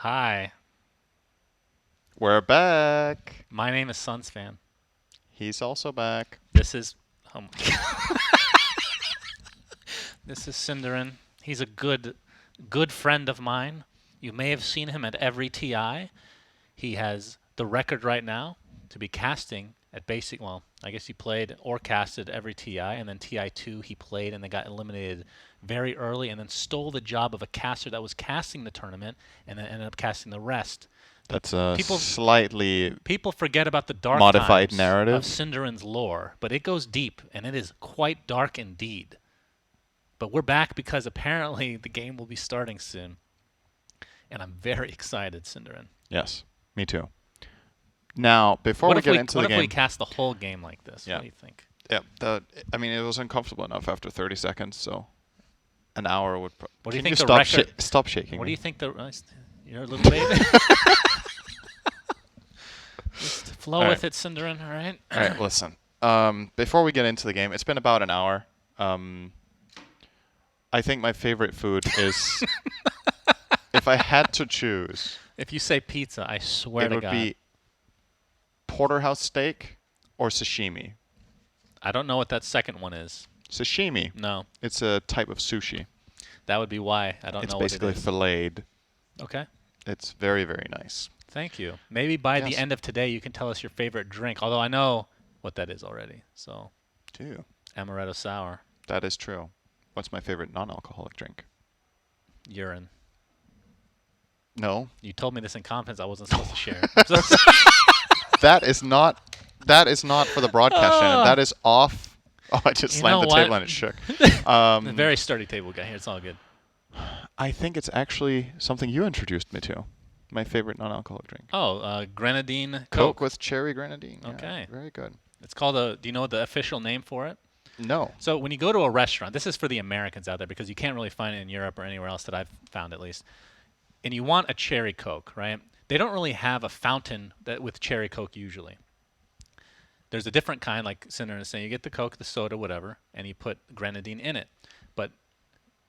Hi, We're back. my name is Suns fan. He's also back. This is oh my God. This is Cinderin. He's a good friend of mine. You may have seen him at every TI. He has the record right now to be casting at basic. Well, I guess he played or casted every TI, and then TI2 he played and then got eliminated very early, and then stole the job of a caster that was casting the tournament, and then ended up casting the rest. But That's a people slightly People forget about the dark modified times narrative. of Cinderin's lore, but it goes deep, and it is quite dark indeed. But we're back because apparently the game will be starting soon, and I'm very excited, Cinderin. Yes, me too. Now, before What we if get we into what the if we game, cast the whole game like this? Yeah. What do you think? I mean, it was uncomfortable enough after 30 seconds, so an hour would. What do you Can think the stop record? stop shaking? What do me? you think you're a little baby? Just flow All with right. it, Cinderin. All right. All right, listen. Before we get into the game, it's been about an hour. I think my favorite food is, if I had to choose, If you say pizza, I swear it to would God, be porterhouse steak or sashimi. I don't know what that second one is. Sashimi. No, It's a type of sushi. that would be why I don't It's know what it basically is. filleted. Okay. It's very, very nice. Thank you. Maybe by the Yes. end of today, you can tell us your favorite drink. Although I know what that is already. So, Too. amaretto sour, That is true. What's my favorite non-alcoholic drink? urine. No, You told me this in confidence. I wasn't supposed to share. that is not. That is not for the broadcast, Shannon. That is off. Oh, I just You slammed know the table what? and it shook. A very sturdy table guy here. It's all good. I think it's actually something you introduced me to. My favorite non-alcoholic drink. Oh, grenadine Coke Coke. with cherry grenadine. Yeah, Okay. very good. It's called a. Do you know the official name for it? No. So when you go to a restaurant, this is for the Americans out there because you can't really find it in Europe or anywhere else that I've found at least. And you want a cherry Coke, right? They don't really have a fountain that with cherry Coke usually. There's a different kind, like Cinder is saying. You get the Coke, the soda, whatever, and you put grenadine in it. But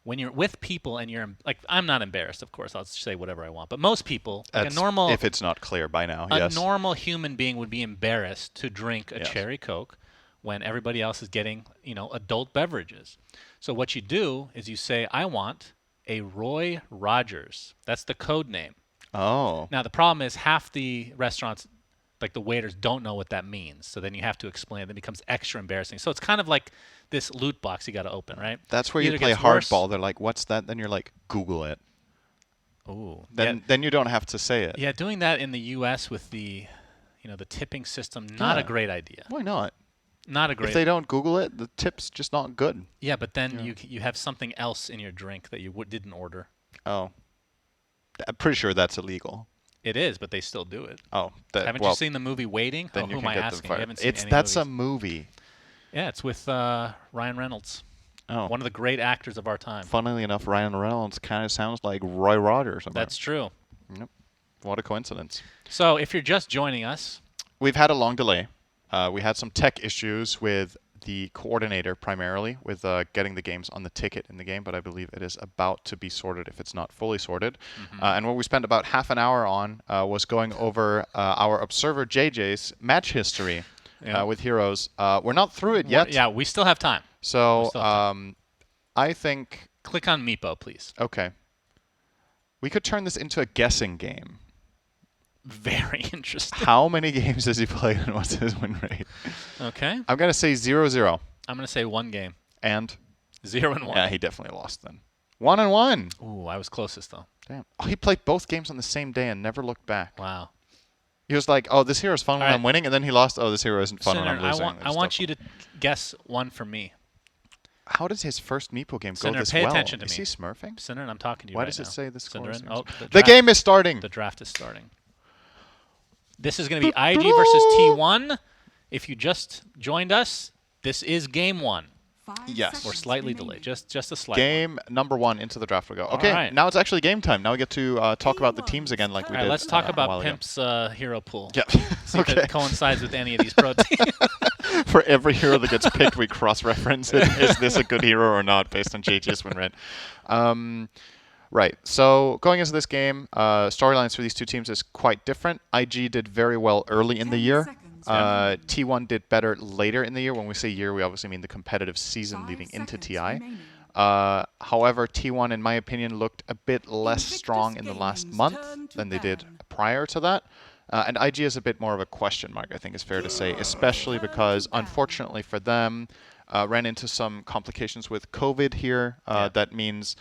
when you're with people and you're like, I'm not embarrassed, of course. I'll say whatever I want. But most people, like That's a normal, if it's not clear by now. a Yes. normal human being would be embarrassed to drink a Yes. cherry Coke when everybody else is getting, adult beverages. So what you do is you say, I want a Roy Rogers. That's the code name. Oh. Now the problem is half the restaurants, like the waiters, don't know what that means. So then you have to explain it. It becomes extra embarrassing. So it's kind of like this loot box you got to open, right? That's where you Either play gets worse- hardball. They're like, "What's that?" Then you're like, "Google it." Ooh. Then you don't have to say it. Yeah, doing that in the U.S. with the, the tipping system, not a Yeah. great idea. Why not? Not a great. If they don't Google it, the tip's just not good. Yeah, but then you have something else in your drink that you didn't order. Oh. I'm pretty sure that's illegal. It is, but they still do it. Oh. Haven't you seen the movie Waiting? Then Oh, you who can am I get them asking? You fired. haven't seen any That's a movies. movie. Yeah, it's with Ryan Reynolds, Oh. one of the great actors of our time. Funnily enough, Ryan Reynolds kind of sounds like Roy Rogers. That's true. Yep. What a coincidence. So if you're just joining us, We've had a long delay. We had some tech issues with the coordinator primarily with getting the games on the ticket in the game, but I believe it is about to be sorted if it's not fully sorted. And what we spent about half an hour on was going over our observer JJ's match history with heroes. We're not through it yet. yeah, we still have time. So still have I think, Click on Meepo, please. okay, we could turn this into a guessing game. Very interesting. How many games has he played and what's his win rate? Okay. I'm going to say 0-0. I'm going to say one game. And? 0-1. Yeah, he definitely lost then. 1-1. Ooh, I was closest, though. Damn. Oh, he played both games on the same day and never looked back. Wow. He was like, oh, this hero's fun when All right. I'm winning, and then he lost, oh, this hero isn't fun when Sinner, I'm losing. I want you to guess one for me. How does his first Meepo game go Sinner, this pay well? attention to is me. he smurfing? Sinner, I'm talking to you Why right does it now. say the score? Sinner, is- the the game is starting. The draft is starting. This is going to be IG versus T1. If you just joined us, this is game one. Yes. Or slightly delayed. Just a slight one. Game number 1 into the draft we go. Okay, right. now it's actually game time. Now we get to talk about the teams again like we All right, did let's talk a about while ago. Pimp's hero pool. Yeah. See if Okay. it coincides with any of these pro teams. For every hero that gets picked, we cross-reference it. Is this a good hero or not based on JJ's win rate? Right. So going into this game, storylines for these two teams is quite different. IG did very well early in the year. T1 did better later in the year. When we say year, we obviously mean the competitive season leading into TI. However, T1, in my opinion, looked a bit less strong in the last month than they did prior to that. And IG is a bit more of a question mark, I think is fair to say, especially because, unfortunately for them, ran into some complications with COVID here. That means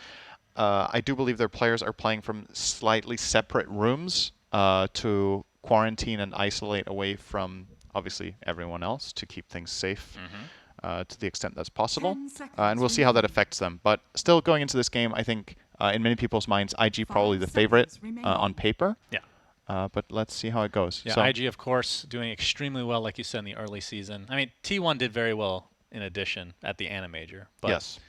I do believe their players are playing from slightly separate rooms to quarantine and isolate away from, obviously, everyone else to keep things safe. To the extent that's possible. And we'll see how that affects them. But still, going into this game, I think in many people's minds, IG probably the favorite on paper. Yeah. But let's see how it goes. Yeah, so, IG, of course, doing extremely well, like you said, in the early season. I mean, T1 did very well in addition at the Ana Major. But yes.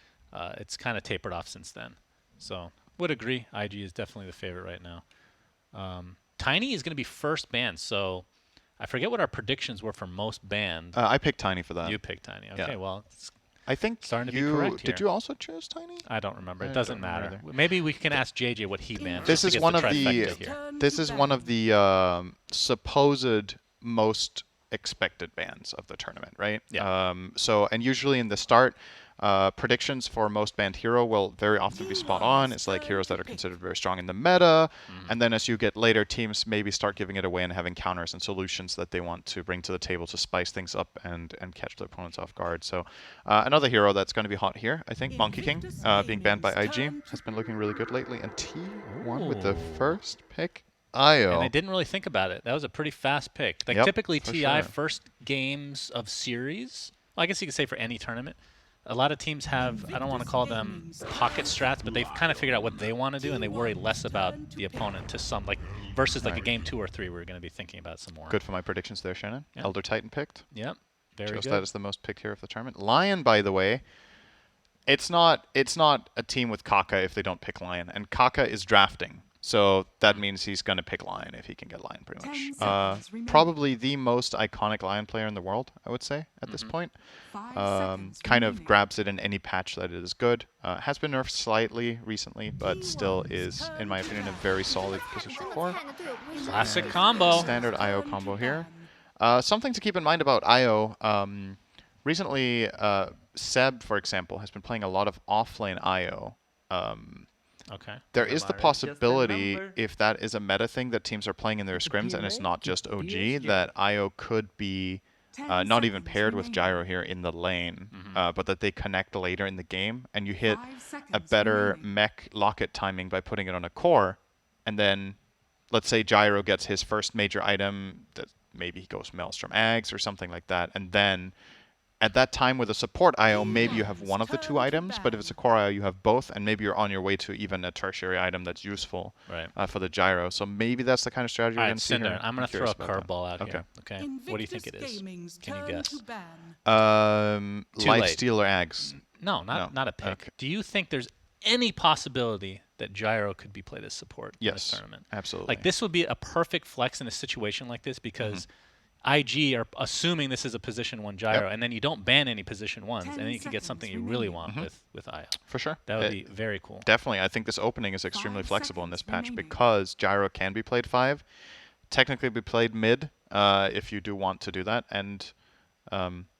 It's kind of tapered off since then. So would agree. IG is definitely the favorite right now. Tiny is going to be first banned. So I forget what our predictions were for most banned. I picked Tiny for that. You picked Tiny. Okay, well, it's I think starting to be correct here. Did you also choose Tiny? I don't remember. It doesn't matter. Maybe we can ask JJ what he banned. This is one of the supposed most expected bans of the tournament, right? Yeah. And usually in the start, predictions for most banned hero will very often be spot on. It's like heroes that are considered very strong in the meta. And then as you get later, teams maybe start giving it away and having counters and solutions that they want to bring to the table to spice things up and catch their opponents off guard. So another hero that's going to be hot here, I think, Monkey King, being banned by IG, has been looking really good lately. And T1 with the first pick. IO. And I didn't really think about it. That was a pretty fast pick. Like typically TI first games of series, well, I guess you could say for any tournament, a lot of teams have, I don't want to call them pocket strats, but they've kind of figured out what they want to do, and they worry less about the opponent to some, like, versus like a game 2 or 3 we're going to be thinking about some more. Good for my predictions there, Shannon. Yep. Elder Titan picked. Yep, very Just good. that is the most picked hero of the tournament. Lion, by the way, it's not a team with Kaka if they don't pick Lion, and Kaka is drafting. So that means he's going to pick Lion if he can get Lion, pretty much. Probably the most iconic Lion player in the world, I would say, at this point. Kind of grabs it in any patch that it is good. Has been nerfed slightly recently, but still is, in my opinion, a very solid position 4. Classic combo. Standard IO combo here. Something to keep in mind about IO, recently Seb, for example, has been playing a lot of offlane IO. Okay. There is the possibility, if that is a meta thing that teams are playing in their scrims and it's not just OG, that IO could be not even paired with Gyro here in the lane, but that they connect later in the game and you hit a better mech locket timing by putting it on a core, and then let's say Gyro gets his first major item, that maybe he goes Maelstrom Ags or something like that, and then at that time with a support IO, maybe you have one of the two items, but if it's a core IO, you have both, and maybe you're on your way to even a tertiary item that's useful for the Gyro. So maybe that's the kind of strategy we're going to see here. I'm going to throw a curveball out here. Okay. What do you think it is? Can you guess? Lifesteal or Ags? No, not a pick. Okay. Do you think there's any possibility that Gyro could be played as support in this tournament? Absolutely. Like, this would be a perfect flex in a situation like this because IG are assuming this is a position 1 Gyro, and then you don't ban any position 1s, and then you can get something you really want with IO. For sure. That would be very cool. Definitely. I think this opening is extremely flexible in this patch because Gyro can be played 5, technically be played mid if you do want to do that, and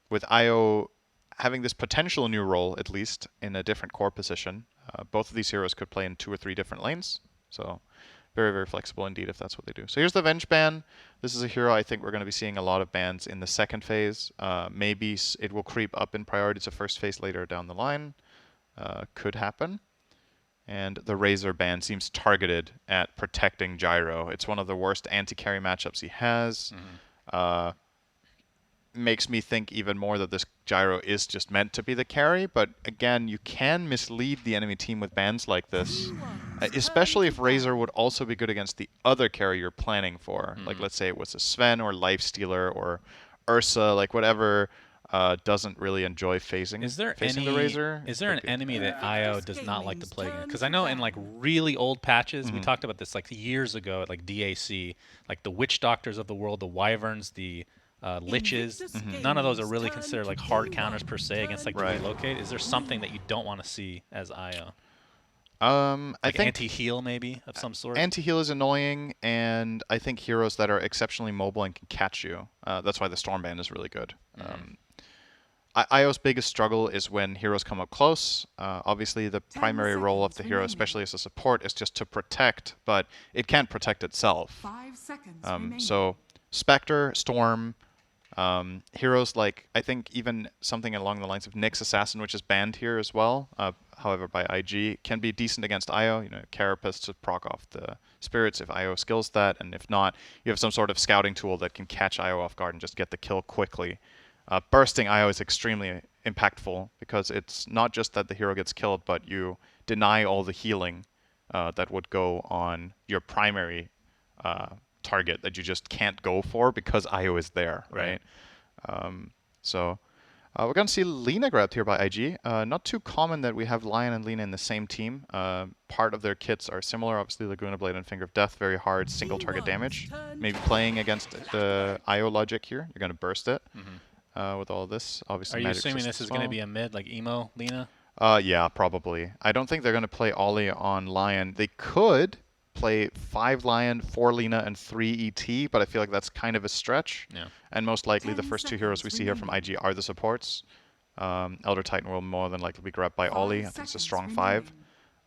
with IO having this potential new role, at least, in a different core position, both of these heroes could play in 2 or 3 different lanes, so very, very flexible indeed if that's what they do. So here's the Venge ban. This is a hero I think we're going to be seeing a lot of bans in the second phase. Maybe it will creep up in priority to first phase later down the line. Could happen. And the Razor ban seems targeted at protecting Gyro. It's one of the worst anti-carry matchups he has. Makes me think even more that this Gyro is just meant to be the carry, but again, you can mislead the enemy team with bans like this, especially if Razor would also be good against the other carry you're planning for. Like, let's say it was a Sven or Lifestealer or Ursa, like whatever doesn't really enjoy facing the Razor. Is there an enemy that IO does not like to play against? Because I know in like really old patches, we talked about this like years ago at like DAC, like the Witch Doctors of the world, the Wyverns, the Liches, none of those are really considered like hard counters per se against like the relocate. Is there something that you don't want to see as IO? I Like think anti-heal maybe of some sort. anti-heal is annoying, and I think heroes that are exceptionally mobile and can catch you. That's why the Stormband is really good. Mm-hmm. IO's biggest struggle is when heroes come up close. Obviously, the 10 primary role of seconds the hero, remaining. especially as a support, is just to protect, but it can't protect itself. 5 seconds remaining. So, Spectre, Storm, heroes like, I think even something along the lines of Nyx Assassin, which is banned here as well, however, by IG, can be decent against IO. You know, Carapace to proc off the spirits if IO skills that, and if not, you have some sort of scouting tool that can catch IO off guard and just get the kill quickly. Bursting IO is extremely impactful because it's not just that the hero gets killed, but you deny all the healing that would go on your primary target that you just can't go for because IO is there, right? So we're going to see Lina grabbed here by IG. Not too common that we have Lion and Lina in the same team. Part of their kits are similar. Obviously, Laguna Blade and Finger of Death, very hard single target damage. Maybe playing against the IO logic here, you're going to burst it. With all this, obviously. Are you magic assuming resist this is as going to well. be a mid like emo Lina? Yeah, probably. I don't think they're going to play Ollie on Lion. They could play 5 Lion, 4 Lina, and 3 ET, but I feel like that's kind of a stretch. Yeah. And most likely the 10 first 2 heroes we see here from seconds IG are the supports. Elder Titan will more than likely be grabbed by 5 Ollie. I think it's a seconds strong remaining.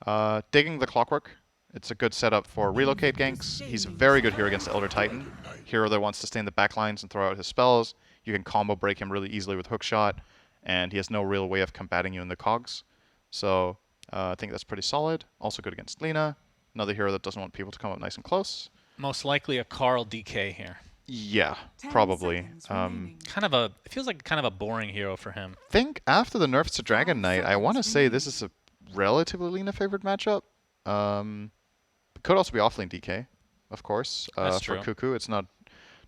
5. Digging the Clockwork. It's a good setup for relocate ganks. He's a very good hero against Elder Titan. Hero that wants to stay in the back lines and throw out his spells. You can combo break him really easily with hookshot, and he has no real way of combating you in the cogs. So I think that's pretty solid. Also good against Lina. Another hero that doesn't want people to come up nice and close. Most likely a Carl DK here. Yeah, 10 probably. seconds remaining. It feels like kind of a boring hero for him. Think after the nerfs to Dragon 5 Knight, I want to seconds say this is a relatively Lina favored matchup. Could also be offlane DK, of course. That's for true. Cuckoo, it's not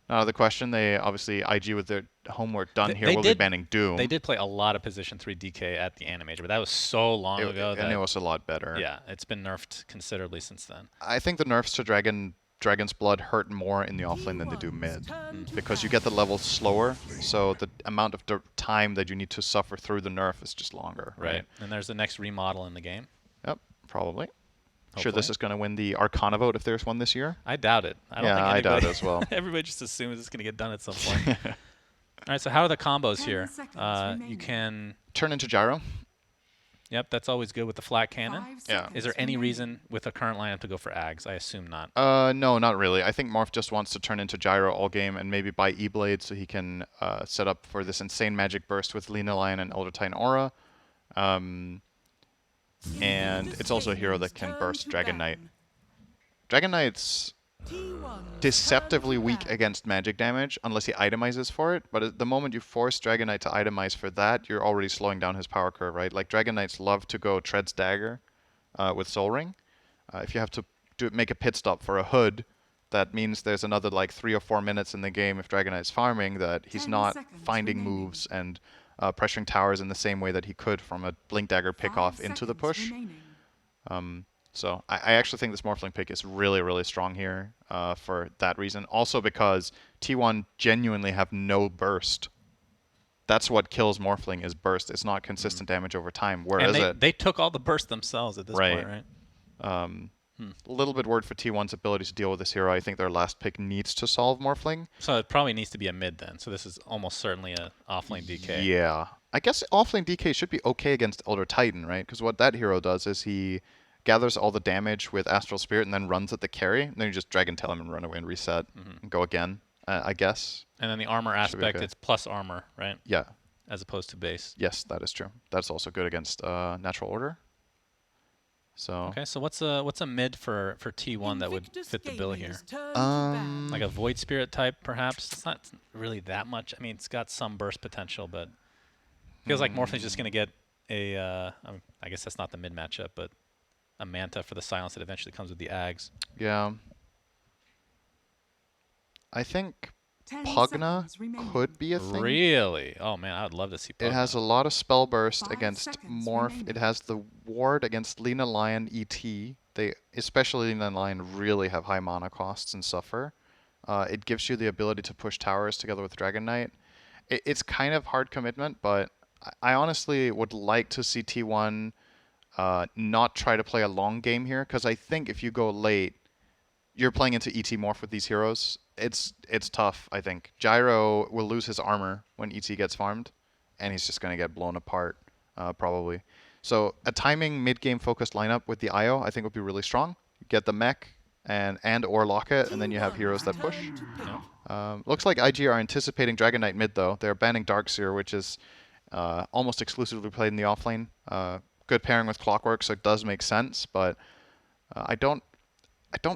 out of the question. They obviously IG with their homework done here They will be did- banning Doom. They did play a lot of position 3 DK at the Animator, but that was so long ago and that it was a lot better. yeah, it's been nerfed considerably since then. I think the nerfs to Dragon's Blood hurt more in the offlane than they do mid, because you get the levels slower, so the amount of time that you need to suffer through the nerf is just longer. Right. And there's the next remodel in the game. Yep. Probably. Sure, Hopefully. this is going to win the Arcana vote if there's one this year. I doubt it. I don't Yeah, think I doubt anybody, it as well. Everybody just assumes it's going to get done at some point. All right, so how are the combos 10 here? seconds You remaining. can. Turn into Gyro. Yep, that's always good with the flat cannon. 5 Yeah. seconds Is there any remaining. reason with the current lineup to go for Ags? I assume not. No, not really. I think Morph just wants to turn into Gyro all game and maybe buy E-Blade so he can set up for this insane magic burst with Lina Lion and Elder Titan Aura. And it's also a hero that can burst Dragon Knight. Dragon Knight's deceptively weak against magic damage unless he itemizes for it, but at the moment you force Dragon Knight to itemize for that, you're already slowing down his power curve, right? Like Dragon Knights love to go Tread's Dagger with Soul Ring. If you have to make a pit stop for a hood, that means there's another like 3 or 4 minutes in the game if Dragon Knight's farming that he's 10 not seconds finding remaining. moves and pressuring towers in the same way that he could from a Blink Dagger 5 pickoff into the seconds push. remaining. So I actually think this Morphling pick is really, really strong here for that reason. Also because T1 genuinely have no burst. That's what kills Morphling is burst. It's not consistent damage over time. Whereas And they took all the burst themselves at this point, right? a little bit worried for T1's ability to deal with this hero. I think their last pick needs to solve Morphling. So it probably needs to be a mid then. So this is almost certainly a offlane DK. Yeah. I guess offlane DK should be okay against Elder Titan, right? Because what that hero does is he gathers all the damage with Astral Spirit and then runs at the carry. And then you just Dragon Tail him and run away and reset and go again, I guess. And then the armor Should be aspect, okay. it's plus armor, right? Yeah. As opposed to base. Yes, that is true. That's also good against Natural Order. So Okay, so what's a mid for T1 that would fit the bill here? Like a Void Spirit type, perhaps? It's not really that much. I mean, it's got some burst potential, but feels like Morphling's just going to get a, I guess that's not the mid matchup, but a Manta for the silence that eventually comes with the Ags. yeah. I think 10 Pugna seconds remaining. could be a thing. Really? Oh man, I would love to see It has a lot of spell burst 5 against seconds Morph. remaining. It has the ward against Lina Lion ET. They, especially Lina Lion, really have high mana costs and suffer. It gives you the ability to push towers together with Dragon Knight. It's kind of hard commitment, but I honestly would like to see T1 not try to play a long game here, because I think if you go late, you're playing into ET Morph with these heroes. It's tough, I think. Gyro will lose his armor when ET gets farmed, and he's just going to get blown apart, probably. So a timing mid-game focused lineup with the IO, I think, would be really strong. Get the mech and or lock it, and then you have heroes that push. Looks like IG are anticipating Dragon Knight mid, though. They're banning Darkseer, which is almost exclusively played in the offlane. Good pairing with Clockwork, so it does make sense, but I don't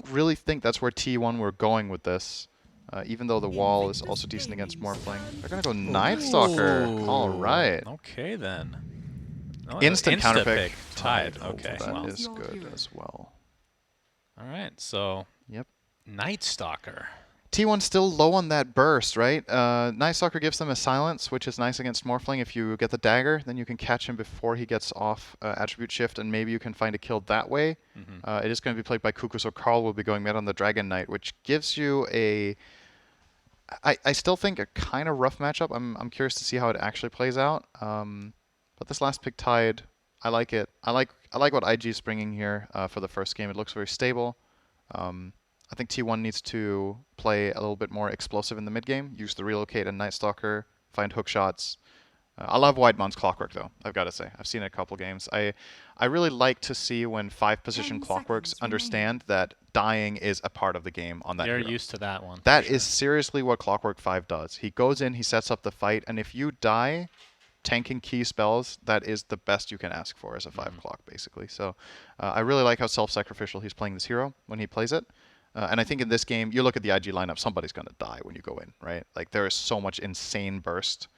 really think that's where T1 were going with this, even though the wall is also decent against Morphling. They're going to go Night Stalker. All right. Okay, then. Oh, Instant counterpick. Tied. Okay. That Well. is good as well. All right, so Yep. Night Stalker. T1's still low on that burst, right? Night Stalker gives them a silence, which is nice against Morphling. If you get the dagger, then you can catch him before he gets off attribute shift, and maybe you can find a kill that way. It is going to be played by Cuckoo, so Carl will be going mid on the Dragon Knight, which gives you a... I still think a kind of rough matchup. I'm curious to see how it actually plays out. But this last pick tied, I like it. I like what IG is bringing here for the first game. It looks very stable. I think T1 needs to play a little bit more explosive in the mid game. Use the relocate and Night Stalker. Find hook shots. I love Weidmann's Clockwork, though. I've got to say, I've seen it a couple games. I really like to see when 5-position Clockworks understand that dying is a part of the game on that. You're hero. used to that one. That is seriously what Clockwork 5 does. He goes in, he sets up the fight, and if you die tanking key spells, that is the best you can ask for as a 5 clock, basically. So I really like how self-sacrificial he's playing this hero when he plays it. And I think in this game, you look at the IG lineup, somebody's going to die when you go in, right? Like, there is so much insane burst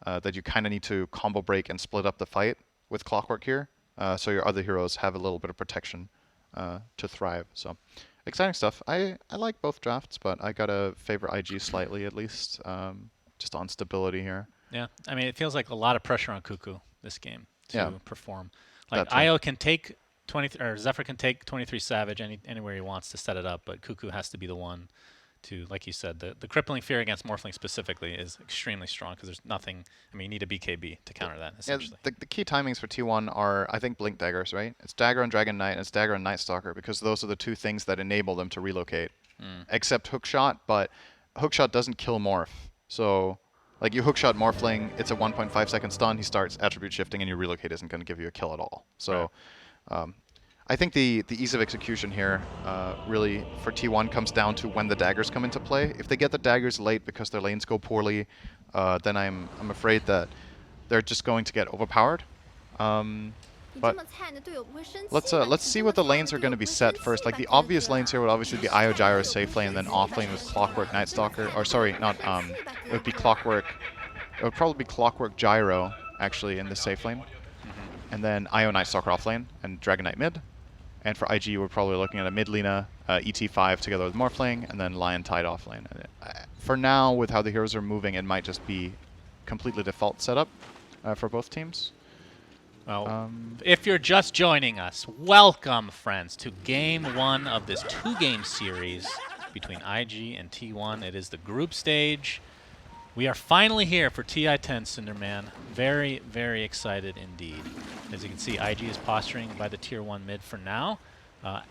that you kind of need to combo break and split up the fight with Clockwork here. So your other heroes have a little bit of protection to thrive. So exciting stuff. I like both drafts, but I got to favor IG slightly, at least, just on stability here. Yeah, I mean, it feels like a lot of pressure on Cuckoo this game to perform. Like, That too. IO can take 20, or Zephyr can take 23 Savage anywhere he wants to set it up, but Cuckoo has to be the one to, like you said, the crippling fear against Morphling specifically is extremely strong because there's nothing. I mean, you need a BKB to counter that, essentially. Yeah, the key timings for T1 are, I think, Blink Daggers, right? It's Dagger on Dragon Knight, and it's Dagger on Night Stalker, because those are the two things that enable them to relocate. Except Hookshot, but Hookshot doesn't kill Morph. So, like, you Hookshot Morphling, it's a 1.5 second stun, he starts attribute shifting, and your relocate isn't going to give you a kill at all. So, I think the ease of execution here really for T1 comes down to when the daggers come into play. If they get the daggers late because their lanes go poorly, then I'm afraid that they're just going to get overpowered. But let's see what the lanes are going to be set first. Like, the obvious lanes here would obviously be Io Gyro safe lane, and then off lane with Clockwork Night Stalker. Or sorry, not it would be Clockwork. It would probably be Clockwork Gyro actually in the safe lane, and then Io Night Stalker off lane and Dragon Knight mid. And for IG, we're probably looking at a mid Lina, ET5 together with Morphling, and then Lion Tide off lane. For now, with how the heroes are moving, it might just be completely default setup for both teams. Well, if you're just joining us, welcome, friends, to Game 1 of this 2-game series between IG and T1. It is the group stage. We are finally here for TI-10, Cinderman. Very, very excited indeed. As you can see, IG is posturing by the Tier 1 mid for now.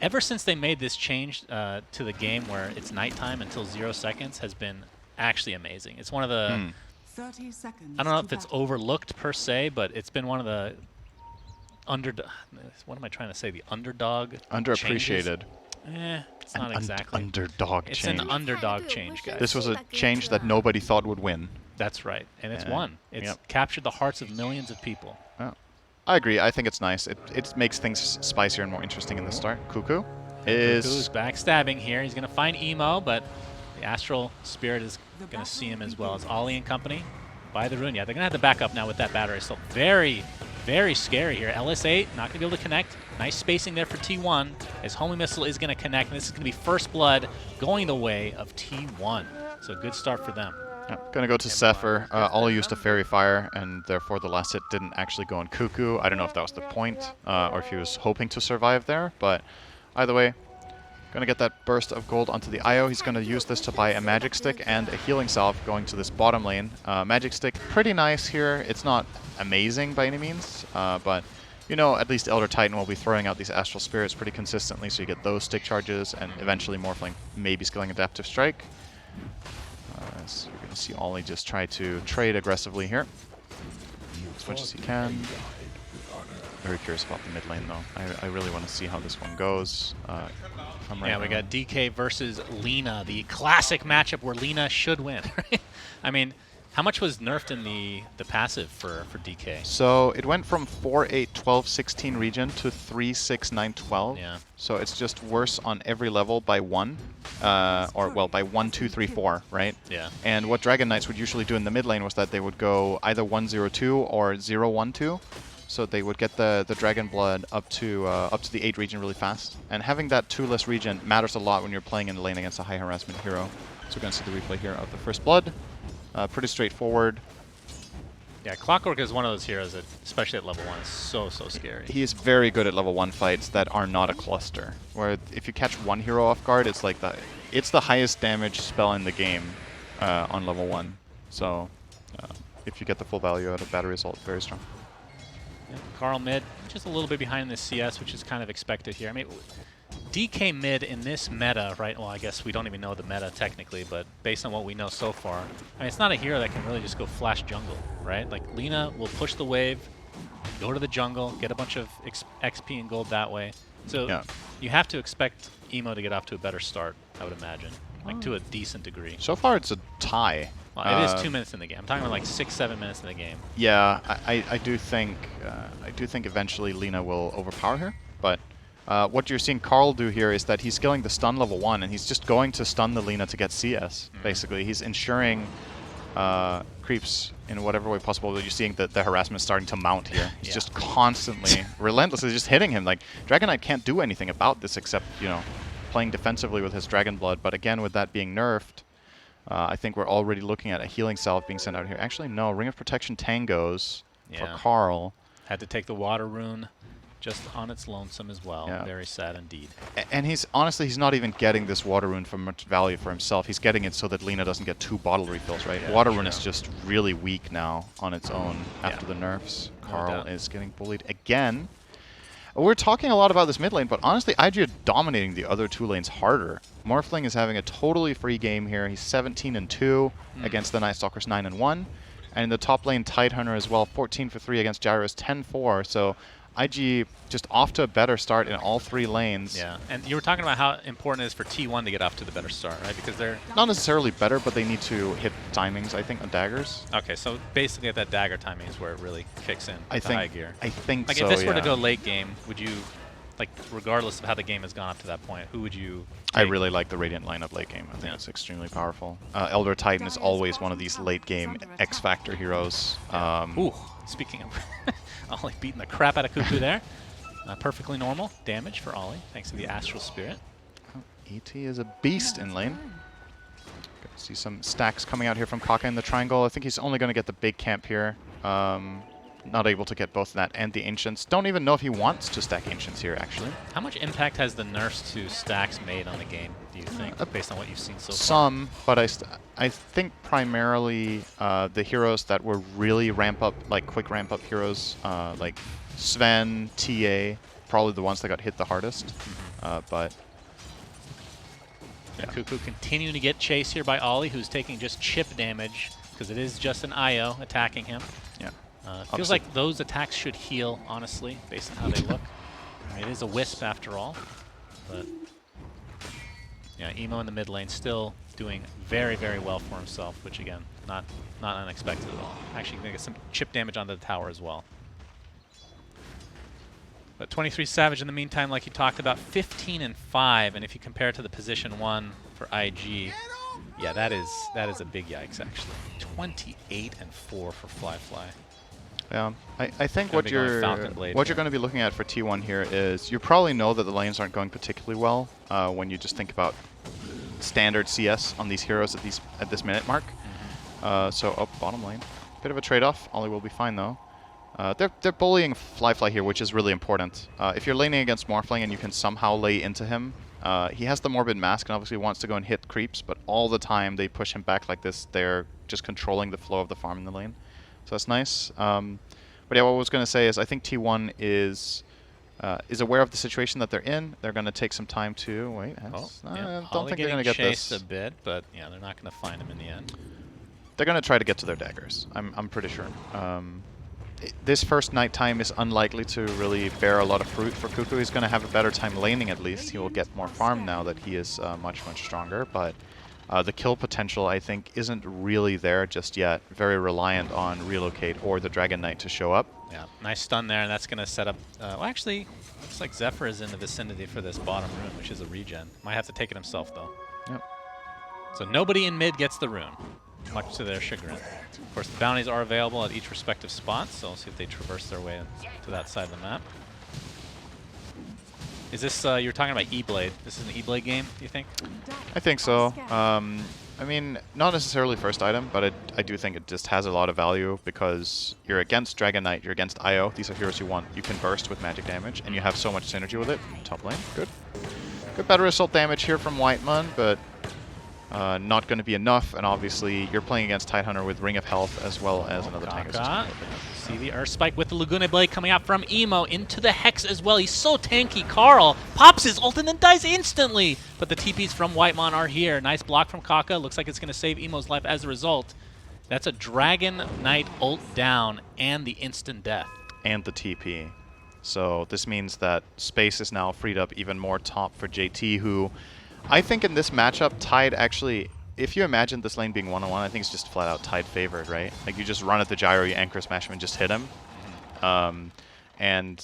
Ever since they made this change to the game where it's nighttime until 0 seconds has been actually amazing. It's one of the... 30 seconds. I don't know if it's overlooked per se, but it's been one of the... what am I trying to say? The underdog Underappreciated. changes? It's not exactly. Underdog It's change. an underdog change, guys. This was a change that nobody thought would win. That's right. And it's Yeah. won. It's Yep. captured the hearts of millions of people. I agree. I think it's nice. It makes things spicier and more interesting in the start. Cuckoo is... Cuckoo's backstabbing here. He's going to find Emo, but the Astral Spirit is going to see him as well as Ollie and company. By the rune. Yeah, they're going to have to back up now with that battery. So very, very scary here. LS8 not going to be able to connect. Nice spacing there for T1 as Homing Missile is going to connect. And this is going to be first blood going the way of T1. So good start for them. Gonna go to Zephyr. Ollie used a Fairy Fire, and therefore the last hit didn't actually go on Cuckoo. I don't know if that was the point, or if he was hoping to survive there, but either way, gonna get that burst of gold onto the Io. He's gonna use this to buy a Magic Stick and a Healing Salve going to this bottom lane. Magic Stick, pretty nice here. It's not amazing by any means, but you know, at least Elder Titan will be throwing out these Astral Spirits pretty consistently, so you get those stick charges, and eventually Morphling maybe skilling Adaptive Strike. So you're going to see Ollie just try to trade aggressively here as much as he can. Very curious about the mid lane, though. I really want to see how this one goes. Yeah, we got DK versus Lina, the classic matchup where Lina should win. I mean, how much was nerfed in the passive for DK? So it went from 4, 8, 12, 16 region to 3, 6, 9, 12. Yeah. So it's just worse on every level by 1. Or, well, by 1, 2, 3, 4, right? Yeah. And what Dragon Knights would usually do in the mid lane was that they would go either 1, 0, 2 or 0, 1, 2. So they would get the Dragon Blood up to the 8 region really fast. And having that 2-less region matters a lot when you're playing in the lane against a high harassment hero. So we're going to see the replay here of the First Blood. Pretty straightforward. Yeah, Clockwork is one of those heroes that, especially at level 1, is so scary. He is very good at level 1 fights that are not a cluster. Where if you catch one hero off guard, it's like it's the highest damage spell in the game on level 1. So if you get the full value out of Battery Assault, very strong. Yeah, Carl mid, just a little bit behind the CS, which is kind of expected here. I mean, DK mid in this meta, right? Well, I guess we don't even know the meta technically, but based on what we know so far, I mean, it's not a hero that can really just go flash jungle, right? Like, Lina will push the wave, go to the jungle, get a bunch of XP and gold that way. So Yeah. you have to expect Emo to get off to a better start, I would imagine, like to a decent degree. So far, it's a tie. Well, it is 2 minutes in the game. I'm talking about like 6, 7 minutes in the game. Yeah, I do think eventually Lina will overpower her, but what you're seeing Carl do here is that he's skilling the stun level 1, and he's just going to stun the Lina to get CS, basically. He's ensuring creeps in whatever way possible. You're seeing that the harassment starting to mount here. He's just constantly, relentlessly just hitting him. Like, Dragon Knight can't do anything about this except, you know, playing defensively with his Dragon Blood, but again, with that being nerfed, I think we're already looking at a healing salve being sent out here. Actually, no. Ring of Protection tangos for Carl. Had to take the water rune just on its lonesome as well. Yeah. Very sad indeed. And he's not even getting this water rune for much value for himself. He's getting it so that Lina doesn't get 2 bottle refills, right? Yeah, water rune is just really weak now on its own after the nerfs. No Carl doubt. is getting bullied again. We're talking a lot about this mid lane, but honestly, IG are dominating the other 2 lanes harder. Morphling is having a totally free game here. He's 17-2 against the Night Stalkers 9-1. And in the top lane, Tidehunter as well, 14-3 against Gyros 10-4. So IG just off to a better start in all 3 lanes. Yeah, and you were talking about how important it is for T1 to get off to the better start, right? Because they're... Not necessarily better, but they need to hit timings, I think, on daggers. Okay, so basically at that dagger timing is where it really kicks in with the high gear. I think like so, if this were to yeah. go late game, would you, like regardless of how the game has gone up to that point, who would you take? I really like the Radiant lineup late game. I think it's extremely powerful. Elder Titan is always one of these late game X Factor heroes. Ooh, speaking of... Ollie beating the crap out of Cuckoo there. Perfectly normal damage for Ollie, thanks to the Astral Spirit. ET is a beast in lane. See some stacks coming out here from Kaka in the triangle. I think he's only going to get the big camp here. Not able to get both that and the Ancients. Don't even know if he wants to stack Ancients here, actually. How much impact has the nerfs to stacks made on the game, do you think, based on what you've seen so far? Some, but I think primarily the heroes that were really quick ramp up heroes, like Sven, TA, probably the ones that got hit the hardest. But yeah. Cuckoo continuing to get chased here by Ollie, who's taking just chip damage because it is just an IO attacking him. Yeah. Feels like those attacks should heal, honestly, based on how they look. I mean, it is a Wisp after all, but yeah, Emo in the mid lane still doing very, very well for himself, which again, not unexpected at all. Actually, going to get some chip damage onto the tower as well. But 23 Savage in the meantime, like you talked about, 15-5, and if you compare it to the position 1 for IG, yeah, that is a big yikes actually. 28-4 for Fly. yeah, I think what you're going to be looking at for T1 here is you probably know that the lanes aren't going particularly well when you just think about standard CS on these heroes at this minute mark. So bottom lane, bit of a trade-off. Ollie will be fine though. They're bullying Fly here, which is really important. If you're laning against Morphling and you can somehow lay into him, he has the Morbid Mask and obviously wants to go and hit creeps, but all the time they push him back like this, they're just controlling the flow of the farm in the lane. So that's nice. We But yeah, what I was going to say is I think T1 is aware of the situation that they're in. They're going to take some time to wait. I don't think they're going to get chased this. a bit, but yeah, they're not going to find him in the end. They're going to try to get to their daggers. I'm pretty sure. This first nighttime is unlikely to really bear a lot of fruit for Cuckoo. He's going to have a better time laning at least. He will get more farm now that he is much stronger. But the kill potential, I think, isn't really there just yet. Very reliant on Relocate or the Dragon Knight to show up. Yeah, nice stun there, and that's going to set up... well, actually, looks like Zephyr is in the vicinity for this bottom rune, which is a regen. Might have to take it himself, though. Yep. So nobody in mid gets the rune, much to their chagrin. Of course, the bounties are available at each respective spot, so we'll see if they traverse their way to that side of the map. Is this, you're talking about E-Blade. This is an E-Blade game, do you think? I think so. I mean, not necessarily first item, but I do think it just has a lot of value because you're against Dragon Knight, you're against IO. These are heroes you can burst with magic damage, and you have so much synergy with it. Top lane, good. Good better assault damage here from Whiteman, but not going to be enough. And obviously, you're playing against Tidehunter with Ring of Health as well as another tank assistant. See the Earth Spike with the Laguna Blade coming out from Emo into the Hex as well. He's so tanky. Carl pops his ult and then dies instantly. But the TPs from Whitemon are here. Nice block from Kaka. Looks like it's going to save Emo's life as a result. That's a Dragon Knight ult down and the instant death. And the TP. So this means that space is now freed up even more top for JT, who I think in this matchup, Tide actually... If you imagine this lane being one-on-one, I think it's just flat out Tide favored, right? Like you just run at the gyro, you anchor smash him and just hit him. And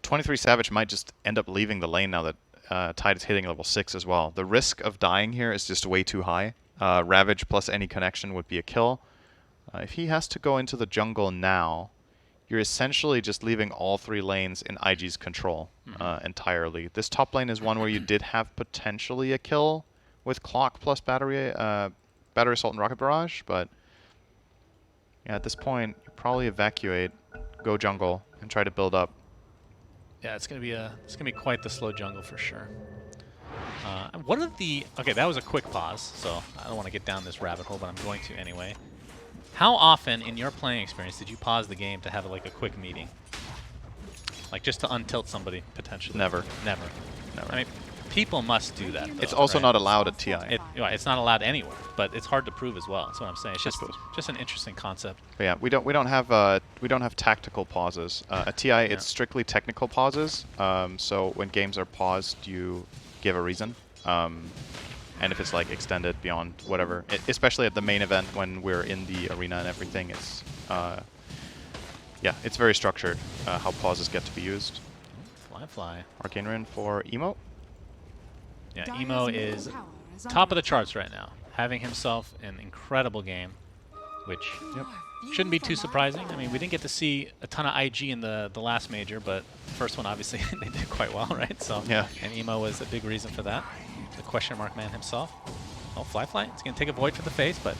23 Savage might just end up leaving the lane now that Tide is hitting level 6 as well. The risk of dying here is just way too high. Ravage plus any connection would be a kill. If he has to go into the jungle now, you're essentially just leaving all 3 lanes in IG's control entirely. This top lane is one where you did have potentially a kill with Clock plus Battery Assault and Rocket Barrage, but yeah, at this point, you probably evacuate, go jungle, and try to build up. Yeah, it's gonna be quite the slow jungle for sure. What are the... Okay, that was a quick pause, so I don't want to get down this rabbit hole, but I'm going to anyway. How often in your playing experience did you pause the game to have like a quick meeting? Like just to untilt somebody potentially? Never. Never. Never. I mean, people must do that. It's though, also right? not allowed at TI. It's not allowed anywhere, but it's hard to prove as well. That's what I'm saying. It's just an interesting concept. But yeah, we don't have tactical pauses. At TI, it's strictly technical pauses. So when games are paused, you give a reason. And if it's like extended beyond whatever, especially at the main event when we're in the arena and everything, it's yeah, it's very structured how pauses get to be used. Fly. Arcane Rune for Emo. Yeah, Emo is top of the charts right now, having himself an incredible game, which shouldn't be too surprising. I mean, we didn't get to see a ton of IG in the last major, but the first one obviously they did quite well, right? So yeah, and Emo was a big reason for that. The question mark man himself. Oh, Fly. It's going to take a void for the face, but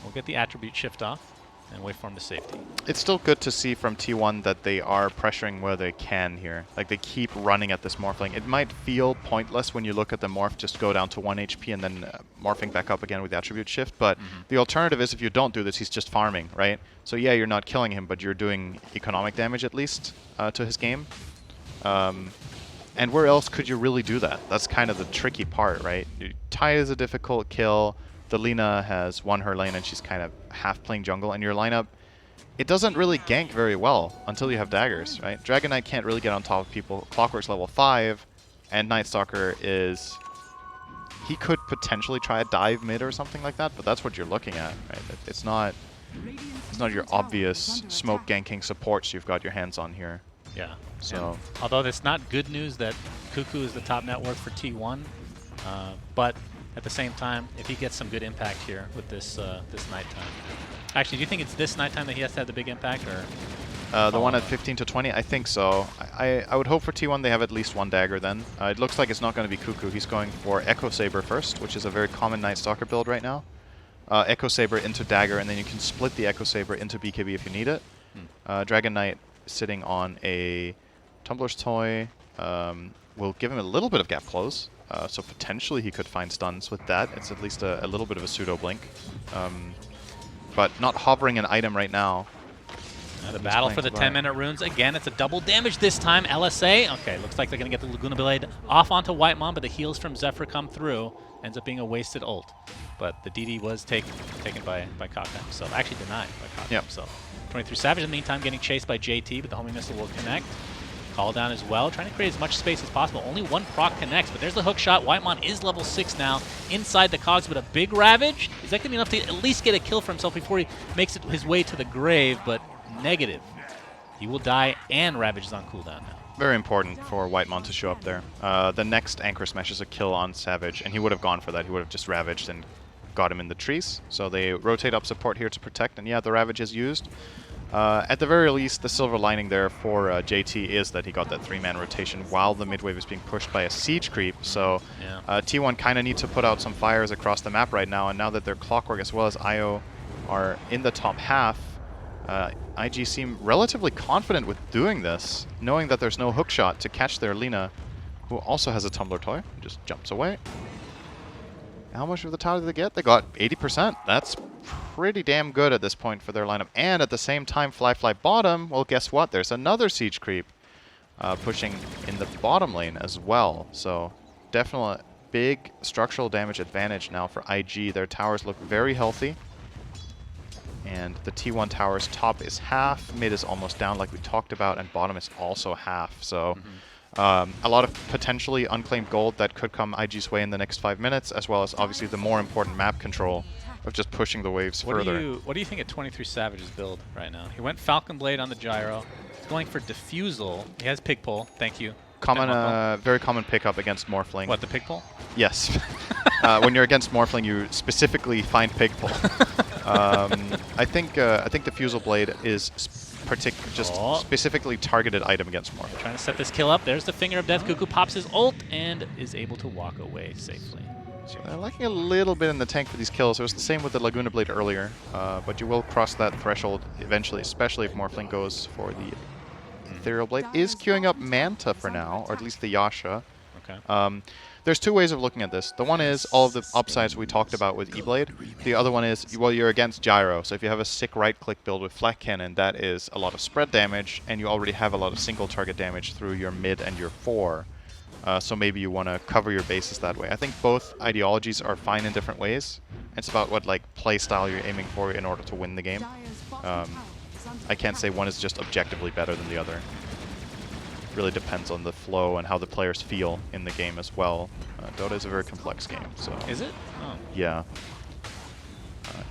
we'll get the attribute shift off and wait for him to safety. It's still good to see from T1 that they are pressuring where they can here. Like, they keep running at this morph lane. It might feel pointless when you look at the morph just go down to 1 HP and then morphing back up again with the attribute shift, but the alternative is if you don't do this, he's just farming, right? So yeah, you're not killing him, but you're doing economic damage at least to his game. And where else could you really do that? That's kind of the tricky part, right? Tide is a difficult kill. The Lina has won her lane and she's kind of half playing jungle. And your lineup, it doesn't really gank very well until you have daggers, right? Dragon Knight can't really get on top of people. Clockwork's level 5, and Night Stalker is... He could potentially try a dive mid or something like that, but that's what you're looking at, right? It's not your obvious smoke ganking supports you've got your hands on here. Yeah. So, although it's not good news that Cuckoo is the top net worth for T1, but at the same time, if he gets some good impact here with this this nighttime. Actually, do you think it's this nighttime that he has to have the big impact, or? The one at 15 to 20, I think so. I would hope for T1 they have at least one dagger then. It looks like it's not going to be Cuckoo. He's going for Echo Saber first, which is a very common Night Stalker build right now. Echo Saber into dagger, and then you can split the Echo Saber into BKB if you need it. Dragon Knight sitting on a Tumbler's Toy will give him a little bit of gap close, so potentially he could find stuns with that. It's at least a little bit of a pseudo blink, but not hovering an item right now. The He's battle playing for the Goodbye. 10-minute runes. Again, it's a double damage this time. LSA. Okay, looks like they're going to get the Laguna Blade off onto Whitemon, but the heals from Zephyr come through. Ends up being a wasted ult. But the DD was taken by Kaka himself. Actually denied by Kaka himself. 23 Savage in the meantime getting chased by JT, but the homing missile will connect. Call down as well, trying to create as much space as possible. Only one proc connects, but there's the hook shot. Whitemon is level 6 now, inside the cogs, but a big Ravage. Is that going to be enough to at least get a kill for himself before he makes it his way to the grave? But negative. He will die, and Ravage is on cooldown now. Very important for Whitemon to show up there. The next Anchor Smash is a kill on Savage, and he would have gone for that. He would have just Ravaged and got him in the trees. So they rotate up support here to protect, and yeah, the Ravage is used. At the very least, the silver lining there for JT is that he got that 3-man rotation while the mid wave is being pushed by a siege creep. So T1 kind of need to put out some fires across the map right now, and now that their Clockwork as well as IO are in the top half, IG seem relatively confident with doing this, knowing that there's no hookshot to catch their Lina, who also has a Tumbler Toy, who just jumps away. How much of the tower did they get? They got 80%. That's pretty damn good at this point for their lineup. And at the same time, Fly bottom, well, guess what? There's another siege creep pushing in the bottom lane as well. So definitely big structural damage advantage now for IG. Their towers look very healthy. And the T1 tower's top is half, mid is almost down like we talked about, and bottom is also half. So a lot of potentially unclaimed gold that could come IG's way in the next 5 minutes, as well as obviously the more important map control of just pushing the waves further. What do you think at 23 Savage's build right now? He went Falcon Blade on the gyro. He's going for Diffusal. He has Pig Pull. Thank you. Common, very common pickup against Morphling. What, the Pig Pull? Yes. When you're against Morphling, you specifically find Pig Pull. I think Diffusal Blade is specifically targeted item against Morphling. Trying to set this kill up. There's the Finger of Death. Cuckoo pops his ult and is able to walk away safely. So they're lacking a little bit in the tank for these kills. It was the same with the Laguna Blade earlier, but you will cross that threshold eventually, especially if Morphling goes for the Ethereal Blade. Is queuing up Manta for now, or at least the Yasha. Okay. There's two ways of looking at this. The one is all of the upsides we talked about with E-Blade. The other one is, well, you're against Gyro. So if you have a sick right-click build with Flak Cannon, that is a lot of spread damage, and you already have a lot of single target damage through your mid and your 4. So maybe you want to cover your bases that way. I think both ideologies are fine in different ways. It's about what play style you're aiming for in order to win the game. I can't say one is just objectively better than the other. Really depends on the flow and how the players feel in the game as well. Dota is a very complex game, so Is it? Oh. yeah.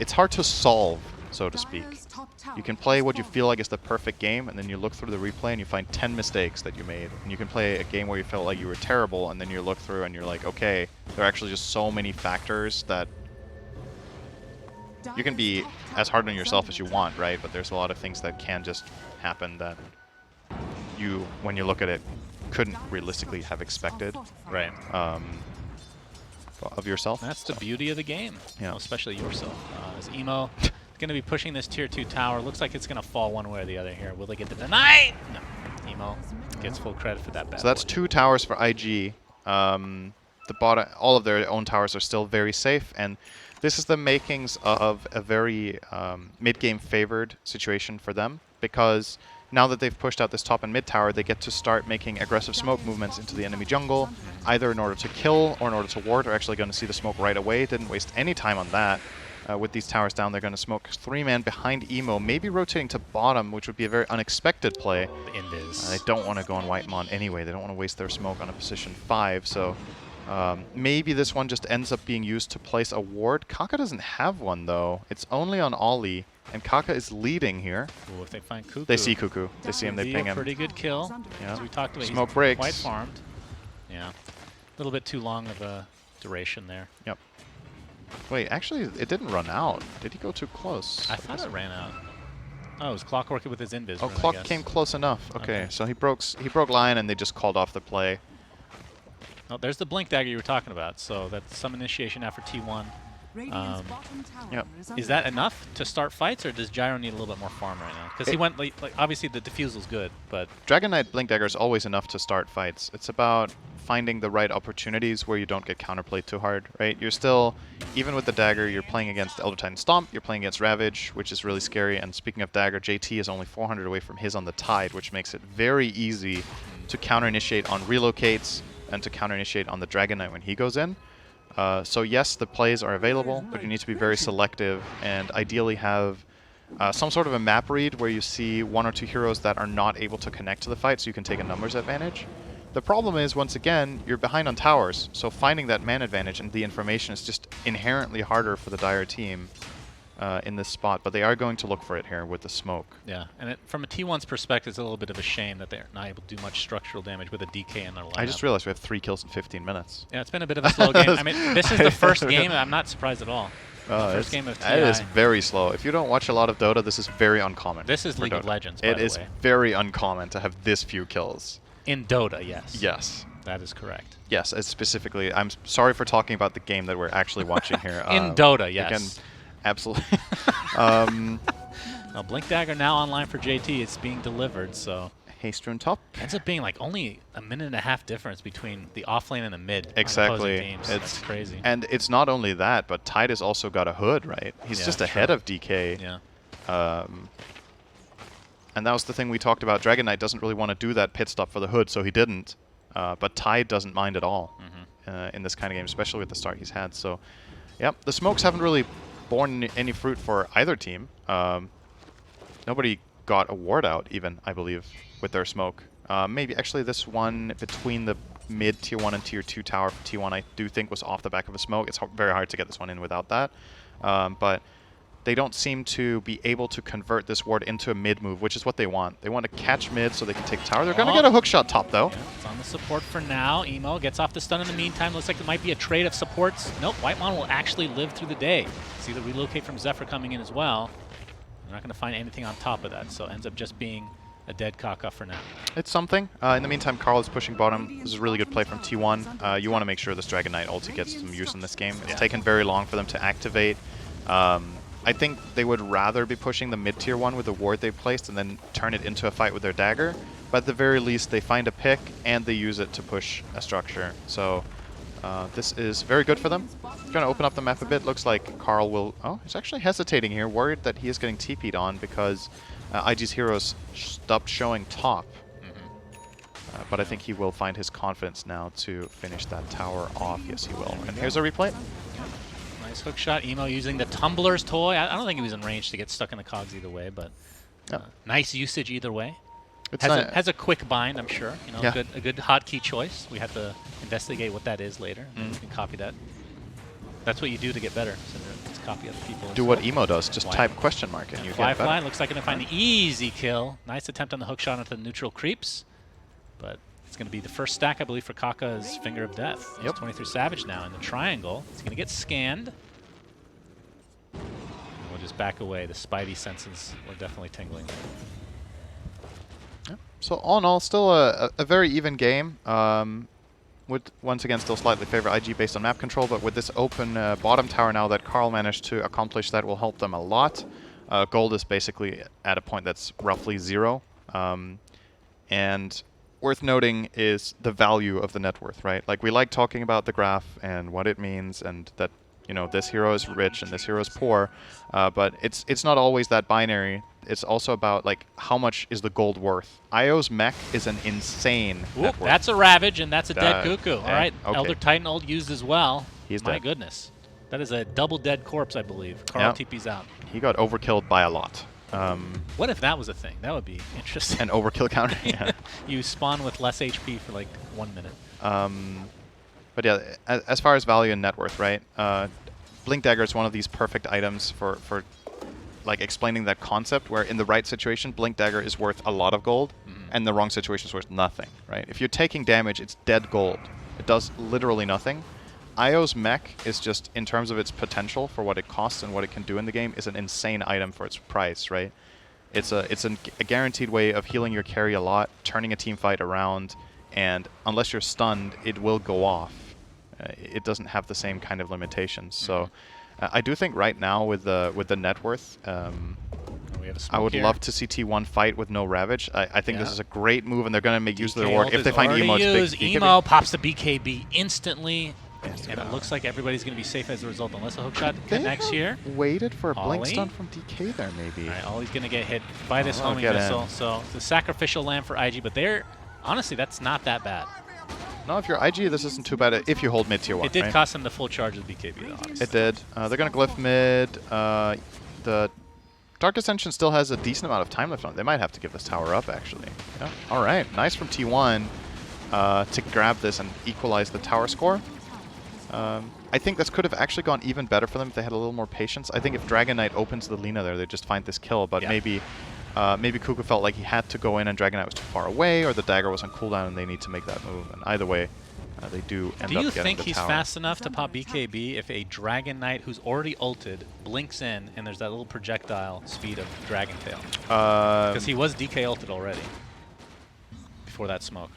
It's hard to solve, so to speak. You can play what you feel like is the perfect game, and then you look through the replay and you find 10 mistakes that you made. And you can play a game where you felt like you were terrible, and then you look through and you're like, okay, there are actually just so many factors that you can be as hard on yourself as you want, right? But there's a lot of things that can just happen that you, when you look at it, couldn't realistically have expected Right. of yourself. That's the beauty of the game. Yeah. Well, especially yourself. As Emo going to be pushing this tier 2 tower. Looks like it's going to fall one way or the other here. Will they get the deny? No. Emo gets full credit for that bad So that's boy. 2 towers for IG. The bottom, all of their own towers are still very safe, and this is the makings of a very mid-game favored situation for them, because now that they've pushed out this top and mid tower, they get to start making aggressive smoke movements into the enemy jungle, either in order to kill or in order to ward. They're actually going to see the smoke right away. Didn't waste any time on that. With these towers down, they're going to smoke 3-man behind Emo, maybe rotating to bottom, which would be a very unexpected play. The Invis. They don't want to go on Whitemon anyway. They don't want to waste their smoke on a position 5, so maybe this one just ends up being used to place a ward. Kaka doesn't have one, though. It's only on Ollie, and Kaka is leading here. Ooh, if they find Cuckoo. They see Cuckoo. They see him, they Be ping a him. pretty good kill. Yeah. As we talked about, Smoke he's breaks. quite farmed. Yeah. A little bit too long of a duration there. Yep. Wait, actually, it didn't run out. Did he go too close? I thought it ran out. Oh, it was Clockwork with his invis. Oh, rune, I Clock guess. came close enough. Okay, Okay. so he broke line, and they just called off the play. Oh, there's the Blink Dagger you were talking about. So that's some initiation now for T1. Radiant's bottom tower Yep. is Is under that attack. enough to start fights, or does Gyro need a little bit more farm right now? Because he went like obviously the defuse was good, but Dragon Knight Blink Dagger is always enough to start fights. It's about finding the right opportunities where you don't get counterplayed too hard, right? You're still, even with the dagger, you're playing against Elder Titan Stomp, you're playing against Ravage, which is really scary. And speaking of dagger, JT is only 400 away from his on the Tide, which makes it very easy to counter-initiate on relocates and to counter-initiate on the Dragon Knight when he goes in. So yes, the plays are available, but you need to be very selective and ideally have some sort of a map read where you see one or two heroes that are not able to connect to the fight so you can take a numbers advantage. The problem is, once again, you're behind on towers, so finding that man advantage and the information is just inherently harder for the Dire team in this spot, but they are going to look for it here with the smoke. yeah. And from a T1's perspective, it's a little bit of a shame that they're not able to do much structural damage with a DK in their lineup. I just realized we have 3 kills in 15 minutes. Yeah, it's been a bit of a slow game. I mean, this is the first game. I'm not surprised at all. First game of TI. It is very slow. If you don't watch a lot of Dota, this is very uncommon. This is for League of Dota. Legends, by It the is way. very uncommon to have this few kills. In Dota, yes. Yes. That is correct. Yes, it's specifically. I'm sorry for talking about the game that we're actually watching here. In Dota, Again, yes. absolutely. Now, Blink Dagger now online for JT. It's being delivered, so Haste Rune top. ends up being like only a minute and a half difference between the off lane and the mid. on Exactly. opposing teams. That's crazy. And it's not only that, but Tide has also got a hood, right? He's Yeah, just true. ahead of DK. Yeah. And that was the thing we talked about. Dragon Knight doesn't really want to do that pit stop for the hood, so he didn't. But Tide doesn't mind at all in this kind of game, especially with the start he's had. So, yep, the smokes haven't really borne any fruit for either team. Nobody got a ward out, even, I believe, with their smoke. Maybe actually this one between the mid tier 1 and tier 2 tower for T1 I do think was off the back of a smoke. It's very hard to get this one in without that. But they don't seem to be able to convert this ward into a mid move, which is what they want. They want to catch mid so they can take tower. They're going to get a hook shot top, though. Yeah, it's on the support for now. Emo gets off the stun in the meantime. Looks like there might be a trade of supports. Nope, Whitemon will actually live through the day. See the relocate from Zephyr coming in as well. They're not going to find anything on top of that, so it ends up just being a dead Kaka for now. It's something. In the meantime, Carl is pushing bottom. This is a really good play from T1. You want to make sure this Dragon Knight ulti gets some use in this game. It's taken very long for them to activate. I think they would rather be pushing the mid-tier one with the ward they placed and then turn it into a fight with their dagger. But at the very least, they find a pick and they use it to push a structure. So this is very good for them. Going to open up the map a bit. Looks like Carl will... Oh, he's actually hesitating here, worried that he is getting TP'd on because IG's heroes stopped showing top. But I think he will find his confidence now to finish that tower off. Yes, he will. And here's a replay. Nice hook shot. Emo using the Tumbler's toy. I don't think he was in range to get stuck in the cogs either way, but nice usage either way. It's Has a quick bind, I'm sure. You know, Yeah. a good hotkey choice. We have to investigate what that is later. And we can copy that. That's what you do to get better. So let's copy other people. do what Emo does. Just Fly. type question mark and you Fly get better. fly. Looks like going to find the easy kill. Nice attempt on the hook shot into the neutral creeps. But it's going to be the first stack, I believe, for Kaka's Finger of Death. He's Yep. 23 Savage now in the triangle. He's going to get scanned. And we'll just back away. The spidey senses were definitely tingling. So all in all, still a very even game. Would once again still slightly favor IG based on map control, but with this open bottom tower now that Carl managed to accomplish, that will help them a lot. Gold is basically at a point that's roughly 0. And worth noting is the value of the net worth, right? Like, we like talking about the graph and what it means and that, you know, this hero is rich and this hero is poor, but it's not always that binary. It's also about, like, how much is the gold worth. IO's mech is an insane net worth. That's a Ravage, and that's a dead That- Cuckoo. All yeah, right, okay. Elder Titan ult used as well. He's My dead. goodness. That is a double dead corpse, I believe. Carl Yeah. TP's out. He got overkilled by a lot. What if that was a thing? That would be interesting. An overkill counter. Yeah. You spawn with less HP for like 1 minute. But yeah, as far as value and net worth, right? Blink Dagger is one of these perfect items for like explaining that concept, where in the right situation, Blink Dagger is worth a lot of gold, and in the wrong situation is worth nothing, right? If you're taking damage, it's dead gold. It does literally nothing. IO's mech is just, in terms of its potential for what it costs and what it can do in the game, is an insane item for its price, right? It's a guaranteed way of healing your carry a lot, turning a team fight around, and unless you're stunned, it will go off. It doesn't have the same kind of limitations. So I do think right now with the net worth, We have a I smoke would here. love to see T1 fight with no Ravage. I think this Yeah. is a great move, and they're going to make use of their DK work. ult If is they find already Emo, it's big used. BKB. Emo pops the BKB instantly. Yes, And it yeah. looks like everybody's going to be safe as a result, unless a hookshot They connects here. waited for a blink Ollie? stun from DK there, maybe. All right, Ollie's going to get hit by this Oh, that'll homing get missile. in. So it's a sacrificial lamb for IG, but honestly, that's not that bad. No, if you're IG, this isn't too bad if you hold mid tier 1. It did right? cost him the full charge of the BKB, though, obviously. It did. They're going to glyph mid. The Dark Ascension still has a decent amount of time left on it. They might have to give this tower up, actually. Yeah. All right. Nice from T1 to grab this and equalize the tower score. I think this could have actually gone even better for them if they had a little more patience. I think if Dragon Knight opens the Lina there, they'd just find this kill. But Yeah. maybe Kuku felt like he had to go in and Dragon Knight was too far away, or the dagger was on cooldown and they need to make that move. And either way, they do end Do up you getting think the he's tower. fast enough to pop BKB if a Dragon Knight who's already ulted blinks in and there's that little projectile speed of Dragon Tail? Because he was DK ulted already before that smoke.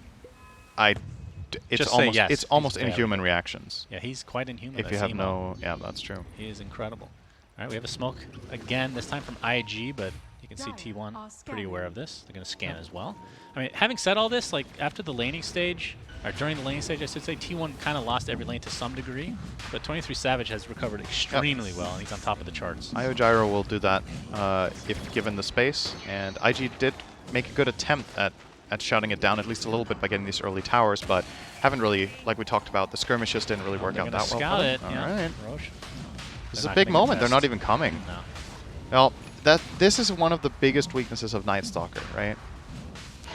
It's Just say almost yes. it's almost He's inhuman reactions. Yeah, he's quite inhuman. If you That's have Emo. no, yeah, that's true. He is incredible. All right, we have a smoke again, this time from IG, but you can see T1 pretty aware of this. They're going to scan as well. I mean, having said all this, like after the laning stage, or during the laning stage, I should say, T1 kind of lost every lane to some degree, but 23 Savage has recovered extremely well, and he's on top of the charts. IO Gyro will do that if given the space, and IG did make a good attempt at shutting it down at least a little bit by getting these early towers, but haven't really, like we talked about, the skirmishes didn't really work They're out gonna that well. scout for them. it, All yeah. right. Roshan. This is They're a not big gonna get moment. They're not missed. even coming. No. Well, this is one of the biggest weaknesses of Night Stalker, right?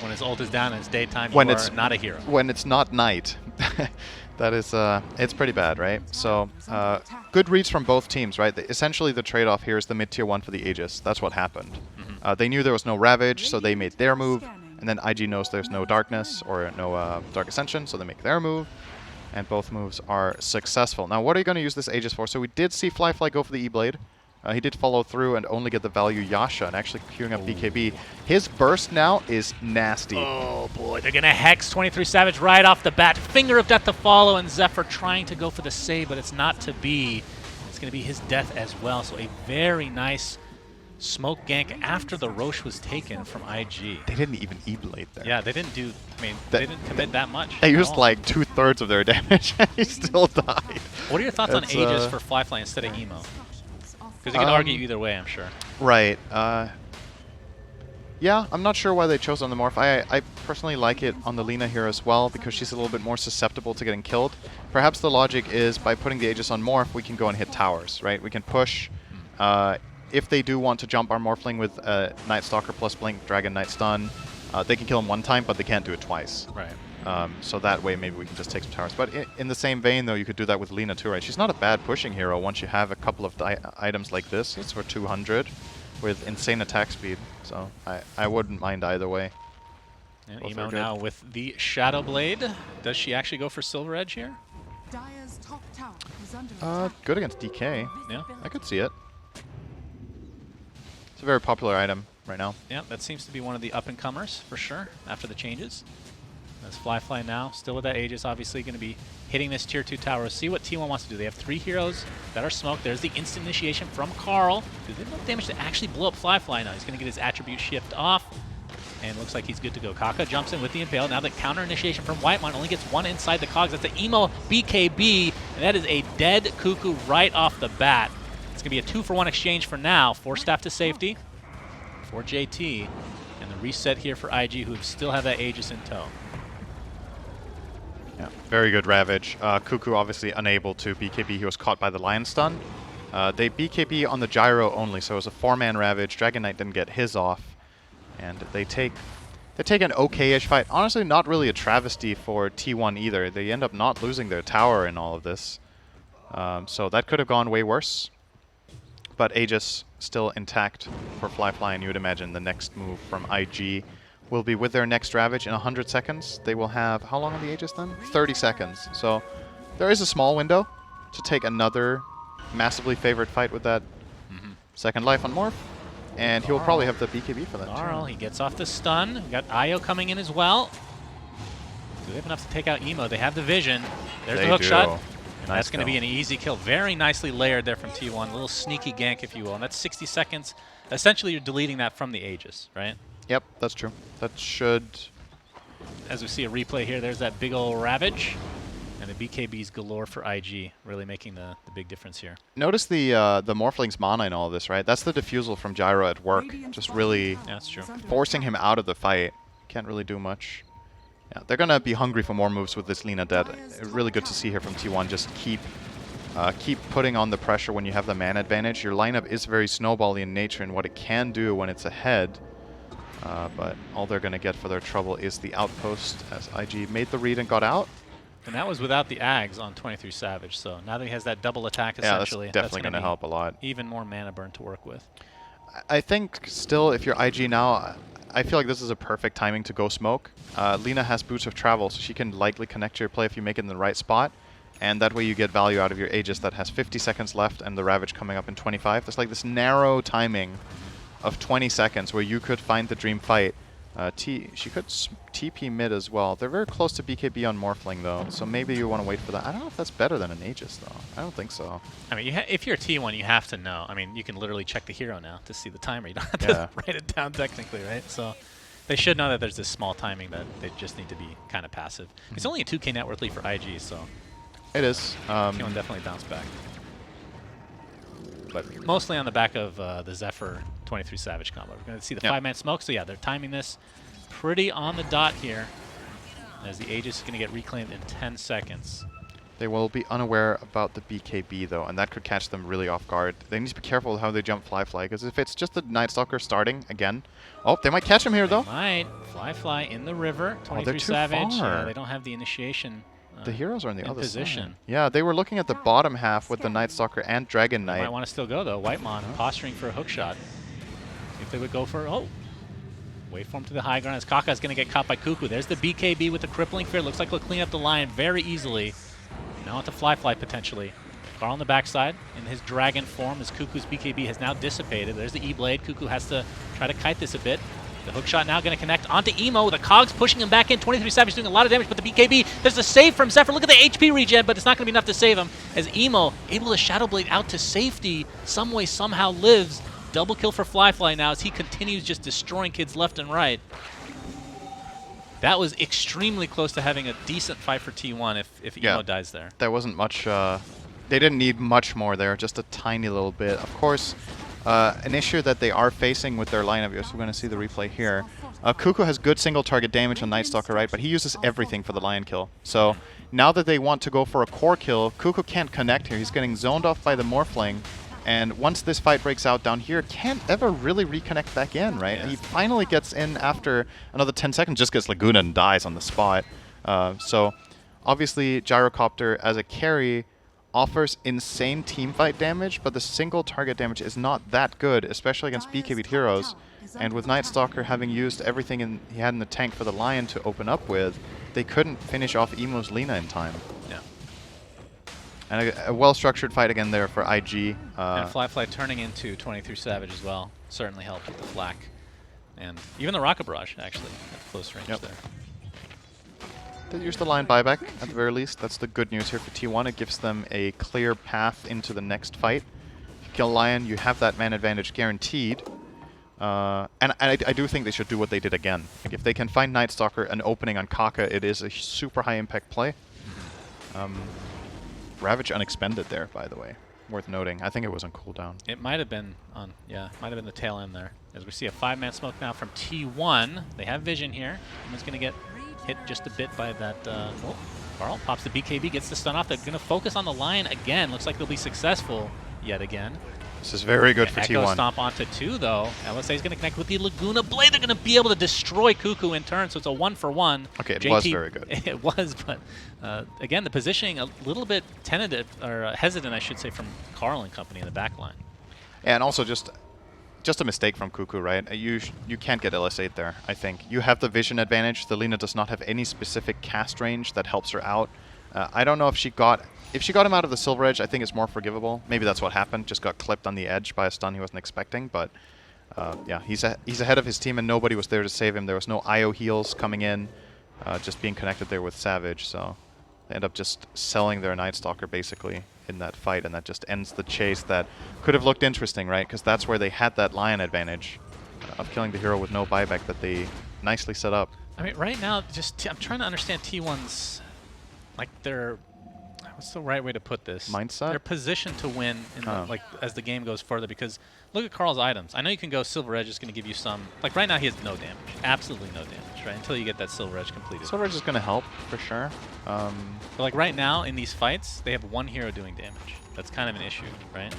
When his ult is down and it's daytime, When you it's are not a hero. When it's not night, that is it's pretty bad, right? So good reads from both teams, right? Essentially, the trade-off here is the mid tier 1 for the Aegis. That's what happened. They knew there was no Ravage, so they made their move, and then IG knows there's no Darkness or no Dark Ascension, so they make their move, and both moves are successful. Now, what are you going to use this Aegis for? So we did see Fly go for the E-Blade. He did follow through and only get the value Yasha and actually queuing up BKB. His burst now is nasty. Oh boy, they're gonna hex 23 Savage right off the bat. Finger of death to follow, and Zephyr trying to go for the save, but it's not to be. It's gonna be his death as well. So a very nice smoke gank after the Roche was taken from IG. They didn't even E-Blade there. Yeah, they didn't do. I mean, they didn't commit that much. They at used all. like 2/3 of their damage and he still died. What are your thoughts on It's, Aegis for Flyfly instead of Emo? Because you can argue either way, I'm sure. Right. Yeah, I'm not sure why they chose on the Morph. I personally like it on the Lina here as well because she's a little bit more susceptible to getting killed. Perhaps the logic is by putting the Aegis on Morph, we can go and hit towers, right? We can push. If they do want to jump our Morphling with Night Stalker plus Blink, Dragon Knight Stun, they can kill him one time, but they can't do it twice. Right. So that way maybe we can just take some towers. But in the same vein, though, you could do that with Lina too, right? She's not a bad pushing hero once you have a couple of items like this. It's for 200 with insane attack speed. So I wouldn't mind either way. And Both Emo are good. now with the Shadow Blade. Does she actually go for Silver Edge here? Dire's top tower is under attack. Good against DK. Yeah. I could see it. It's a very popular item right now. Yeah, that seems to be one of the up-and-comers for sure after the changes. That's Flyfly now, still with that Aegis, obviously going to be hitting this tier 2 tower. See what T1 wants to do. They have 3 heroes that are smoked. There's the instant initiation from Carl. Do they have enough damage to actually blow up Flyfly now? He's going to get his attribute shift off. And looks like he's good to go. Kaka jumps in with the Impale. Now the counter initiation from Whitemon only gets 1 inside the cogs. That's the Emo BKB. And that is a dead Cuckoo right off the bat. It's going to be a 2-for-1 exchange for now. 4 staff to safety for JT. And the reset here for IG, who still have that Aegis in tow. Yeah, very good Ravage. Cuckoo obviously unable to BKB. He was caught by the Lion Stun. They BKB on the Gyro only, so it was a 4-man Ravage. Dragon Knight didn't get his off. And they take an okay-ish fight. Honestly, not really a travesty for T1 either. They end up not losing their tower in all of this. So that could have gone way worse. But Aegis still intact for Flyfly, and you would imagine the next move from IG will be with their next Ravage in 100 seconds. They will have, how long on the Aegis then? 30 seconds. So there is a small window to take another massively favored fight with that second life on Morph. And he will probably have the BKB for that Gnarl, too. he gets off the stun. We got Io coming in as well. Do they have enough to take out Emo? They have the vision. There's the hook shot. And that's going to be an easy kill. Very nicely layered there from T1. A little sneaky gank, if you will. And that's 60 seconds. Essentially, you're deleting that from the Aegis, right? Yep, that's true. That should... As we see a replay here, there's that big old Ravage. And the BKBs galore for IG, really making the big difference here. Notice the Morphling's mana in all of this, right? That's the diffusal from Gyro at work. Just really Yeah, that's true. forcing him out of the fight. Can't really do much. Yeah, they're going to be hungry for more moves with this Lina dead. Really good to see here from T1. Just keep putting on the pressure when you have the man advantage. Your lineup is very snowbally in nature and what it can do when it's ahead. But all they're going to get for their trouble is the outpost as IG made the read and got out. And that was without the Ags on 23 Savage, so now that he has that double attack, essentially, yeah, that's definitely going to help a lot. Even more mana burn to work with. I think still, if you're IG now, I feel like this is a perfect timing to go smoke. Lina has Boots of Travel, so she can likely connect your play if you make it in the right spot. And that way you get value out of your Aegis that has 50 seconds left and the Ravage coming up in 25. There's like this narrow timing of 20 seconds where you could find the dream fight. She could TP mid as well. They're very close to BKB on Morphling though, so maybe you want to wait for that. I don't know if that's better than an Aegis though. I don't think so. I mean, if you're T1, you have to know. I mean, you can literally check the hero now to see the timer. You don't have to write it down technically, right? So they should know that there's this small timing that they just need to be kind of passive. It's only a 2K net worth lead for IG, so it is. T1 definitely bounce back. But mostly on the back of the Zephyr 23 Savage combo. We're going to see the 5-man smoke, so yeah, they're timing this pretty on the dot here as the Aegis is going to get reclaimed in 10 seconds. They will be unaware about the BKB though, and that could catch them really off guard. They need to be careful how they jump Fly, because if it's just the Night Stalker starting again... Oh, they might catch him here though. Might. Fly in the river. 23 Savage. They don't have the initiation. The heroes are on the other position. side. Yeah, they were looking at the bottom half with the Night Stalker and Dragon Knight. They might want to still go though. Whitemon posturing for a hook shot. If they would go for waveform to the high ground as Kaka's going to get caught by Cuckoo. There's the BKB with the crippling fear. Looks like he'll clean up the line very easily. Now onto Fly potentially. Carl on the backside in his dragon form as Cuckoo's BKB has now dissipated. There's the E-Blade. Cuckoo has to try to kite this a bit. The hook shot now going to connect onto Emo. The Cogs pushing him back in. 23 Savage doing a lot of damage, but the BKB, there's a save from Zephyr. Look at the HP regen, but it's not going to be enough to save him as Emo, able to Shadow Blade out to safety, some way, somehow lives. Double kill for Fly now as he continues just destroying kids left and right. That was extremely close to having a decent fight for T1 if Emo dies there. There wasn't much... they didn't need much more there, just a tiny little bit. Of course, an issue that they are facing with their lineup, so we're going to see the replay here. Cuckoo has good single target damage on Night Stalker, right? But he uses everything for the Lion kill. So now that they want to go for a core kill, Cuckoo can't connect here. He's getting zoned off by the Morphling. And once this fight breaks out down here, can't ever really reconnect back in, right? And he finally gets in after another 10 seconds, just gets Laguna and dies on the spot. So obviously Gyrocopter as a carry offers insane teamfight damage, but the single target damage is not that good, especially against BKB'd heroes. And with Night Stalker having used everything he had in the tank for the Lion to open up with, they couldn't finish off Emo's Lina in time. Yeah. And a well-structured fight again there for IG. And Fly turning into 23 Savage as well certainly helped with the flak. And even the Rocket Barrage, actually, at close range there. They use the line buyback at the very least. That's the good news here for T1. It gives them a clear path into the next fight. If you kill Lion, you have that man advantage guaranteed. And I do think they should do what they did again. Like if they can find Night Stalker an opening on Kaka, it is a super high impact play. Ravage unexpended there, by the way. Worth noting. I think it was on cooldown. It might have been on, might have been the tail end there. As we see a 5-man smoke now from T1. They have vision here. Someone's going to get hit just a bit by that. Carl pops the BKB, gets the stun off. They're going to focus on the Lion again. Looks like they'll be successful yet again. This is very good for Echo T1. Stomp onto 2, though. LSA is going to connect with the Laguna Blade. They're going to be able to destroy Cuckoo in turn, so it's a 1-for-1. Okay, it was very good. It was, but again, the positioning a little bit tentative, or hesitant, I should say, from Carl and company in the back line. And also just a mistake from Cuckoo, right? You can't get LS8 there, I think. You have the vision advantage. The Lina does not have any specific cast range that helps her out. I don't know if she got him out of the Silver Edge, I think it's more forgivable. Maybe that's what happened. Just got clipped on the edge by a stun he wasn't expecting. But yeah, he's ahead of his team, and nobody was there to save him. There was no IO heals coming in, just being connected there with Savage. So They end up just selling their Night Stalker basically in that fight, and that just ends the chase that could have looked interesting, right? Because that's where they had that Lion advantage of killing the hero with no buyback that they nicely set up. I mean, right now, I'm trying to understand T1's, like, their, what's the right way to put this? Mindset? Their position to win, in the, like, as the game goes further. Because look at Carl's items. I know you can go Silver Edge is going to give you some, like right now he has no damage, absolutely no damage, right? Until you get that Silver Edge completed. Silver Edge is going to help for sure. But like right now in these fights, they have one hero doing damage. That's kind of an issue, right?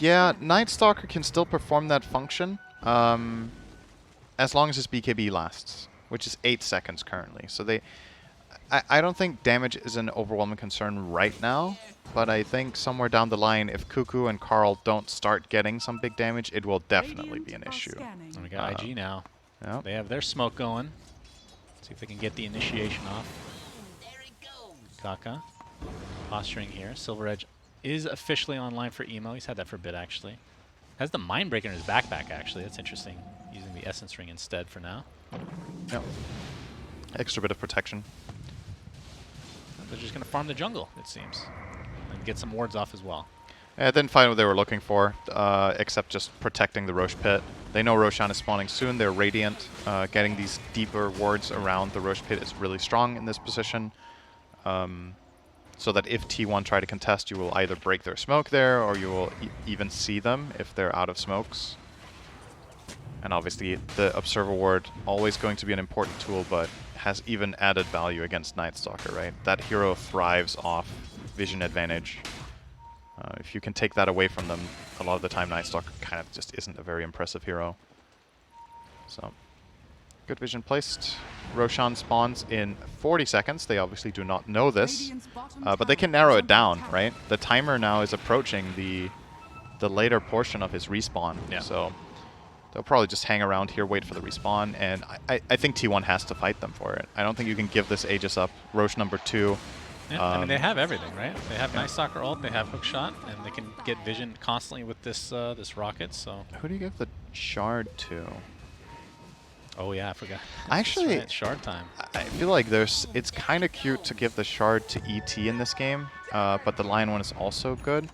Yeah, Night Stalker can still perform that function as long as his BKB lasts, which is 8 seconds currently. So I don't think damage is an overwhelming concern right now, but I think somewhere down the line, if Cuckoo and Carl don't start getting some big damage, it will definitely be an issue. And we got IG now. Yep. They have their smoke going. See if they can get the initiation off. Kaka posturing here. Silver Edge is officially online for Emo. He's had that for a bit, actually. Has the Mindbreaker in his backpack, actually. That's interesting. Using the Essence Ring instead for now. Yep. Extra bit of protection. They're just going to farm the jungle, it seems. And get some wards off as well. Yeah, didn't find what they were looking for, except just protecting the Roche pit. They know Roshan is spawning soon. They're Radiant. Getting these deeper wards around the Roche pit is really strong in this position. So that if T1 try to contest, you will either break their smoke there, or you will even see them if they're out of smokes. And obviously, the Observer Ward, always going to be an important tool, but has even added value against Night Stalker, right? That hero thrives off vision advantage. If you can take that away from them, a lot of the time Night Stalker kind of just isn't a very impressive hero. So, good vision placed. Roshan spawns in 40 seconds. They obviously do not know this, but they can narrow it down, right? The timer now is approaching the later portion of his respawn, so they'll probably just hang around here, wait for the respawn, and I think T1 has to fight them for it. I don't think you can give this Aegis up. Roche number 2. Yeah, I mean, they have everything, right? They have Night Stalker ult, they have Hookshot, and they can get vision constantly with this this rocket, so... Who do you give the shard to? Oh yeah, I forgot. Actually, That's right, shard time. I feel like it's kind of cute to give the shard to ET in this game, but the Lion one is also good.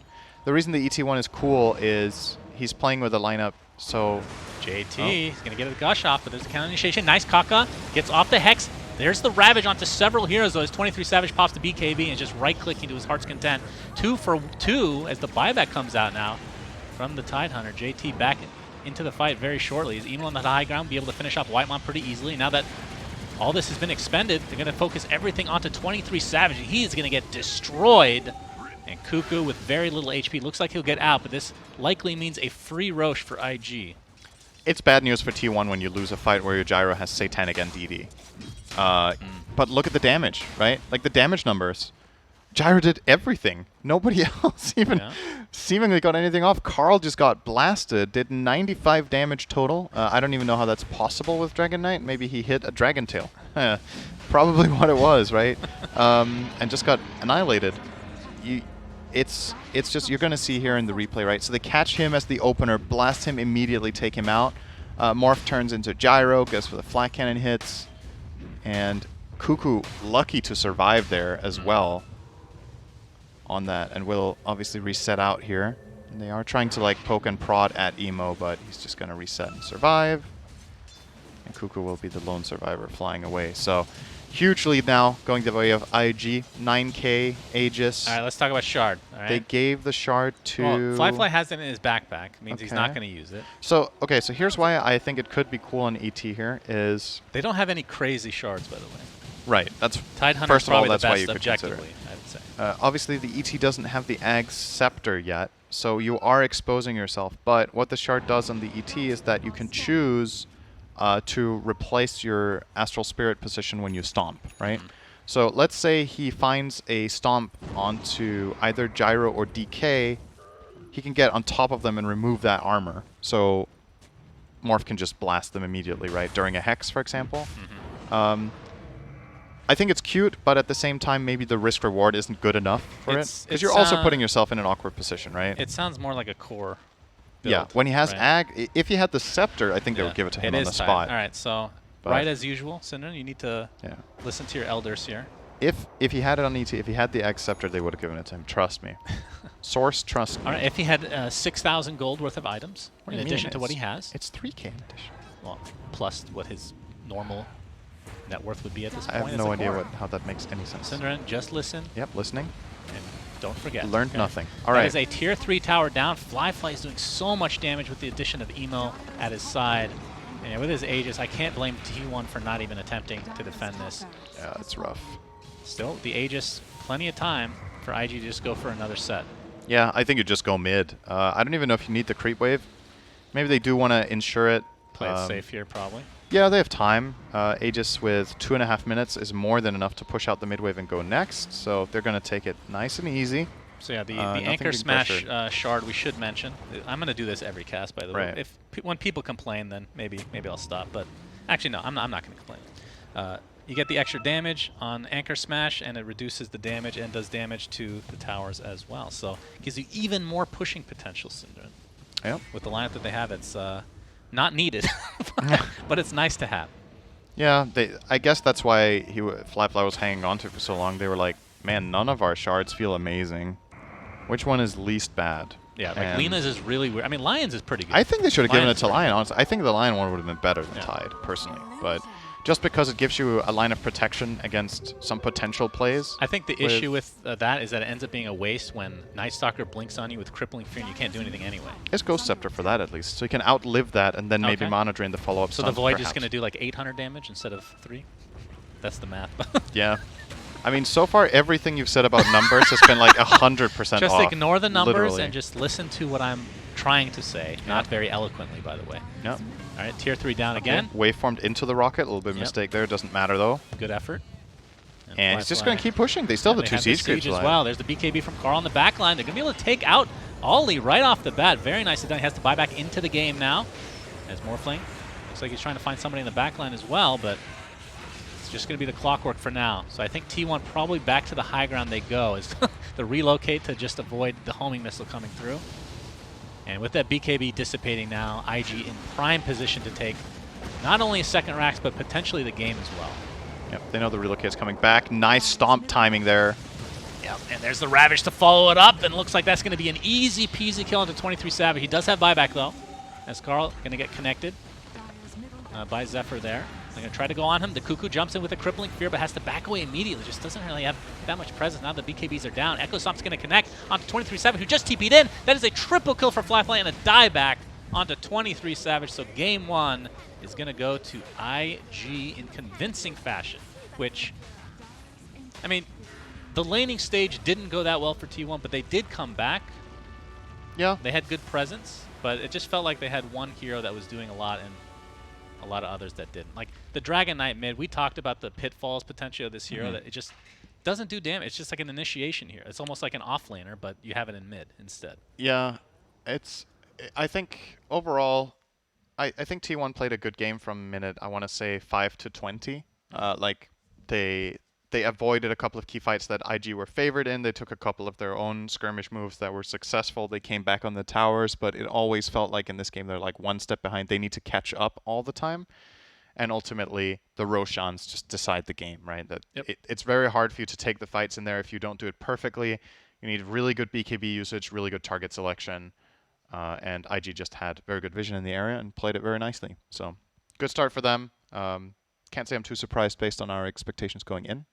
The reason the ET one is cool is he's playing with a lineup, so... JT, he's going to get a gush off, but there's a counter initiation. Nice Kaka, gets off the Hex. There's the Ravage onto several heroes, though. His 23 Savage pops the BKB and just right-clicking to his heart's content. 2 for 2 as the buyback comes out now from the Tidehunter. JT back into the fight very shortly. Is Emo on the high ground, be able to finish off Whitemon pretty easily. Now that all this has been expended, they're going to focus everything onto 23 Savage. He is going to get destroyed. And Cuckoo with very little HP. Looks like he'll get out, but this likely means a free Roche for IG. It's bad news for T1 when you lose a fight where your Gyro has Satanic and DD. But look at the damage, right? Like the damage numbers. Gyro did everything. Nobody else even seemingly got anything off. Carl just got blasted, did 95 damage total. I don't even know how that's possible with Dragon Knight. Maybe he hit a Dragon Tail. Probably what it was, right? And just got annihilated. It's just, you're going to see here in the replay, right? So they catch him as the opener, blast him immediately, take him out. Morph turns into Gyro, goes for the flat cannon hits. And Cuckoo lucky to survive there as well on that, and will obviously reset out here. And they are trying to like poke and prod at Emo, but he's just going to reset and survive. And Cuckoo will be the lone survivor flying away. So huge lead now, going the way of IG. 9k Aegis. All right, let's talk about Shard. All right. They gave the Shard to... Well, Flyfly has it in his backpack. Means he's not going to use it. So, okay, so here's why I think it could be cool on ET here is... They don't have any crazy shards, by the way. Right. That's Tidehunter first of all, probably that's the why best you could consider objectively, I'd say. Obviously, the ET doesn't have the Ag Scepter yet, so you are exposing yourself. But what the Shard does on the ET is that you can choose to replace your Astral Spirit position when you stomp, right? So let's say he finds a stomp onto either Gyro or DK, he can get on top of them and remove that armor. So Morph can just blast them immediately, right? During a Hex, for example. I think it's cute, but at the same time, maybe the risk-reward isn't good enough for it. Because you're also putting yourself in an awkward position, right? It sounds more like a core build, yeah, when he has right? Ag, if he had the Scepter, I think they would give it to him on the spot. All right, so But Right as usual, Syndrome. You need to yeah. listen to your elders here. If he had it on ET, if he had the X Scepter, they would have given it to him. Trust me. Source, trust me. All right, if he had 6,000 gold worth of items, What do in you mean? addition to what he has, It's 3K in addition. well, plus what his normal net worth would be at this I point. have as no a idea core. how that makes any sense. Syndrome, just listen Yep, listening. and don't forget. Learned okay? nothing. All That right. is a tier 3 tower down. Fly is doing so much damage with the addition of Emo at his side. And with his Aegis, I can't blame T1 for not even attempting to defend this. Yeah, it's rough. Still, the Aegis, plenty of time for IG to just go for another set. Yeah, I think you just go mid. I don't even know if you need the creep wave. Maybe they do want to ensure it. Play it safe here, probably. Yeah, they have time. Aegis with 2.5 minutes is more than enough to push out the mid wave and go next. So they're going to take it nice and easy. So yeah, the nothing Anchor being Smash pressured. Shard we should mention. I'm going to do this every cast, by the way. Right. If when people complain, then maybe I'll stop. But actually, no, I'm not going to complain. You get the extra damage on Anchor Smash, and it reduces the damage and does damage to the towers as well. So it gives you even more pushing potential, Syndrome. Yep. With the lineup that they have, it's not needed, but it's nice to have. Yeah, I guess that's why Flyfly was hanging on to it for so long. They were like, man, none of our shards feel amazing. Which one is least bad? Yeah, like And Lena's is really weird. I mean, Lion's is pretty good. I think they should have given it Lion's to pretty Lion, honestly. I think the Lion one would have been better than Yeah. Tide, personally. But just because it gives you a line of protection against some potential plays. I think the with- issue with that is that it ends up being a waste when Night Stalker blinks on you with Crippling Fear and you can't do anything anyway. It's Ghost Scepter for that, at least. So you can outlive that and then maybe Okay. Mana Drain the follow-up So the stuns, Void is perhaps. going to do like 800 damage instead of 3? That's the math. Yeah. I mean, so far, everything you've said about numbers has been like 100% Just off. ignore the numbers literally. and just listen to what I'm trying to say. Not very eloquently, by the way. Yep. All right, tier 3 down again. Waveformed into the rocket. A little bit of Yep. mistake there. Doesn't matter, though. Good effort. And he's just Flyfly. going to keep pushing. They still have And the they two siege the creeps as alive. well. There's the BKB from Carl on the back line. They're going to be able to take out Ollie right off the bat. Very nicely done. He has to buy back into the game now. As Morphling. Looks like he's trying to find somebody in the back line as well, but it's just going to be the clockwork for now. So I think T1 probably back to the high ground they go is the relocate to just avoid the homing missile coming through. And with that BKB dissipating now, IG in prime position to take not only a second racks, but potentially the game as well. Yep, they know the relocate's coming back. Nice stomp timing there. Yep, and there's the Ravage to follow it up, and looks like that's going to be an easy peasy kill into 23 Savage. He does have buyback, though, as Carl going to get connected by Zephyr there. They're going to try to go on him. The Cuckoo jumps in with a Crippling Fear, but has to back away immediately. Just doesn't really have that much presence. Now the BKBs are down. Echo Stomp's going to connect onto 23 Savage, who just TP'd in. That is a triple kill for Flyfly and a dieback onto 23 Savage. So game 1 is going to go to IG in convincing fashion, which, I mean, the laning stage didn't go that well for T1, but they did come back. Yeah. They had good presence, but it just felt like they had one hero that was doing a lot and a lot of others that didn't. Like the Dragon Knight mid, we talked about the pitfalls potential of this hero, that it just doesn't do damage. It's just like an initiation here. It's almost like an offlaner, but you have it in mid instead. Yeah, I think overall, I think T1 played a good game from minute, I want to say 5 to 20. Like they avoided a couple of key fights that IG were favored in. They took a couple of their own skirmish moves that were successful. They came back on the towers, but it always felt like in this game they're like one step behind. They need to catch up all the time. And ultimately, the Roshans just decide the game, right? That it's very hard for you to take the fights in there if you don't do it perfectly. You need really good BKB usage, really good target selection. And IG just had very good vision in the area and played it very nicely. So good start for them. Can't say I'm too surprised based on our expectations going in.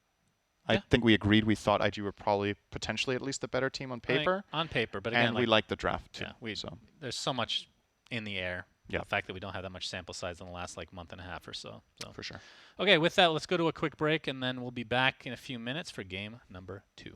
I think we agreed we thought IG were probably potentially at least a better team on paper. On paper, but again, and we like the draft too. Yeah, there's so much in the air. Yeah. The fact that we don't have that much sample size in the last like month and a half or so. For sure. Okay, with that, let's go to a quick break, and then we'll be back in a few minutes for game number 2.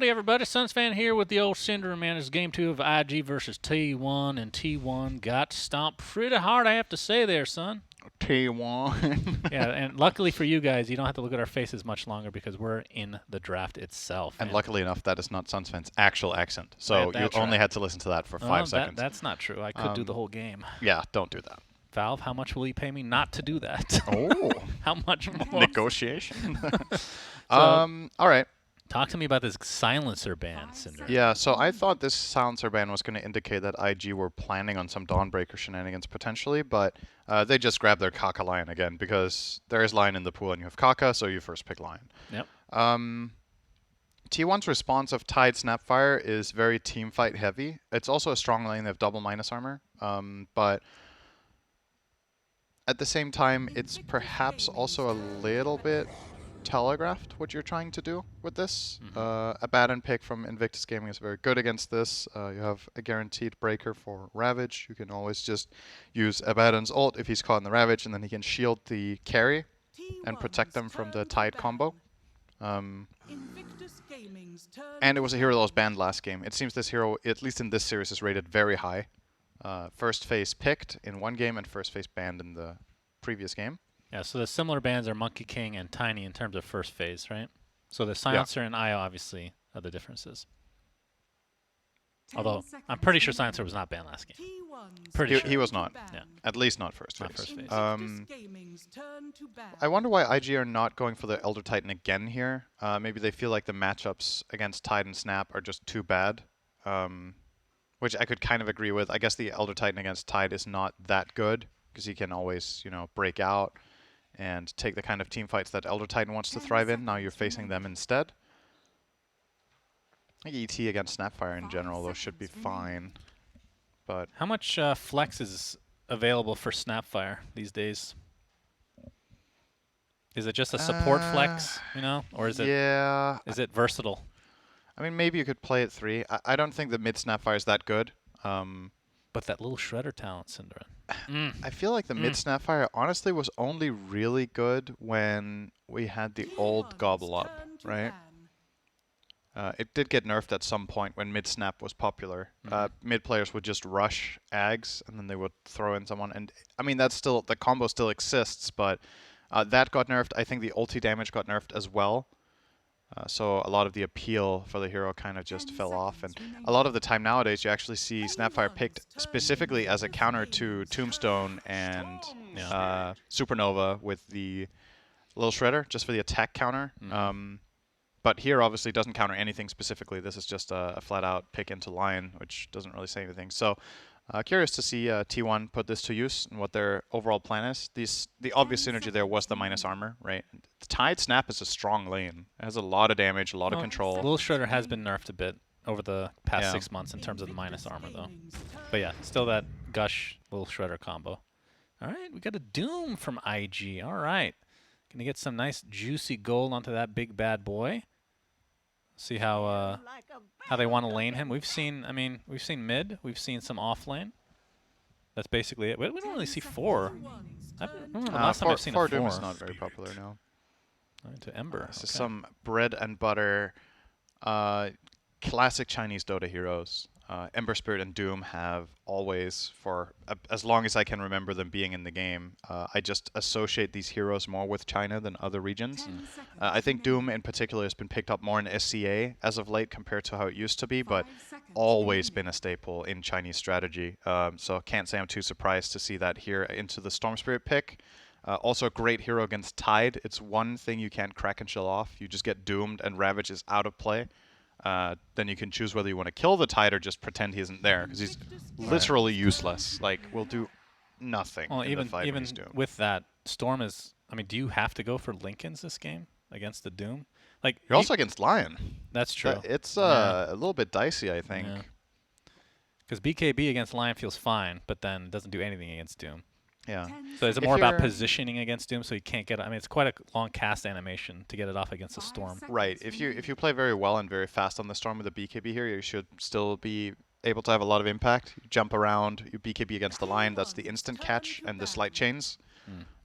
Howdy, everybody. Sunsfan here with the old Cinder, man. It's game 2 of IG versus T1, and T1 got stomped pretty hard, I have to say there, son. T1. Yeah, and luckily for you guys, you don't have to look at our faces much longer because we're in the draft itself. And luckily enough, that is not Sunsfan's actual accent. So you only had to listen to that for 5 seconds. That's not true. I could do the whole game. Yeah, don't do that. Valve, how much will you pay me not to do that? Oh. How much more? Negotiation. All right. Talk to me about this silencer ban, Cinder. Yeah, so I thought this silencer ban was going to indicate that IG were planning on some Dawnbreaker shenanigans potentially, but they just grabbed their Kaka Lion again because there is Lion in the pool and you have Kaka, so you first pick Lion. Yep. T1's response of Tide Snapfire is very teamfight heavy. It's also a strong lane. They have double minus armor, but at the same time, it's perhaps also a little bit telegraphed what you're trying to do with this. Abaddon pick from Invictus Gaming is very good against this. You have a guaranteed breaker for Ravage. You can always just use Abaddon's ult if he's caught in the Ravage, and then he can shield the carry and protect them from the Tide combo. And it was a hero that was banned last game. It seems this hero, at least in this series, is rated very high. First phase picked in one game and first phase banned in the previous game. Yeah, so the similar bans are Monkey King and Tiny in terms of first phase, right? So the Silencer and IO obviously are the differences. Although, I'm pretty sure Silencer was not banned last game. Pretty sure. He was not. Yeah. At least not first phase. Not first phase. I wonder why IG are not going for the Elder Titan again here. Maybe they feel like the matchups against Tide and Snap are just too bad. Which I could kind of agree with. I guess the Elder Titan against Tide is not that good because he can always, break out and take the kind of team fights that Elder Titan wants to thrive in. Now you're facing them instead. I think ET against Snapfire in general, though, should be fine. But how much flex is available for Snapfire these days? Is it just a support flex, or is it? Yeah. Is it versatile? I mean, maybe you could play it 3. I don't think the mid Snapfire is that good. But that little shredder talent, Cinderin. I feel like the mid Snapfire honestly was only really good when we had the old Gobble Up, right? It did get nerfed at some point when mid Snap was popular. Mid players would just rush Ags and then they would throw in someone. And I mean, that's still, the combo still exists, but that got nerfed. I think the ulti damage got nerfed as well. So a lot of the appeal for the hero kind of just fell off. And a lot of the time nowadays, you actually see Snapfire picked specifically as a counter to Tombstone and Supernova with the little Shredder, just for the attack counter. But here, obviously, it doesn't counter anything specifically. This is just a flat-out pick into Lion, which doesn't really say anything. So curious to see T1 put this to use and what their overall plan is. The obvious synergy there was the minus armor, right? The Tide Snap is a strong lane. It has a lot of damage, a lot of control. Little Shredder has been nerfed a bit over the past 6 months in terms of the minus armor, though. But yeah, still that Gush Little Shredder combo. All right, we got a Doom from IG. All right. Gonna get some nice juicy gold onto that big bad boy. See how they want to lane him. We've seen mid. We've seen some off lane. That's basically it. We don't really see 4. I remember the last time I've seen a 4. Doom is not very popular now. To Ember. This is some bread and butter, classic Chinese Dota heroes. Ember Spirit and Doom have always, for as long as I can remember them being in the game, I just associate these heroes more with China than other regions. I think Doom in particular has been picked up more in SCA as of late compared to how it used to be, but always been a staple in Chinese strategy. So can't say I'm too surprised to see that here into the Storm Spirit pick. Also a great hero against Tide. It's one thing you can't crack and chill off. You just get doomed and Ravage is out of play. Then you can choose whether you want to kill the Tide or just pretend he isn't there, because he's literally useless. Like, will do nothing. Well, in the fight even when he's doomed. with that, Storm is. I mean, do you have to go for Lincolns this game against the Doom? Like, you're also against Lion. That's true. It's a little bit dicey, I think. Because BKB against Lion feels fine, but then doesn't do anything against Doom. Yeah. So is it more about positioning against Doom so you can't get it? I mean, it's quite a long cast animation to get it off against a Storm. Right. If you play very well and very fast on the Storm with a BKB here, you should still be able to have a lot of impact. You jump around, you BKB against the Lion, that's the instant catch and the slight chains.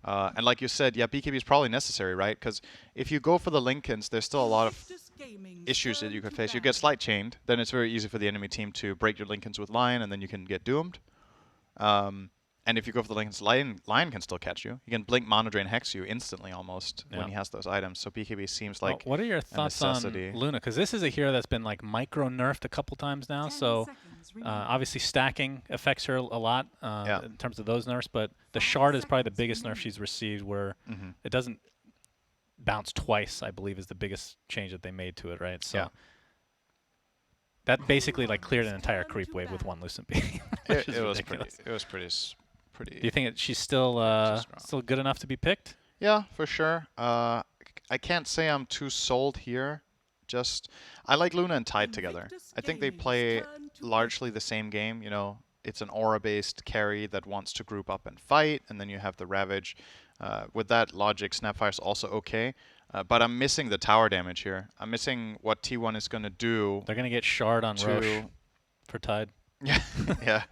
And like you said, yeah, BKB is probably necessary, right? Because if you go for the Lincolns, there's still a lot of issues that you could face. You get slight chained, then it's very easy for the enemy team to break your Lincolns with Lion, and then you can get doomed. And if you go for the Lincoln's Lion can still catch you. He can blink Mono Drain Hex you instantly almost when he has those items. So BKB seems like what are your thoughts on Luna? Because this is a hero that's been like micro nerfed a couple times now. So obviously stacking affects her a lot in terms of those nerfs. But the shard is probably the biggest nerf she's received, where it doesn't bounce twice, I believe, is the biggest change that they made to it, right? So that basically like cleared an entire creep wave with one Lucent Beam. It was pretty. Do you think she's still still good enough to be picked? Yeah, for sure. I can't say I'm too sold here. I like Luna and Tide together. I think they play largely the same game. You know, it's an aura-based carry that wants to group up and fight, and then you have the Ravage. With that logic, Snapfire's also okay. But I'm missing the tower damage here. I'm missing what T1 is going to do. They're going to get shard on Rosh for Tide. Yeah.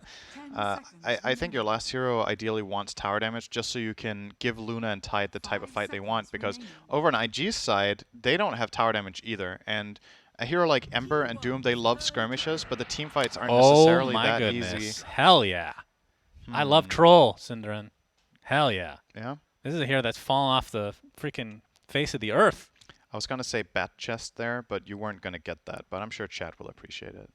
I think your last hero ideally wants tower damage just so you can give Luna and Tide the type of fight they want, because over on IG's side, they don't have tower damage either. And a hero like Ember and Doom, they love skirmishes, but the team fights aren't necessarily that easy. Hell yeah. I love Troll, Cinderin. Hell yeah. Yeah? This is a hero that's fallen off the freaking face of the earth. I was going to say Bat Chest there, but you weren't going to get that. But I'm sure chat will appreciate it.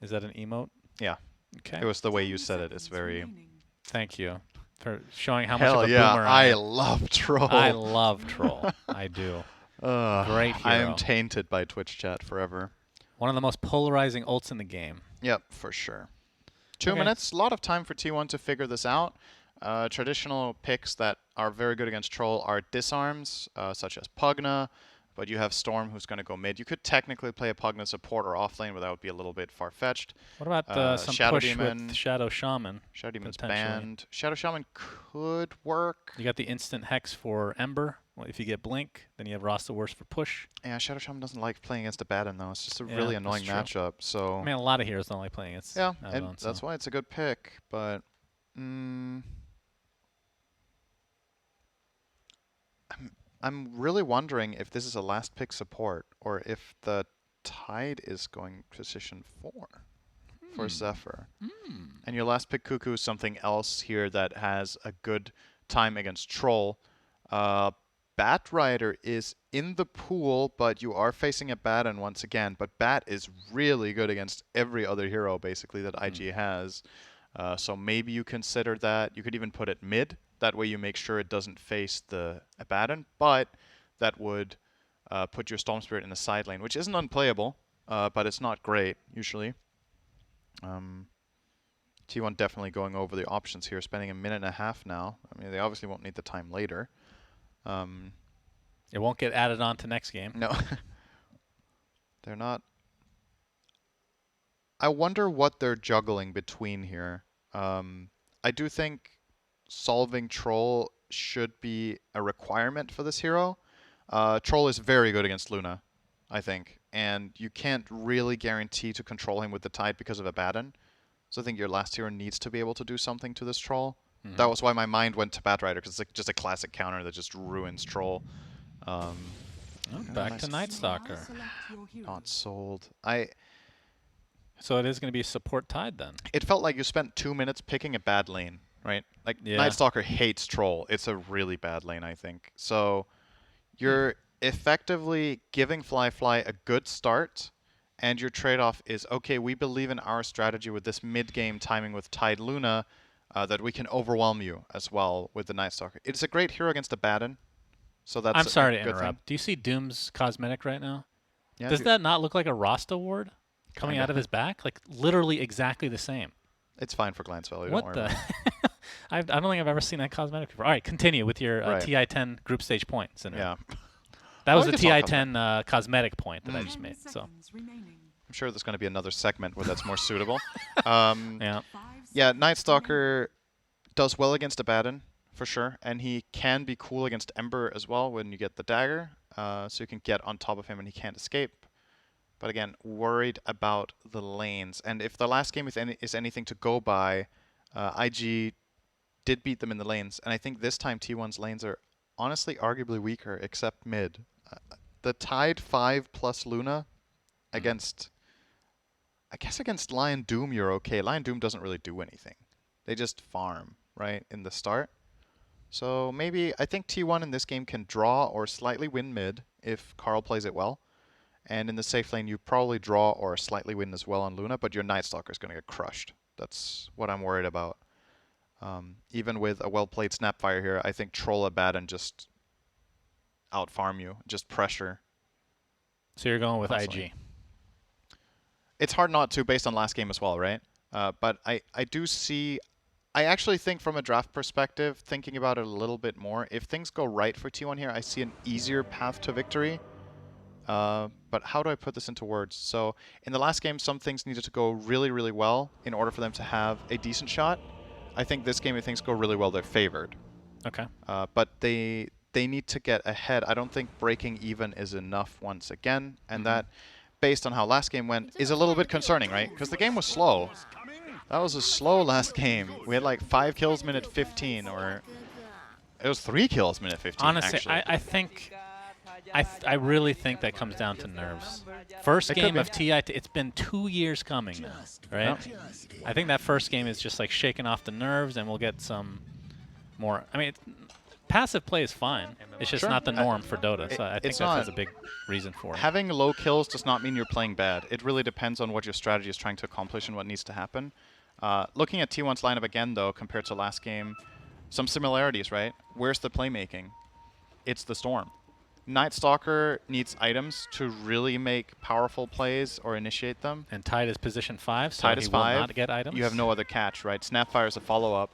Is that an emote? Yeah. Okay. It was the way you said it. It's very... Thank you for showing how much of a boomer I love Troll. I love Troll. I do. Great hero. I am tainted by Twitch chat forever. One of the most polarizing ults in the game. Yep, for sure. 2 minutes. A lot of time for T1 to figure this out. Traditional picks that are very good against Troll are disarms, such as Pugna, but you have Storm who's going to go mid. You could technically play a Pugna support or offlane, but that would be a little bit far-fetched. What about some Shadow push Demon, with Shadow Shaman? Shadow Demon's banned. Shadow Shaman could work. You got the instant Hex for Ember. Well, if you get Blink, then you have Rasta Worst for push. Yeah, Shadow Shaman doesn't like playing against a Baden, though. It's just a really annoying matchup. So I mean, a lot of heroes don't like playing against Abaddon, and that's why it's a good pick, but... I'm really wondering if this is a last pick support or if the Tide is going position 4 for Zephyr. And your last pick Cuckoo is something else here that has a good time against Troll. Bat Rider is in the pool, but you are facing a Baton once again. But Bat is really good against every other hero, basically, that IG has. So maybe you consider that. You could even put it mid. That way you make sure it doesn't face the Abaddon, but that would put your Storm Spirit in the side lane, which isn't unplayable, but it's not great, usually. T1 definitely going over the options here, spending a minute and a half now. I mean, they obviously won't need the time later. It won't get added on to next game. No. They're not. I wonder what they're juggling between here. I do think solving Troll should be a requirement for this hero. Troll is very good against Luna, I think. And you can't really guarantee to control him with the Tide because of Abaddon. So I think your last hero needs to be able to do something to this Troll. That was why my mind went to Bat Rider, because it's like just a classic counter that just ruins Troll. Back to Night Stalker. Not sold. So it is going to be a support Tide then. It felt like you spent 2 minutes picking a bad lane, right? Like Night Stalker hates Troll. It's a really bad lane, I think. So you're effectively giving Fly a good start, and your trade-off is, okay, we believe in our strategy with this mid-game timing with Tide Luna, that we can overwhelm you as well with the Night Stalker. It's a great hero against Abaddon. So that's I'm sorry to good interrupt. thing. Do you see Doom's cosmetic right now? Yeah, Does that not look like a Rasta ward coming out of his back? Like literally exactly the same. It's fine for glance value. What don't the? worry I don't think I've ever seen that cosmetic before. All right, continue with your TI-10 group stage point, Cinder. Yeah. That was the TI-10 cosmetic point that I just made. So I'm sure there's going to be another segment where that's more suitable. Yeah, Night Stalker does well against Abaddon, for sure. And he can be cool against Ember as well when you get the dagger. So you can get on top of him and he can't escape. But again, worried about the lanes. And if the last game is anything to go by, IG did beat them in the lanes. And I think this time T1's lanes are honestly arguably weaker, except mid. the Tide 5 plus Luna against, I guess against Lion Doom you're okay. Lion Doom doesn't really do anything. They just farm, right, in the start. So maybe, I think T1 in this game can draw or slightly win mid if Carl plays it well. And in the safe lane, you probably draw or slightly win as well on Luna, but your Night Stalker is going to get crushed. That's what I'm worried about. Even with a well-played Snapfire here, I think troll a bad and just out-farm you, just pressure. So you're going with Constantly. IG. It's hard not to based on last game as well, right? But I do see... I actually think from a draft perspective, thinking about it a little bit more, if things go right for T1 here, I see an easier path to victory. But how do I put this into words? So in the last game, some things needed to go really, really well in order for them to have a decent shot. I think this game, if things go really well, they're favored. Okay. But they need to get ahead. I don't think breaking even is enough once again. And that, based on how last game went, is a little bit concerning, right? Because the game was slow. That was a slow last game. We had like 5 kills minute 15, or it was 3 kills minute 15. Honestly, actually. I think, I really think that comes down to nerves. First It could game be. of TI, it's been 2 years coming now, right? Yep. I think that first game is just like shaking off the nerves, and we'll get some more. I mean, passive play is fine. It's just Sure. not the norm for Dota, so I think it's that not. has a big reason for it. Having low kills does not mean you're playing bad. It really depends on what your strategy is trying to accomplish and what needs to happen. Looking at T1's lineup again, though, compared to last game, some similarities, right? Where's the playmaking? It's the Storm. Night Stalker needs items to really make powerful plays or initiate them. And Tide is position 5, so Tide he is will 5. not get items. You have no other catch, right? Snapfire is a follow-up.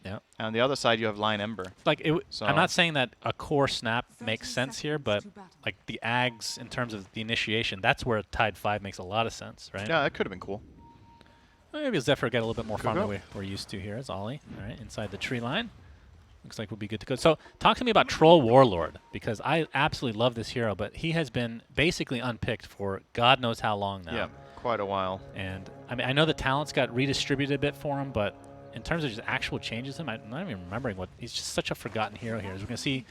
Yeah. And on the other side, you have Lion Ember. Like So- I'm not saying that a core snap makes sense here, but like the Ags in terms of the initiation, that's where Tide 5 makes a lot of sense, right? Yeah, that could have been cool. Maybe Zephyr get a little bit more farm go. than we're used to here as Ollie. All right, inside the tree line. Looks like we'll be good to go. So talk to me about Troll Warlord, because I absolutely love this hero, but he has been basically unpicked for God knows how long now. Yeah, quite a while. And I mean, I know the talents got redistributed a bit for him, but in terms of just actual changes to him, I'm not even remembering what. He's just such a forgotten hero here. As we're going to see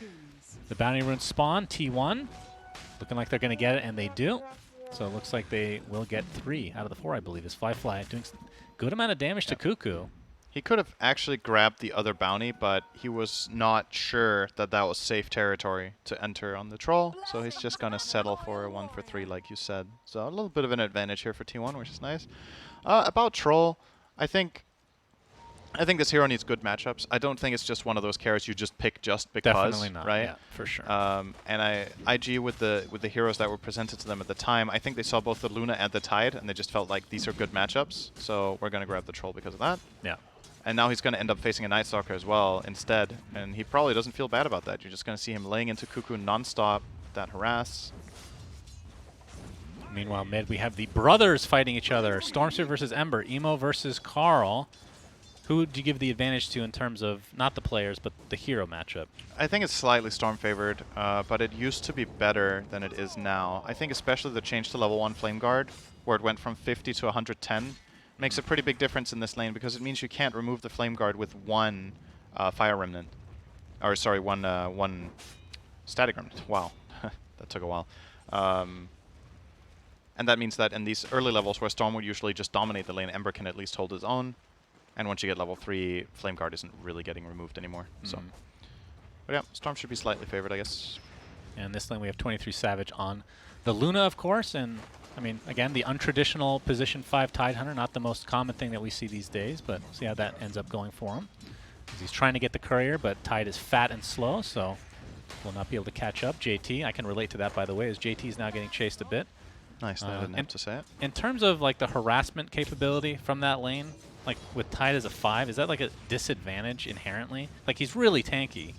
the bounty rune spawn, T1, looking like they're going to get it, and they do. So it looks like they will get 3 out of the 4, I believe, is Fly doing good amount of damage to Cuckoo. He could have actually grabbed the other bounty, but he was not sure that that was safe territory to enter on the troll, so he's just going to settle for a 1 for 3, like you said. So a little bit of an advantage here for T1, which is nice. About troll, I think this hero needs good matchups. I don't think it's just one of those carrots you just pick just because, Definitely not, right? yeah, for sure. And IG with the heroes that were presented to them at the time, I think they saw both the Luna and the Tide, and they just felt like these are good matchups, so we're going to grab the troll because of that. Yeah. And now he's going to end up facing a Night Stalker as well instead, and he probably doesn't feel bad about that. You're just going to see him laying into Cuckoo nonstop, that harass. Meanwhile, mid, we have the brothers fighting each other. Stormsuit versus Ember, Emo versus Carl. Who do you give the advantage to in terms of, not the players, but the hero matchup? I think it's slightly Storm favored, but it used to be better than it is now. I think especially the change to level 1 Flame Guard, where it went from 50 to 110, makes a pretty big difference in this lane because it means you can't remove the Flame Guard with 1 Fire Remnant. Or sorry, one Static Remnant. Wow, that took a while. And that means that in these early levels where Storm would usually just dominate the lane, Ember can at least hold his own. And once you get level 3, Flame Guard isn't really getting removed anymore. So, but yeah, Storm should be slightly favored, I guess. And this lane we have 23 Savage on the Luna, of course, and I mean, again, the untraditional position 5 Tidehunter, not the most common thing that we see these days, but see how that ends up going for him. He's trying to get the courier, but Tide is fat and slow, so will not be able to catch up. JT, I can relate to that, by the way, as JT is now getting chased a bit. Nice, I didn't have to say it. In terms of like the harassment capability from that lane, like with Tide as a 5, is that like a disadvantage inherently? Like he's really tanky.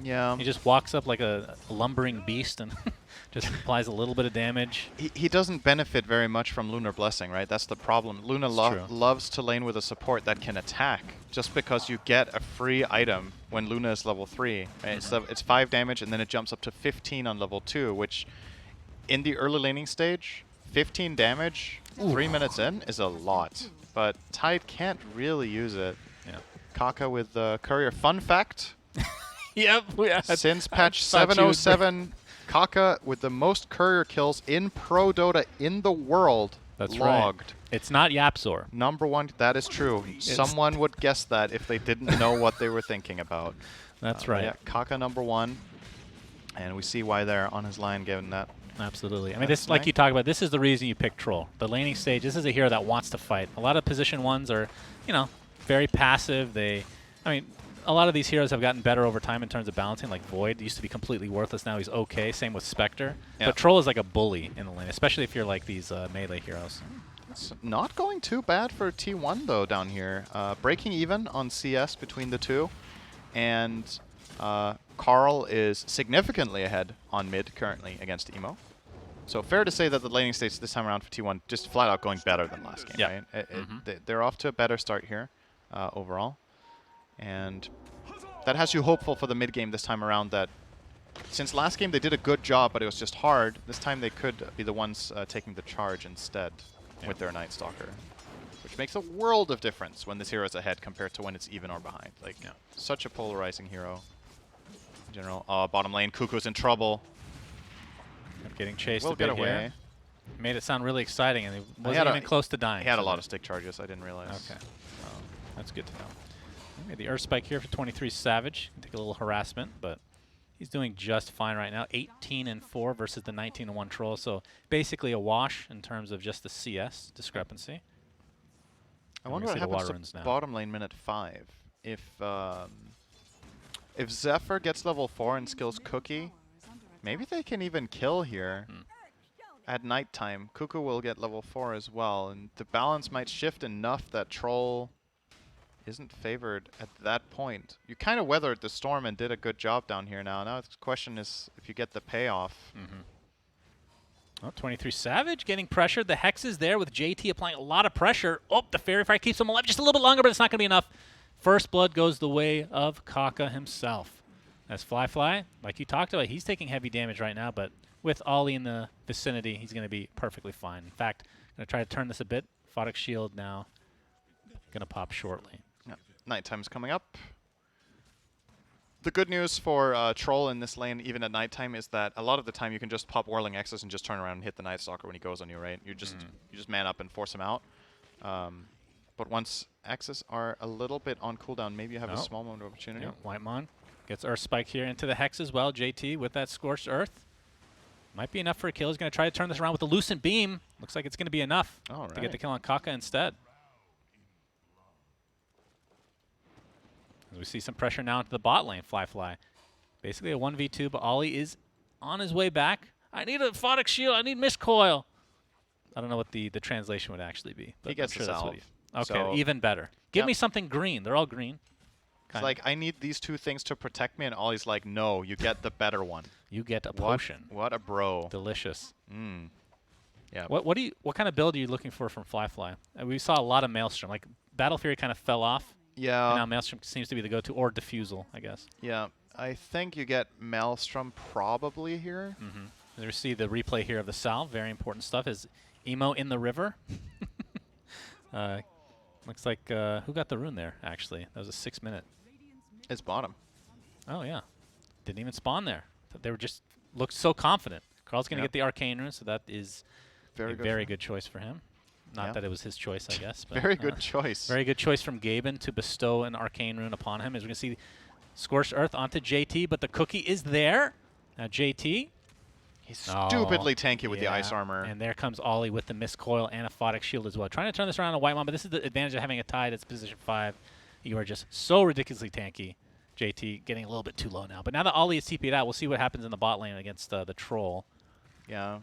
Yeah. He just walks up like a lumbering beast and just applies a little bit of damage. He doesn't benefit very much from Lunar Blessing, right? That's the problem. Luna loves to lane with a support that can attack, just because you get a free item when Luna is level 3. Right? It's 5 damage, and then it jumps up to 15 on level 2, which in the early laning stage, 15 damage 3 minutes in is a lot. But Tide can't really use it. Yeah. Kaka with the courier. Fun fact. Yep. Since patch 707, Kaka with the most courier kills in Pro Dota in the world. That's logged. right. It's not Yapzor. #1. That is true. Someone would guess that if they didn't know what they were thinking about. That's right. Yeah, Kaka #1. And we see why they're on his line given that. Absolutely. I mean, this, like you talk about, this is the reason you pick Troll. The laning stage, this is a hero that wants to fight. A lot of position ones are, you know, very passive. I mean, a lot of these heroes have gotten better over time in terms of balancing. Like Void used to be completely worthless. Now he's okay. Same with Spectre. Yeah. But Troll is like a bully in the lane, especially if you're like these melee heroes. It's not going too bad for T1 though down here. Breaking even on CS between the two, and Carl is significantly ahead on mid currently against Emo. So fair to say that the laning stage this time around for T1 just flat out going better than last game, right? They're off to a better start here overall, and that has you hopeful for the mid game this time around. That since last game they did a good job, but it was just hard. This time they could be the ones taking the charge instead. With their Night Stalker, which makes a world of difference when this hero is ahead compared to when it's even or behind. Like, such a polarizing hero in general. Bottom lane, Cuckoo's in trouble. Kept getting chased Will a bit get away. here. Made it sound really exciting, and he wasn't even close to dying. He had a lot of stick charges, I didn't realize. Okay. That's good to know. We made the Earth Spike here for 23 Savage. Take a little harassment, but he's doing just fine right now. 18-4 versus the 19-1 Troll, so basically a wash in terms of just the CS discrepancy. I wonder what happens to bottom lane minute 5. If Zephyr gets level 4 and skills Cookie, maybe they can even kill here. At nighttime, Cuckoo will get level 4 as well, and the balance might shift enough that Troll isn't favored at that point. You kind of weathered the storm and did a good job down here now. Now the question is if you get the payoff. Oh, 23 Savage getting pressured. The Hex is there with JT applying a lot of pressure. Oh, the Fairy Fire keeps him alive just a little bit longer, but it's not going to be enough. First blood goes the way of Kaka himself. As Fly, like you talked about, he's taking heavy damage right now, but with Ollie in the vicinity, he's going to be perfectly fine. In fact, going to try to turn this a bit. Photic Shield now going to pop shortly. Nighttime's coming up. The good news for Troll in this lane, even at nighttime, is that a lot of the time you can just pop Whirling X's and just turn around and hit the Night Stalker when he goes on you, right? You just man up and force him out. But once X's are a little bit on cooldown, maybe you have a small moment of opportunity. Whitemon gets Earth Spike here into the Hex as well. JT with that Scorched Earth. Might be enough for a kill. He's going to try to turn this around with the Lucent Beam. Looks like it's going to be enough to get the kill on Kaka instead. As we see some pressure now into the bot lane, Fly. Basically a 1v2, but Ollie is on his way back. I need a Photic Shield. I need Miscoil. I don't know what the translation would actually be. But he gets the salve. Okay, so even better. Give me something green. They're all green. It's like, I need these two things to protect me, and Ollie's like, no, you get the better one. You get a potion. What a bro. Delicious. Yeah. What kind of build are you looking for from Fly? We saw a lot of Maelstrom. Like Battle Fury kind of fell off. Yeah. And now Maelstrom seems to be the go-to, or Diffusal, I guess. Yeah. I think you get Maelstrom probably here. As we see the replay here of the salve, very important stuff, is Emo in the river. Looks like, who got the rune there, actually? That was a 6-minute. It's bottom. Oh, yeah. Didn't even spawn there. They were just looked so confident. Carl's going to get the Arcane rune, so that is a very good choice for him. Not that it was his choice, I guess. But, very good choice. Very good choice from Gaben to bestow an Arcane rune upon him. As we can see, Scorched Earth onto JT, but the cookie is there. Now JT. He's stupidly tanky with the ice armor. And there comes Ollie with the Miscoil and a Photic Shield as well. Trying to turn this around on Whitemon, but this is the advantage of having a tide. It's position 5. You are just so ridiculously tanky. JT getting a little bit too low now. But now that Ollie is TP'd out, we'll see what happens in the bot lane against the Troll. Yeah.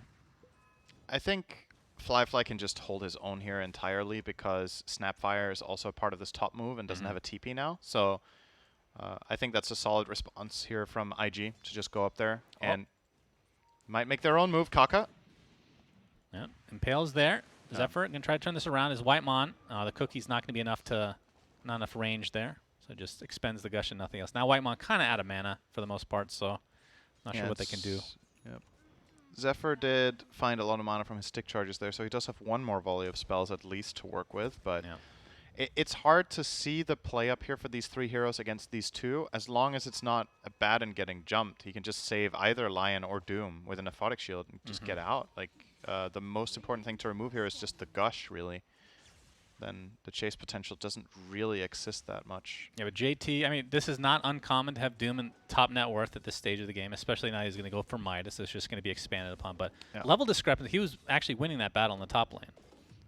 I think Fly can just hold his own here entirely because Snapfire is also part of this top move and doesn't have a TP now. So I think that's a solid response here from IG to just go up there and might make their own move. Kaka. Yeah, Impale's there. Zephyr going to try to turn this around. Is Whitemon. The cookie's not going to be enough not enough range there. So it just expends the gush and nothing else. Now Whitemon kind of out of mana for the most part, so not sure what they can do. Yep. Zephyr did find a lot of mana from his stick charges there, so he does have one more volley of spells at least to work with, but It's hard to see the play up here for these 3 heroes against these 2, as long as it's not bad and getting jumped. He can just save either Lion or Doom with an Aphotic Shield and just get out. Like, the most important thing to remove here is just the Gush, really. Then the chase potential doesn't really exist that much. Yeah, but JT, I mean, this is not uncommon to have Doom in top net worth at this stage of the game, especially now he's going to go for Midas. It's just going to be expanded upon. But level discrepancy, he was actually winning that battle in the top lane.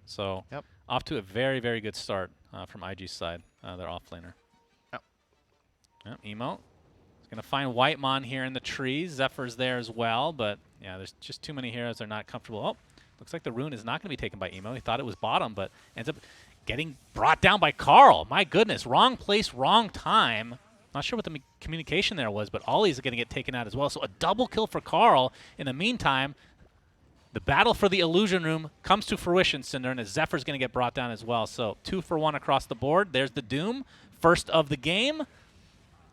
So off to a very, very good start from IG's side, their off-laner. Emo. He's going to find Whitemon here in the trees. Zephyr's there as well, but yeah, there's just too many heroes. They're not comfortable. Oh, looks like the rune is not going to be taken by Emo. He thought it was bottom, but ends up getting brought down by Carl. My goodness, wrong place, wrong time. Not sure what the communication there was, but Ollie's going to get taken out as well. So a double kill for Carl. In the meantime, the battle for the illusion room comes to fruition, Cinder, and Zephyr's going to get brought down as well. So 2 for 1 across the board. There's the Doom, first of the game.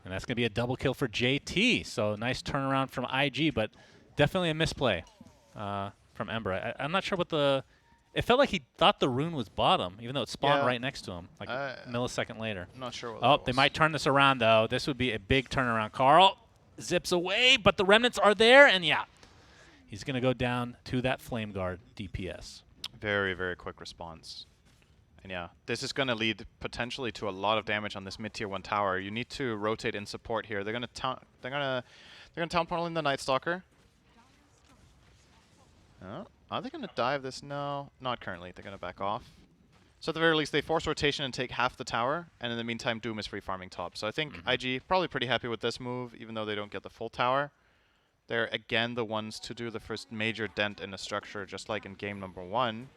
And that's going to be a double kill for JT. So nice turnaround from IG, but definitely a misplay from Ember. I'm not sure what the... It felt like he thought the rune was bottom, even though it spawned right next to him, like a millisecond later. I'm not sure what Oh, they might turn this around, though. This would be a big turnaround. Carl zips away, but the remnants are there, and yeah. He's going to go down to that Flame Guard DPS. Very, very quick response. And yeah, this is going to lead potentially to a lot of damage on this mid-tier 1 tower. You need to rotate in support here. They're going to town portal in the Night Stalker. Oh, are they going to dive this? No, not currently. They're going to back off. So at the very least, they force rotation and take half the tower, and in the meantime, Doom is free farming top. So I think IG probably pretty happy with this move, even though they don't get the full tower. They're again the ones to do the first major dent in the structure, just like in game number 1.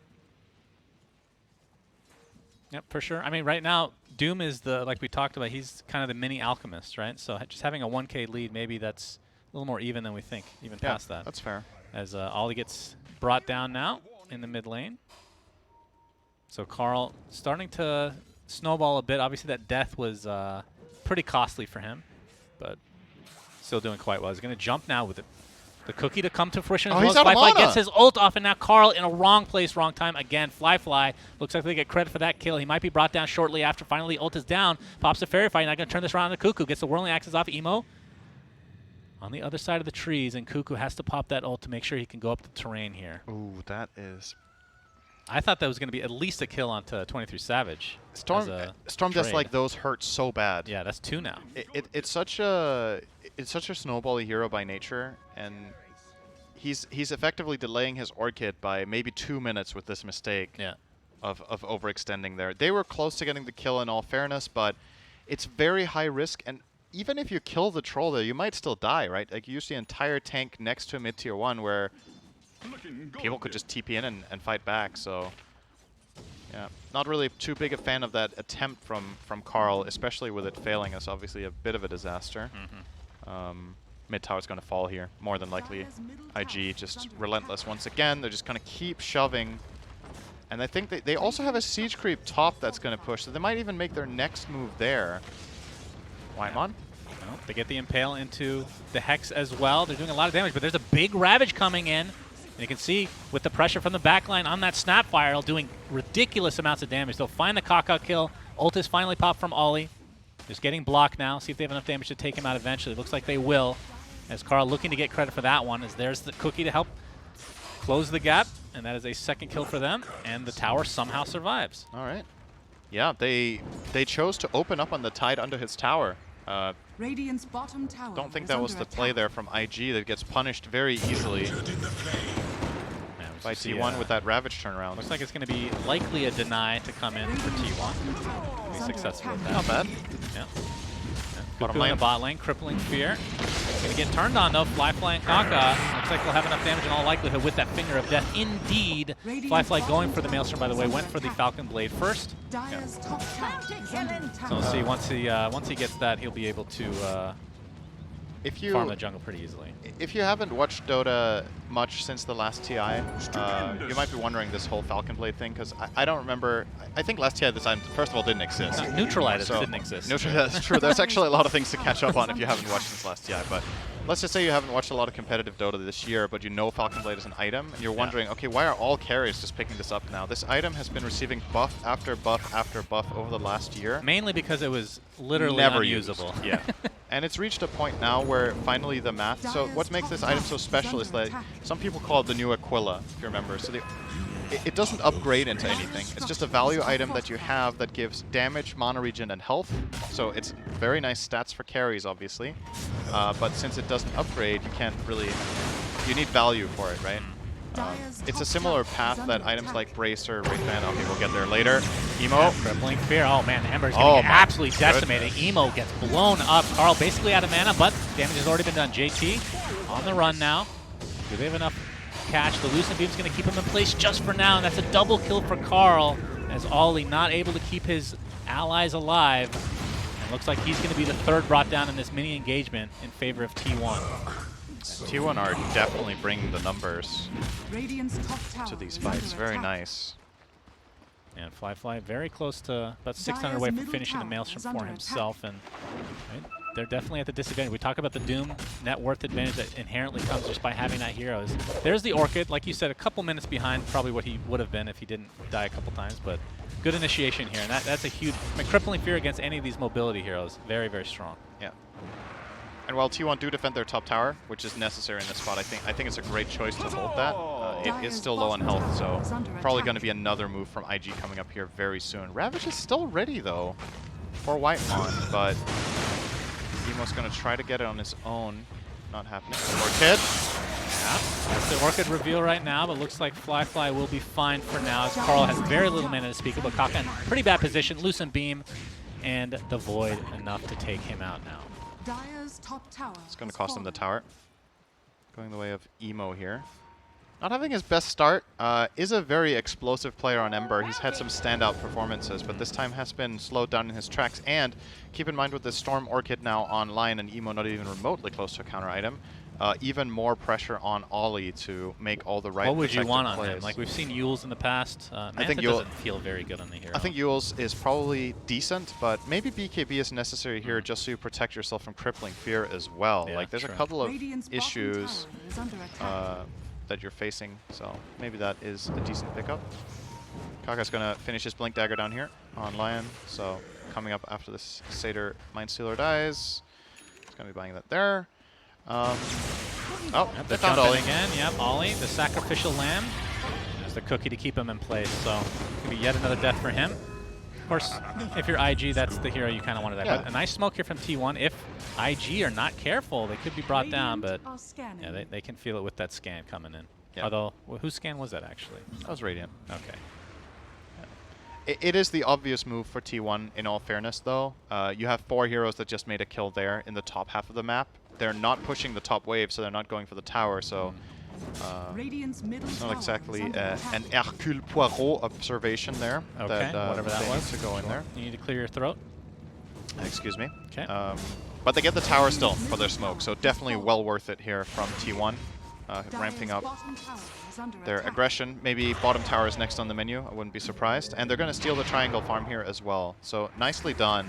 Yep, for sure. I mean, right now, Doom is the, like we talked about, he's kind of the mini alchemist, right? So just having a 1k lead, maybe that's a little more even than we think, even past that. That's fair. As Ollie gets brought down now in the mid lane. So Carl starting to snowball a bit. Obviously, that death was pretty costly for him, but still doing quite well. He's going to jump now with the cookie to come to fruition as well. Flyfly gets his ult off, and now Carl in a wrong place, wrong time. Again, Flyfly looks like they get credit for that kill. He might be brought down shortly after. Finally, ult is down. Pops a Fairy Fire. Not going to turn this around to Cuckoo. Gets the Whirling Axes off Emo on the other side of the trees, and Cuckoo has to pop that ult to make sure he can go up the terrain here. Ooh, that is... I thought that was going to be at least a kill onto 23 Savage. Storm deaths like those hurt so bad. Yeah, that's 2 now. It's such a snowbally hero by nature, and he's effectively delaying his Orchid by maybe 2 minutes with this mistake of overextending there. They were close to getting the kill in all fairness, but it's very high risk, and even if you kill the troll there, you might still die, right? Like, you use the entire tank next to a mid-tier 1 where people could just TP in and fight back, so yeah, not really too big a fan of that attempt from Carl, especially with it failing. It's obviously a bit of a disaster. Mid tower's going to fall here, more than likely. IG just relentless once again. They're just going to keep shoving, and I think they also have a siege creep top that's going to push, so they might even make their next move there. Whitemon? Well, they get the Impale into the Hex as well. They're doing a lot of damage, but there's a big Ravage coming in. And you can see with the pressure from the backline on that Snapfire, doing ridiculous amounts of damage. They'll find the Kaka kill. Ult is finally popped from Ollie. Just getting blocked now. See if they have enough damage to take him out eventually. Looks like they will. As Carl looking to get credit for that one, as there's the cookie to help close the gap. And that is a second kill for them. And the tower somehow survives. All right. Yeah, they chose to open up on the Tide under his tower. Radiant's bottom tower Don't think that was the play there from IG that gets punished very easily by T1 with that Ravage turnaround. Looks like it's going to be likely a deny to come in for T1. Be successful with that. Not bad. Yeah. Bottom lane, bot lane, crippling fear. Going to get turned on though. Flyfly and Kaka. Looks like they'll have enough damage in all likelihood with that Finger of Death. Indeed. Flyfly going for the Maelstrom, by the way, went for the Falcon Blade first. Yeah. So we'll see once he gets that, he'll be able to farm the jungle pretty easily. If you haven't watched Dota much since the last TI, you might be wondering this whole Falcon Blade thing, because I don't remember. I think last TI this time, first of all, didn't exist. Neutralize didn't exist. That's true. There's actually a lot of things to catch up on if you haven't watched since last TI. But let's just say you haven't watched a lot of competitive Dota this year, but you know Falcon Blade is an item, and you're wondering, okay, why are all carries just picking this up now? This item has been receiving buff after buff after buff over the last year. Mainly because it was literally Never unusable. used. Yeah. And it's reached a point now where finally the math. So what makes this item so special is that some people call it the new Aquila, if you remember. So it doesn't upgrade into anything. It's just a value item that you have that gives damage, mana regen, and health. So it's very nice stats for carries, obviously. But since it doesn't upgrade, you can't really... You need value for it, right? It's a similar path that items like Bracer, Wraithband, okay, we'll get there later. Emo. Crippling Fear. Oh man, Ember's getting absolutely decimated. Emo gets blown up. Carl basically out of mana, but damage has already been done. JT on the run now. Do they have enough catch? The Lucent Beam's going to keep him in place just for now, and that's a double kill for Carl, as Ollie not able to keep his allies alive. And looks like he's going to be the third brought down in this mini engagement in favor of T1. T1 are definitely bringing the numbers to these fights. Very nice. And Fly very close to about 600 away from finishing the Maelstrom for himself. And they're definitely at the disadvantage. We talk about the Doom net worth advantage that inherently comes just by having that hero. There's the Orchid, like you said, a couple minutes behind probably what he would have been if he didn't die a couple times. But good initiation here. And that's a huge... I mean, Crippling Fear against any of these mobility heroes, very, very strong. Yeah. And while T1 do defend their top tower, which is necessary in this spot, I think it's a great choice to hold that. It is still low on health, so probably going to be another move from IG coming up here very soon. Ravage is still ready, though, for Whitemon, but Emo's going to try to get it on his own. Not happening. Orchid. Yeah, that's the Orchid reveal right now, but looks like Fly will be fine for now, as Carl has very little mana to speak of, but Kaka in pretty bad position. Lucent Beam and the Void enough to take him out now. It's going to cost him the tower. Going the way of Emo here. Not having his best start. Is a very explosive player on Ember. He's had some standout performances, but this time has been slowed down in his tracks. And keep in mind with the Storm Orchid now online and Emo not even remotely close to a counter item, even more pressure on Ollie to make all the right. What would you want on plays. him? Like we've seen Yules in the past. Manta I think doesn't feel very good on the hero. I think Yules is probably decent, but maybe BKB is necessary here just so you protect yourself from Crippling Fear as well. Yeah, like there's a couple of issues that you're facing, so maybe that is a decent pickup. Kaka's going to finish his Blink Dagger down here on Lion, so coming up after this Satyr Mindstealer dies. He's going to be buying that there. Yep, They found Ollie again. Yep, Ollie, the sacrificial lamb. There's the cookie to keep him in place, so it's going to be yet another death for him. Of course, if you're IG, that's the hero you kind of want to die. Yeah. But a nice smoke here from T1. If IG are not careful, they could be brought down, but yeah, they can feel it with that scan coming in. Yeah. Although, whose scan was that actually? That was Radiant. Okay. It is the obvious move for T1 in all fairness, though. You have 4 heroes that just made a kill there in the top half of the map. They're not pushing the top wave, so they're not going for the tower, so it's not exactly an Hercule Poirot observation there. Okay, whatever that was. To go in there. You need to clear your throat. Excuse me. Okay. But they get the tower still for their smoke, so definitely well worth it here from T1. Ramping up their aggression. Maybe bottom tower is next on the menu. I wouldn't be surprised. And they're going to steal the triangle farm here as well. So nicely done.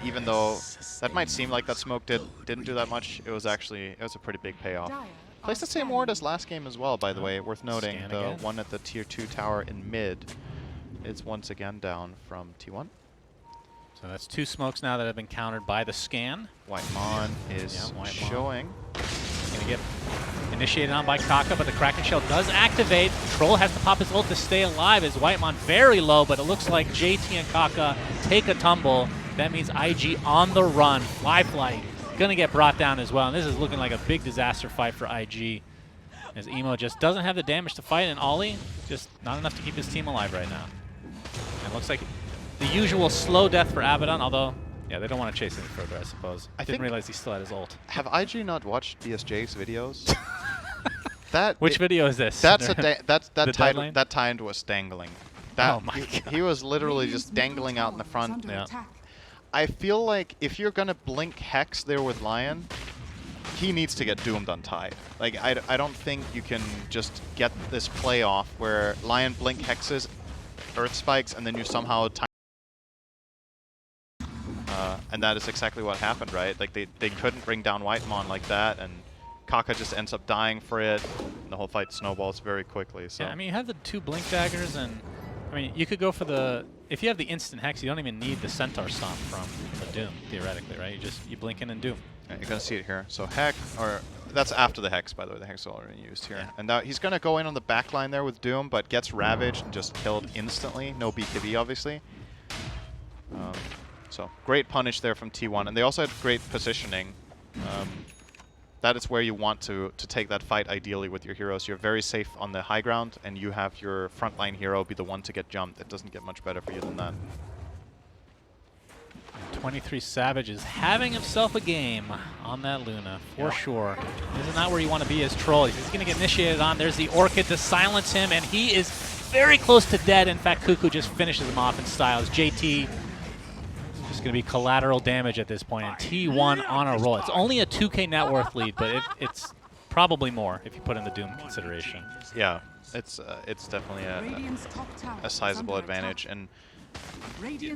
Even though that might seem like that smoke didn't do that much, it was a pretty big payoff. Placed the same ward as last game as well, by the way. Worth noting, the one at the tier 2 tower in mid is once again down from T1. So that's 2 smokes now that have been countered by the scan. Whitemon is showing. Going to get initiated on by Kaka, but the Kraken Shell does activate. Troll has to pop his ult to stay alive as Whitemon very low, but it looks like JT and Kaka take a tumble. That means IG on the run. Fly going to get brought down as well. And this is looking like a big disaster fight for IG, as Emo just doesn't have the damage to fight, and Ollie just not enough to keep his team alive right now. And it looks like the usual slow death for Abaddon, although, yeah, they don't want to chase any further, I suppose. I didn't realize he still had his ult. Have IG not watched BSJ's videos? Which video is this? That Timed was dangling. Oh my God. He was literally just dangling out in the front. Yeah. I feel like if you're gonna blink Hex there with Lion, he needs to get doomed untied. Like I don't think you can just get this play off where Lion blink Hexes, Earth Spikes, and then you somehow time And that is exactly what happened, right? Like they couldn't bring down Whitemon like that, and Kaka just ends up dying for it, and the whole fight snowballs very quickly. So Yeah, I mean, you have the 2 Blink Daggers, and I mean, you could go for the... If you have the instant Hex, you don't even need the Centaur Stomp from the Doom, theoretically, right? You blink in and Doom. yeah, you're gonna see it here. So Hex, or that's after the Hex, by the way. The Hex is already used here. Yeah. And now he's gonna go in on the back line there with Doom, but gets ravaged and just killed instantly. No BKB, obviously. So great punish there from T1, and they also had great positioning. That is where you want to take that fight ideally with your heroes. You're very safe on the high ground, and you have your frontline hero be the one to get jumped. It doesn't get much better for you than that. 23 Savage is having himself a game on that Luna, for sure. This is not where you want to be as Troll. He's going to get initiated on. There's the Orchid to silence him, and he is very close to dead. In fact, Cuckoo just finishes him off in style. As JT just going to be collateral damage at this point, and T1 on a roll. It's only a 2K net worth lead, but it's probably more if you put in the Doom consideration. Yeah, it's definitely a sizable advantage. And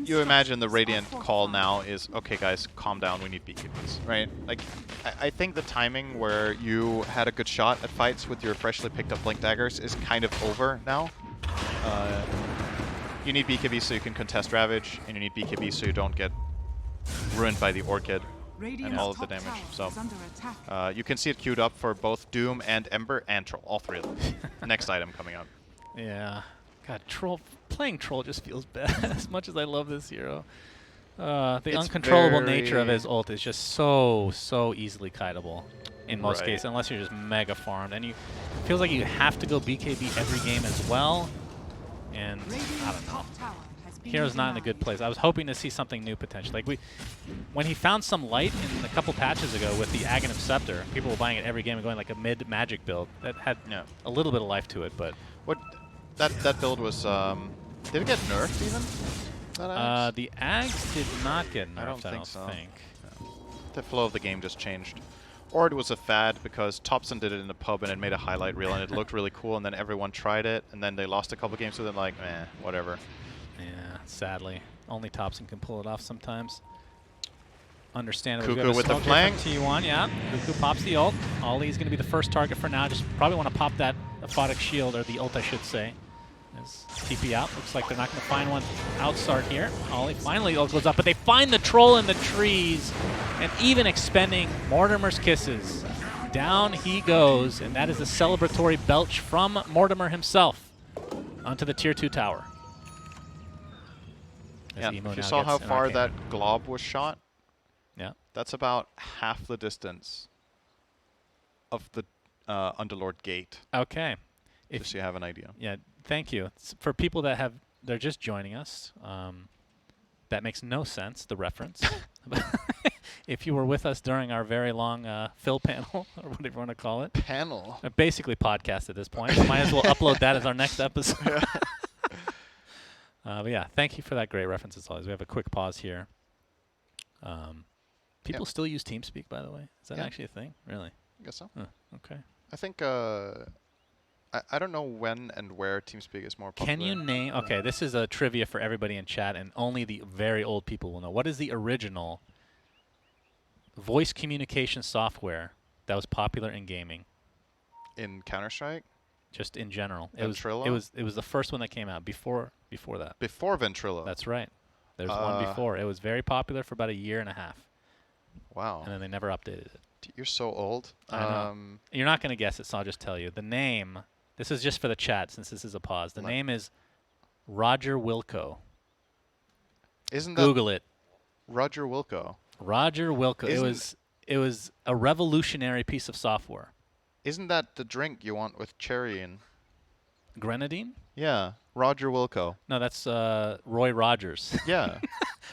you imagine the Radiant call now is, okay guys, calm down, we need BKBs, right? Like, I think the timing where you had a good shot at fights with your freshly picked up Blink Daggers is kind of over now. You need BKB so you can contest Ravage, and you need BKB so you don't get ruined by the Orchid and all of the damage. So you can see it queued up for both Doom and Ember and Troll, all 3 of them. Next item coming up. Yeah. God, playing Troll just feels bad as much as I love this hero. The uncontrollable nature of his ult is just so easily kiteable in most cases, unless you're just mega farmed. And it feels like you have to go BKB every game as well. And I don't know. Hero's not in a good place. I was hoping to see something new potentially. Like when he found some light in a couple patches ago with the Aghanim Scepter, people were buying it every game and going like a mid magic build that had a little bit of life to it. But that build was did it get nerfed even? The Ags did not get nerfed. I don't think so. No. The flow of the game just changed. Or it was a fad because Thompson did it in the pub and it made a highlight reel and it looked really cool, and then everyone tried it and then they lost a couple games, so they're like, whatever. Yeah, sadly. Only Thompson can pull it off sometimes. Understandable. Cuckoo with the flank. T1, yeah. Cuckoo pops the ult. Ollie's going to be the first target for now. Just probably want to pop that Aphotic Shield, or the ult, I should say. As TP out. Looks like they're not going to find one outstart here. Ollie finally ult goes up, but they find the Troll in the trees. And even expending Mortimer's Kisses. Down he goes, and that is a celebratory belch from Mortimer himself onto the Tier 2 tower. Yeah, if you saw how far that glob was shot, that's about half the distance of the Underlord Gate. Okay. Just so you have an idea. Yeah, thank you. For people that they're just joining us, that makes no sense, the reference. If you were with us during our very long fill panel, or whatever you want to call it. Panel? Basically podcast at this point. We might as well upload that as our next episode. But yeah, thank you for that great reference as always. We have a quick pause here. People still use TeamSpeak, by the way. Is that actually a thing? Really? I guess so. Okay. I think, I don't know when and where TeamSpeak is more popular. Can you name... Okay, this is a trivia for everybody in chat, and only the very old people will know. What is the original voice communication software that was popular in gaming? In Counter-Strike? Just in general. Ventrilo? It was the first one that came out before that. Before Ventrilo? That's right. There's one before. It was very popular for about a year and a half. Wow. And then they never updated it. You're so old. I know. You're not going to guess it, so I'll just tell you. The name, this is just for the chat since this is a pause. The name is Roger Wilco. Isn't that Google it. Roger Wilco? Roger Wilco. It was a revolutionary piece of software. Isn't that the drink you want with cherry in? Grenadine? Yeah. Roger Wilco. No, that's Roy Rogers. Yeah.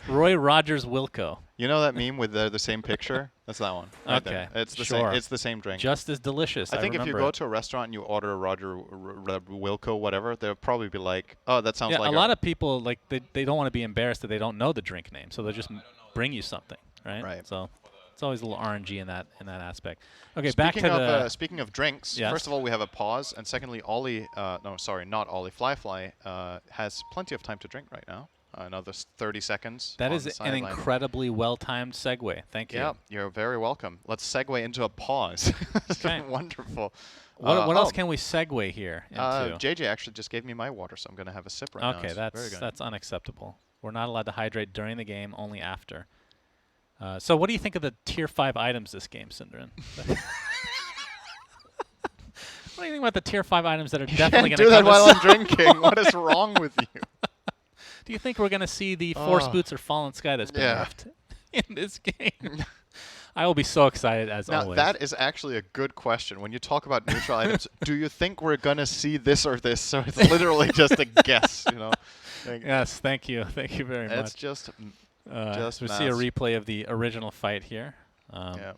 Roy Rogers Wilco. You know that meme with the same picture? That's that one. Right Okay. There. It's the sure. same. It's the same drink. Just as delicious. I think if you go to a restaurant and you order a Roger Wilco, whatever, they'll probably be like, "Oh, that sounds like." A lot of people like they don't want to be embarrassed that they don't know the drink name, so they'll just bring you something, right? Right. So it's always a little RNG in that aspect. Okay, speaking back to the. Speaking of drinks, first of all, we have a pause, and secondly, Ollie. No, sorry, not Ollie. Fly has plenty of time to drink right now. Another 30 seconds. That on is the an sideline. incredibly well-timed segue. Thank you. Yeah, you're very welcome. Let's segue into a pause. Okay. Wonderful. What else can we segue here into? JJ actually just gave me my water, so I'm going to have a sip right now. Okay, It's very good. that's unacceptable. We're not allowed to hydrate during the game, only after. So what do you think of the tier 5 items this game, Syndrin? What do you think about the tier 5 items that are definitely going to do that come while I'm drinking. What is wrong with you? Do you think we're going to see the Force Boots or Fallen Sky that's been nerfed in this game? I will be so excited as Now, always. that is actually a good question. When you talk about neutral items, do you think we're going to see this or this? So it's literally just a guess, you know. Yes, thank you. Thank you very much. It's just we see a replay of the original fight here. Yeah.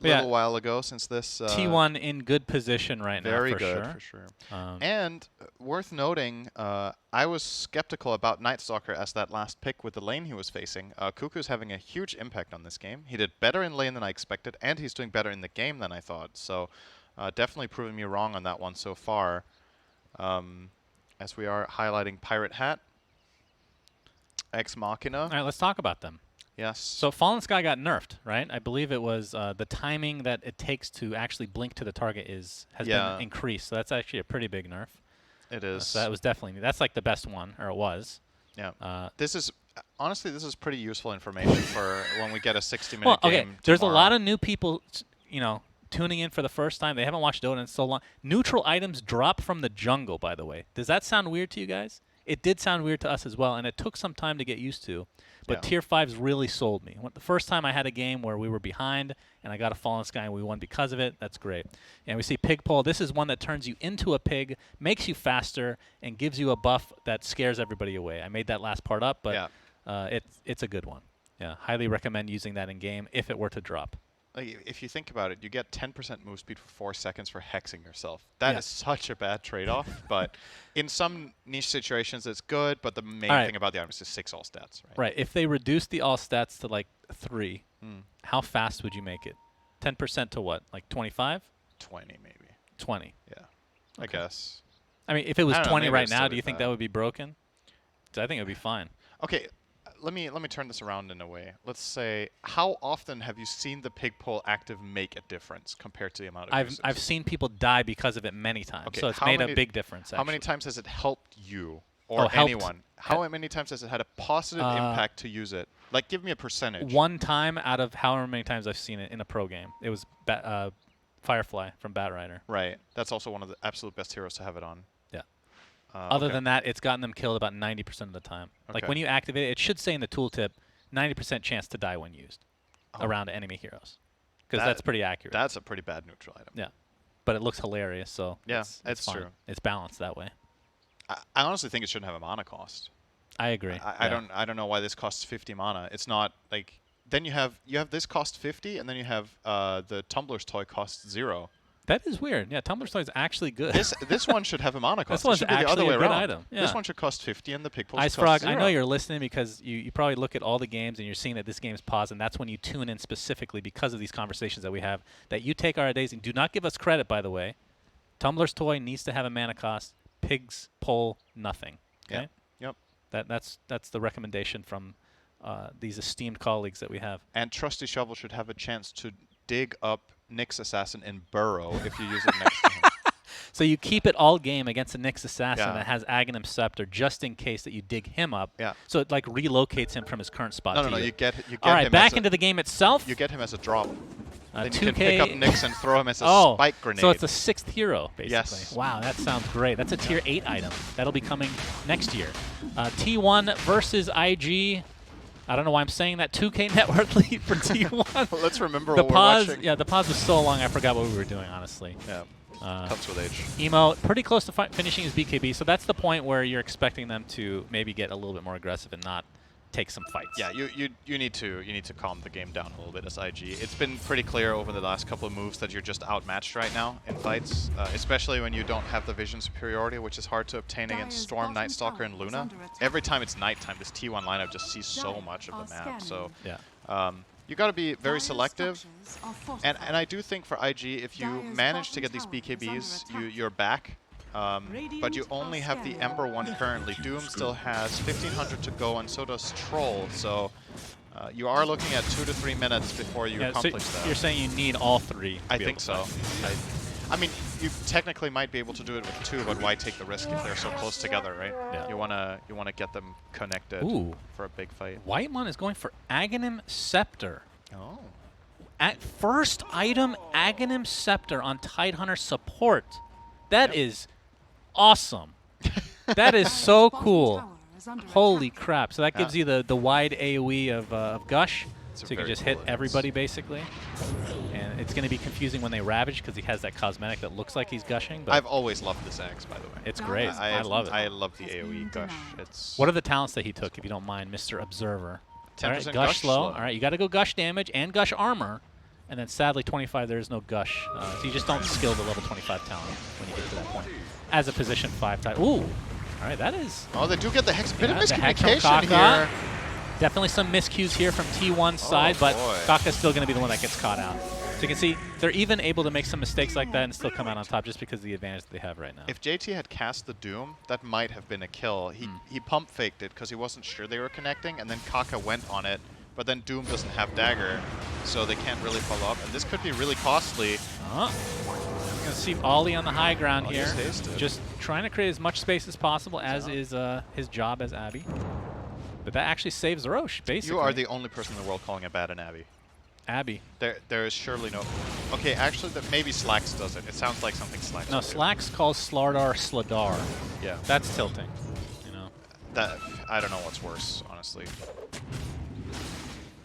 A little while ago since this. T1 in good position right now, very for good, sure. for sure. And worth noting, I was skeptical about Night Stalker as that last pick with the lane he was facing. Cuckoo's having a huge impact on this game. He did better in lane than I expected, and he's doing better in the game than I thought. So definitely proving me wrong on that one so far. As we are highlighting Pirate Hat, Ex Machina. All right, let's talk about them. Yes. So Fallen Sky got nerfed, right? I believe it was the timing that it takes to actually blink to the target has been increased. So that's actually a pretty big nerf. It is. So that was definitely that's like the best one, or it was. Yeah. This is honestly pretty useful information for when we get a 60-minute okay. game. There's tomorrow. a lot of new people, tuning in for the first time. They haven't watched Dota in so long. Neutral items drop from the jungle, by the way. Does that sound weird to you guys? It did sound weird to us as well, and it took some time to get used to. But Tier 5s really sold me. The first time I had a game where we were behind and I got a Fallen Sky and we won because of it, that's great. And we see Pig Pole. This is one that turns you into a pig, makes you faster, and gives you a buff that scares everybody away. I made that last part up, but it's a good one. Yeah, highly recommend using that in game if it were to drop. Like, if you think about it, you get 10% move speed for 4 seconds for hexing yourself. That is such a bad trade-off, but in some niche situations it's good, but the main thing about the item is just 6 all stats, right? Right. If they reduce the all stats to like 3, how fast would you make it? 10% to what? Like 25? 20 maybe. 20. Yeah. I guess. I mean, if it was 20 right now, do you think bad. that would be broken? I think it would be fine. Okay. Let me turn this around in a way. Let's say, how often have you seen the pig pole active make a difference compared to the amount of I've seen people die because of it many times, so it's made a big difference. Actually. How many times has it helped you or anyone? How many times has it had a positive impact to use it? Like, give me a percentage. One time out of however many times I've seen it in a pro game. It was Firefly from Batrider. Right. That's also one of the absolute best heroes to have it on. Other than that, it's gotten them killed about 90% of the time. Like when you activate it, it should say in the tooltip, 90% chance to die when used around enemy heroes. Because that's pretty accurate. That's a pretty bad neutral item. Yeah. But it looks hilarious, so it's fine. true. It's balanced that way. I honestly think it shouldn't have a mana cost. I agree. I don't know why this costs 50 mana. It's not like then you have this cost 50 and then you have the Tumbler's toy costs 0. That is weird. Yeah, Tumbler's toy is actually good. This one should have a mana cost. This one's it should be the actually other way a good around. item. Yeah. This one should cost 50 and the pig pole should Ice cost Frog, 0. I know you're listening because you probably look at all the games and you're seeing that this game's paused, and that's when you tune in specifically because of these conversations that we have, that you take our days and do not give us credit, by the way. Tumbler's toy needs to have a mana cost. Pig's pole, nothing. Okay? Yep. That's the recommendation from these esteemed colleagues that we have. And Trusty Shovel should have a chance to dig up Nyx Assassin in Burrow if you use it next to him. So you keep it all game against a Nyx Assassin that has Aghanim Scepter just in case that you dig him up. Yeah. So it like relocates him from his current spot. No, you get all right, him back into the game itself. You get him as a drop. Then 2K. you can pick up Nyx and throw him as a spike grenade. So it's a 6th hero, basically. Yes. Wow, that sounds great. That's a tier 8 item. That'll be coming next year. T1 versus IG. I don't know why I'm saying that. 2K net worth lead for T1. Let's remember the what pause, we're watching. Yeah, the pause was so long I forgot what we were doing, honestly. Yeah, comes with age. Emo, pretty close to finishing his BKB, so that's the point where you're expecting them to maybe get a little bit more aggressive and not take some fights. Yeah, you need to calm the game down a little bit as IG. It's been pretty clear over the last couple of moves that you're just outmatched right now in fights, especially when you don't have the vision superiority, which is hard to obtain against Storm, Night Stalker, and Luna. Every time it's nighttime, this T1 lineup just sees so much of the map. So you got to be very selective. And I do think for IG, if you manage to get these BKBs, you're back. but you only have the Ember one currently. Doom still has 1500 to go, and so does Troll. So you are looking at 2 to 3 minutes before you accomplish that. You're saying you need all 3? I think so. I mean, you technically might be able to do it with 2, but why take the risk if they're so close together, right? Yeah. You wanna get them connected for a big fight. Whitemon is going for Aghanim Scepter. Oh. At first item, Aghanim Scepter on Tidehunter support. That is awesome. That is so cool. Holy crap. So that gives you the wide AoE of Gush. So you can just hit everybody, basically. And it's going to be confusing when they Ravage, because he has that cosmetic that looks like he's gushing. But I've always loved this axe, by the way. it's great. I love it. I love the AoE Gush. What are the talents that he took, if you don't mind, Mr. Observer? 10% All right, Gush slow. All right, you got to go Gush damage and Gush armor. And then sadly, 25, there is no Gush. So you just don't skill the level 25 talent when you get to that point. As a position 5 type. Ooh. All right, that is... Oh, they do get the Hex. Bit of the Hex from miscommunication Kaka. here. Definitely some miscues here from T1's side, but Kaka's still going to be the one that gets caught out. So you can see they're even able to make some mistakes like that and still come out on top just because of the advantage that they have right now. If JT had cast the Doom, that might have been a kill. He pump faked it because he wasn't sure they were connecting, and then Kaka went on it. But then Doom doesn't have Dagger, so they can't really follow up. And this could be really costly. Going to see Ollie on the high ground here. Tasted. Just trying to create as much space as possible, as is his job as Abby. But that actually saves Roche, basically. You are the only person in the world calling it bad an Abby. Abby. There is surely no... Okay, actually, maybe Slacks does it. It sounds like something Slacks No, would do. Slacks calls Slardar Sladar. Yeah. That's tilting, you know. That I don't know what's worse, honestly.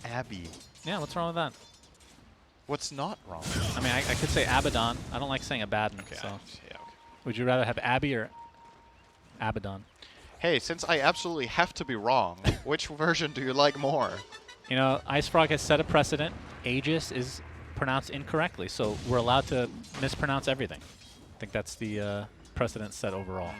Abby. Yeah, what's wrong with that? What's not wrong? I mean, I could say Abaddon. I don't like saying Abaddon, Okay, so... yeah, okay. Would you rather have Abby or Abaddon? Hey, since I absolutely have to be wrong, which version do you like more? You know, Ice Frog has set a precedent. Aegis is pronounced incorrectly, so we're allowed to mispronounce everything. I think that's the precedent set overall.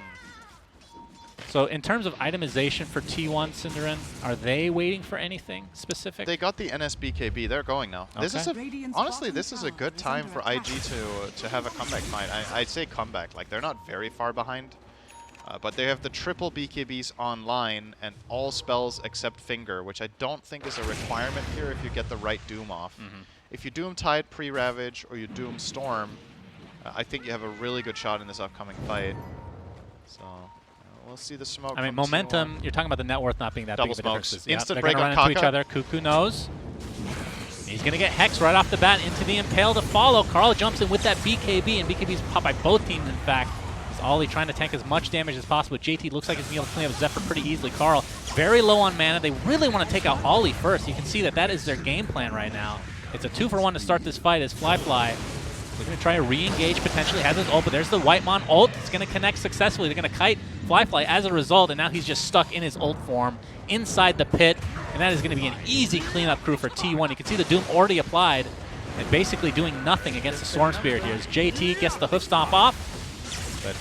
So in terms of itemization for T1, Cinderin, are they waiting for anything specific? They got the NSBKB. They're going now. This is honestly, this is a good time for IG to have a comeback fight. I'd say comeback. Like, they're not very far behind. But they have the triple BKBs online and all spells except Finger, which I don't think is a requirement here if you get the right Doom off. If you Doom Tide pre-Ravage or you Doom Storm, I think you have a really good shot in this upcoming fight. So we'll see the smoke. I mean, momentum, you're talking about the net worth not being that Double big of a difference. smokes. Instant they're break going to on run into each Kaka. other. Cuckoo knows. He's going to get Hex right off the bat into the Impale to follow. Carl jumps in with that BKB, and BKB's popped by both teams, in fact. Ollie trying to tank as much damage as possible. JT looks like he's being able to clean up Zephyr pretty easily. Carl very low on mana. They really want to take out Ollie first. You can see that that is their game plan right now. It's a 2-for-1 to start this fight as Fly they're going to try to re-engage potentially. Has his ult, but there's the Whitemon ult. It's going to connect successfully. They're going to kite Fly as a result, and now he's just stuck in his ult form inside the pit, and that is going to be an easy cleanup crew for T1. You can see the Doom already applied and basically doing nothing against the Storm Spirit here as JT gets the hoof stomp off. But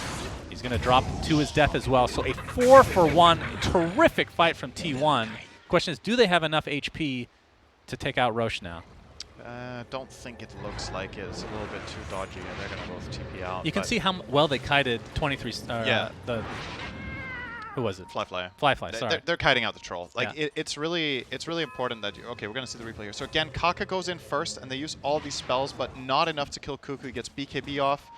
he's going to drop to his death as well. So a 4-for-1 terrific fight from T1. Question is, do they have enough HP to take out Roche now? Don't think it looks like it. It's a little bit too dodgy, and they're going to both TP out. You can see how well they kited 23. Yeah. Who was it? Fly. Sorry. They're kiting out the troll. Like Yeah. it's really important that okay, we're gonna see the replay here. So again, Kaka goes in first, and they use all these spells, but not enough to kill Cuckoo. He gets BKB off.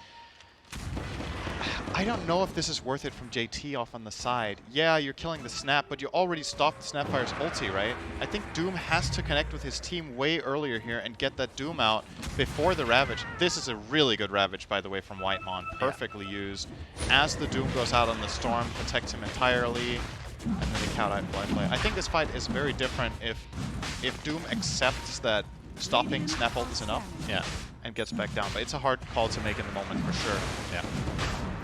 I don't know if this is worth it from JT off on the side. Yeah, you're killing the Snap, but you already stopped Snapfire's ulti, right? I think Doom has to connect with his team way earlier here and get that Doom out before the Ravage. This is a really good Ravage, by the way, from Whitemon. Perfectly used. As the Doom goes out on the Storm, protects him entirely, and then they count out Fly. I think this fight is very different if Doom accepts that stopping Snap ult is enough. Yeah. And gets back down. But it's a hard call to make in the moment for sure. Yeah.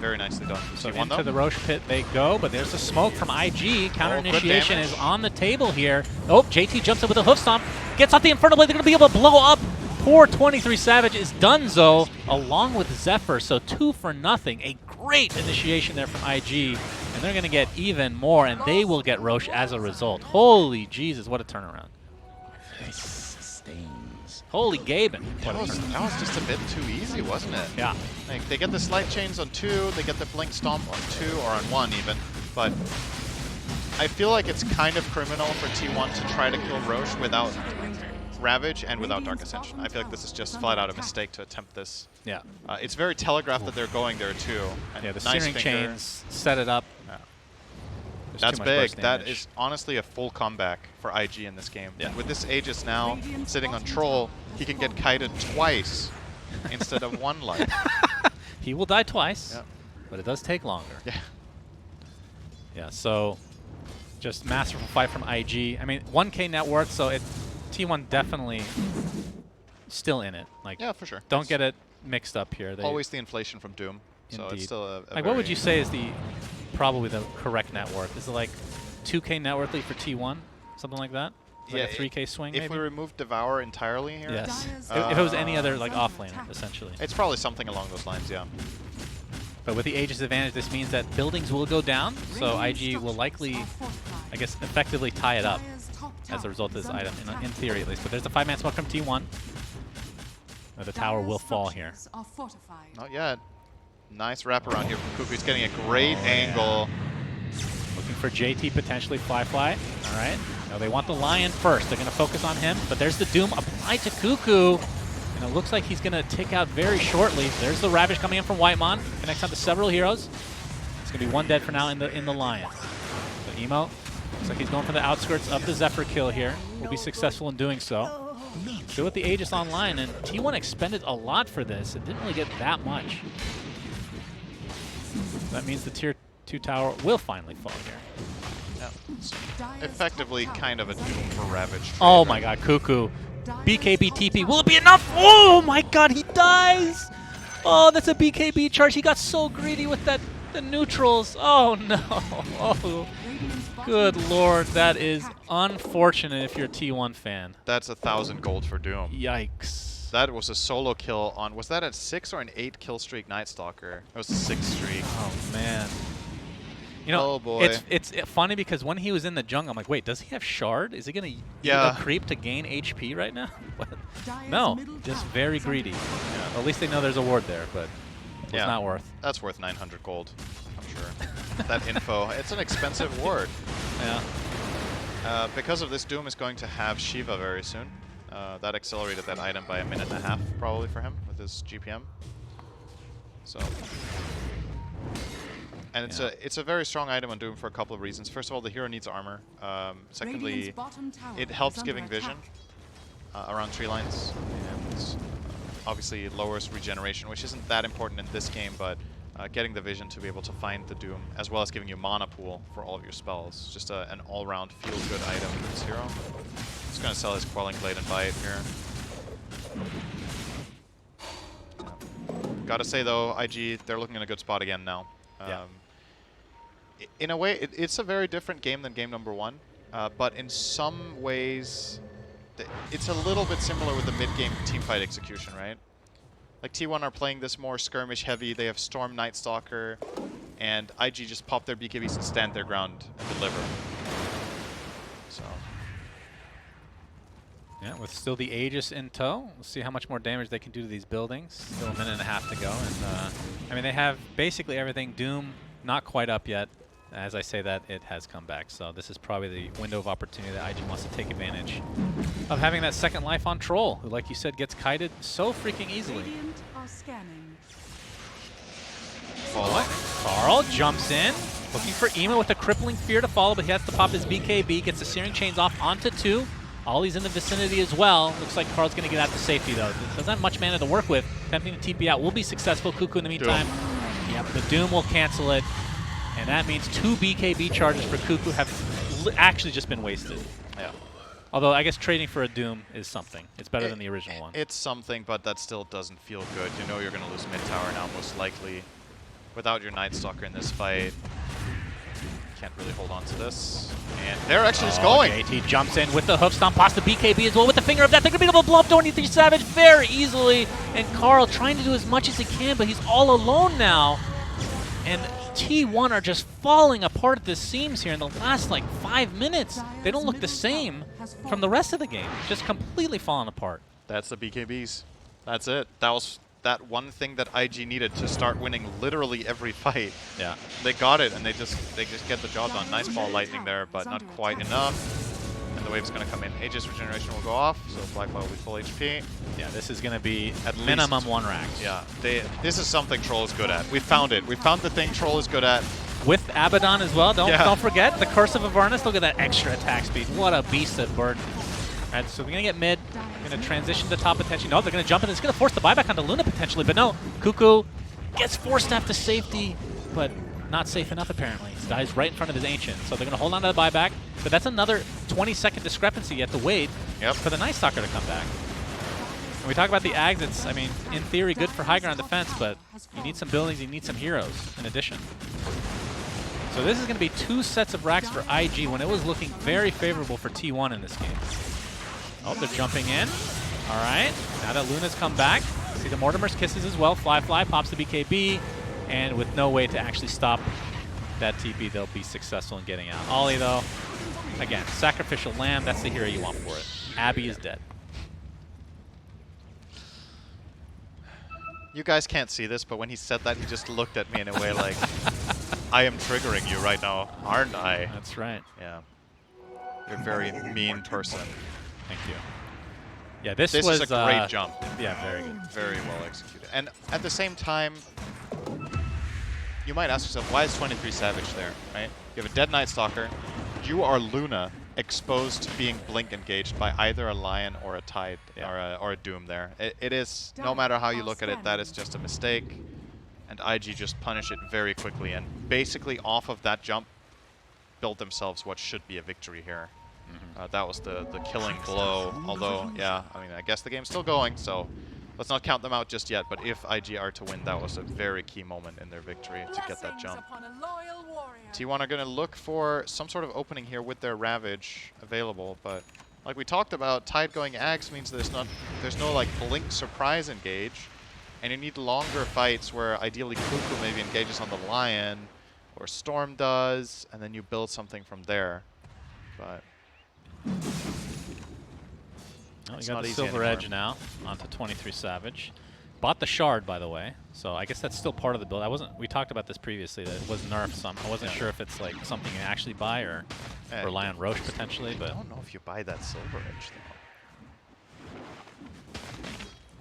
Very nicely done. So T1 into though. the Roche pit they go, but there's a smoke from IG. Counter initiation is on the table here. Oh, JT jumps in with a hoof stomp. Gets off the Infernal Blade. They're going to be able to blow up. Poor 23 Savage is donezo along with Zephyr. So 2 for nothing. A great initiation there from IG. And they're going to get even more, and they will get Roche as a result. Holy Jesus, what a turnaround. This stings. chains. Holy Gaben. That was just a bit too easy, wasn't it? Yeah. Like, they get the slight chains on 2, they get the blink stomp on 2, or on 1 even, but I feel like it's kind of criminal for T1 to try to kill Roche without Ravage and without Dark Ascension. I feel like this is just flat out a mistake to attempt this. Yeah. It's very telegraphed that they're going there too. And Yeah, the nice searing finger. chains set it up. Yeah. There's That's too much big. burst That damage. is honestly a full comeback for IG in this game. Yeah. And with this Aegis now sitting on Troll, he can get kited twice instead of 1 life. He will die twice, Yeah. but it does take longer. Yeah. Yeah, so just masterful fight from IG. I mean, 1K net worth, so T1 definitely still in it. Like, Yeah, for sure. don't get it mixed up here. They, Always the inflation from Doom. So Indeed. it's still a like, what would you say is probably the correct net worth? Is it like 2K net worth for T1? Something like that? Like a 3K swing, If maybe? we remove Devour entirely here, Yes. Dyer's If it was any other like offlaner, essentially. it's probably something along those lines, yeah. But with the Aegis advantage, this means that buildings will go down, so IG will likely, I guess, effectively tie it up as a result of this item, in theory at least. But there's the 5-man smoke from T1. The tower will fall here. Not yet. Nice wraparound here from Cuckoo. He's getting a great angle. Looking for JT, potentially Fly. All right. Now they want the Lion first. They're going to focus on him. But there's the Doom applied to Cuckoo. And it looks like he's going to tick out very shortly. There's the Ravage coming in from Whitemon. Connects onto several heroes. It's going to be 1 dead for now in the Lion. So Emo, looks like he's going for the outskirts of the Zephyr kill here. Will be successful in doing so. Still with the Aegis online, and T1 expended a lot for this. It didn't really get that much. That means the tier 2 tower will finally fall here. Yeah. So effectively kind of a Doom for Ravage. Oh my god, Cuckoo. BKB TP. Will it be enough? Oh my god, he dies! Oh, that's a BKB charge. He got so greedy with the neutrals. Oh no. Oh, good lord. That is unfortunate if you're a T1 fan. That's 1,000 gold for Doom. Yikes. That was a solo kill on, was that a 6 or an 8 kill streak Night Stalker? It was a 6 streak. Oh man. You know, Oh, boy. it's funny because when he was in the jungle, I'm like, wait, does he have Shard? Is he going to Yeah. creep to gain HP right now? What? No, just very greedy. Yeah. At least they know there's a ward there, but it's Yeah. not worth. That's worth 900 gold, I'm sure. That info. It's an expensive ward. Yeah. Because of this, Doom is going to have Shiva very soon. That accelerated that item by 1.5 minutes probably for him with his GPM. So, and it's a very strong item on Doom for a couple of reasons. First of all, the hero needs armor. Secondly, it helps giving vision around tree lines, and obviously lowers regeneration, which isn't that important in this game, but getting the vision to be able to find the Doom, as well as giving you mana pool for all of your spells. Just an all-round feel-good item for this hero. He's going to sell his Quelling Blade and buy it here. Gotta say though, IG, they're looking in a good spot again now. In a way, it's a very different game than game number 1, but in some ways, it's a little bit similar with the mid-game teamfight execution, right? Like T1 are playing this more skirmish heavy, they have Storm Night Stalker, and IG just pop their BKBs and stand their ground and deliver. So. Yeah, with still the Aegis in tow. We'll see how much more damage they can do to these buildings. Still 1.5 minutes to go. And I mean, they have basically everything. Doom, not quite up yet. As I say that, it has come back. So this is probably the window of opportunity that IG wants to take advantage of having that second life on Troll, who, like you said, gets kited so freaking easily. Carl jumps in, looking for Emo with a crippling fear to follow, but he has to pop his BKB, gets the searing chains off onto 2. Ollie's in the vicinity as well. Looks like Carl's going to get out to safety, though. Doesn't have much mana to work with. Attempting to TP out will be successful. Cuckoo in the meantime. Yep, the Doom will cancel it. And that means 2 BKB charges for Cuckoo have actually just been wasted. Yeah. Although I guess trading for a Doom is something. It's better than the original one. It's something, but that still doesn't feel good. You know you're going to lose mid tower now, most likely. Without your Night Stalker in this fight. Can't really hold on to this. And they're actually just going. JT jumps in with the hoof stomp, past the BKB as well with the finger of death. They're going to be able to blow up Dorothy Savage very easily. And Carl trying to do as much as he can, but he's all alone now. And T1 are just falling apart at the seams here in the last like 5 minutes. They don't look the same from the rest of the game. Just completely falling apart. That's the BKBs. That's it. That was that one thing that IG needed to start winning literally every fight. Yeah. They got it, and they just get the job done. Nice ball lightning there, but not quite enough. And the wave's going to come in. Aegis regeneration will go off, so Blackfire will be full HP. Yeah, this is going to be At minimum least. 1 rack. Yeah, this is something Troll is good at. We found it. We found the thing Troll is good at. With Abaddon as well. Don't forget the Curse of Avernus. Look at that extra attack speed. What a beast of burden. All right, so we're going to get mid. We're going to transition to top potentially. No, they're going to jump in. It's going to force the buyback onto Luna potentially, but no. Cuckoo gets forced after safety, but not safe enough apparently. He dies right in front of his Ancient. So they're going to hold on to the buyback, but that's another 20-second discrepancy you have to wait for the Night Stalker to come back. When we talk about the Ags, it's, I mean, in theory good for high ground defense, but you need some buildings, you need some heroes in addition. So this is going to be 2 sets of racks for IG when it was looking very favorable for T1 in this game. Oh, they're jumping in. All right, now that Luna's come back, see the Mortimer's Kisses as well. Fly pops the BKB, and with no way to actually stop that TP, they'll be successful in getting out. Ollie, though, again, Sacrificial Lamb, that's the hero you want for it. Abby is dead. You guys can't see this, but when he said that, he just looked at me in a way like, I am triggering you right now, aren't I? That's right. Yeah. You're a very mean person. Thank you. Yeah, this This was is a great jump. Yeah, very good. Very well executed. And at the same time, you might ask yourself, why is 23 Savage there, right? You have a dead Night Stalker. You are Luna, exposed to being blink engaged by either a Lion or a Tide or a Doom there. It is, no matter how you look at it, that is just a mistake. And IG just punish it very quickly. And basically off of that jump, build themselves what should be a victory here. That was the killing blow. Although, yeah, I mean, I guess the game's still going, so let's not count them out just yet. But if IG are to win, that was a very key moment in their victory to get that jump. T1 are going to look for some sort of opening here with their Ravage available, but like we talked about, Tide going Axe means there's no like blink surprise engage, and you need longer fights where ideally Cuckoo maybe engages on the Lion, or Storm does, and then you build something from there. But well, you got the Silver Edge now onto 23 Savage. Bought the Shard, by the way, so I guess that's still part of the build. We talked about this previously, that it was nerfed some. I wasn't sure if it's like something you actually buy or rely on Roche potentially, but I don't know if you buy that Silver Edge though.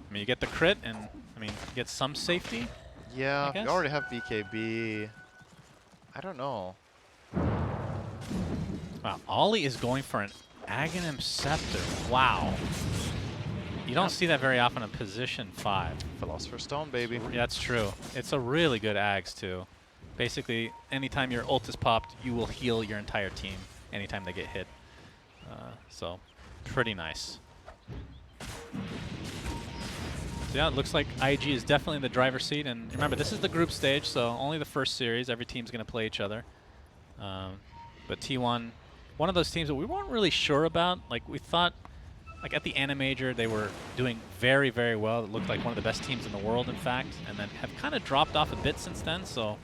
I mean, you get the crit and I mean, you get some safety. Yeah, you already have BKB. I don't know. Wow, Ollie is going for an Aghanim Scepter. Wow. You don't see that very often in position 5. Philosopher's Stone, baby. Yeah, that's true. It's a really good Ags, too. Basically, anytime your ult is popped, you will heal your entire team anytime they get hit. So, pretty nice. So yeah, it looks like IG is definitely in the driver's seat. And remember, this is the group stage, so only the first series. Every team's going to play each other. But T1, one of those teams that we weren't really sure about. Like, we thought, like at the Animajor, they were doing very, very well. It looked like one of the best teams in the world, in fact, and then have kind of dropped off a bit since then. So,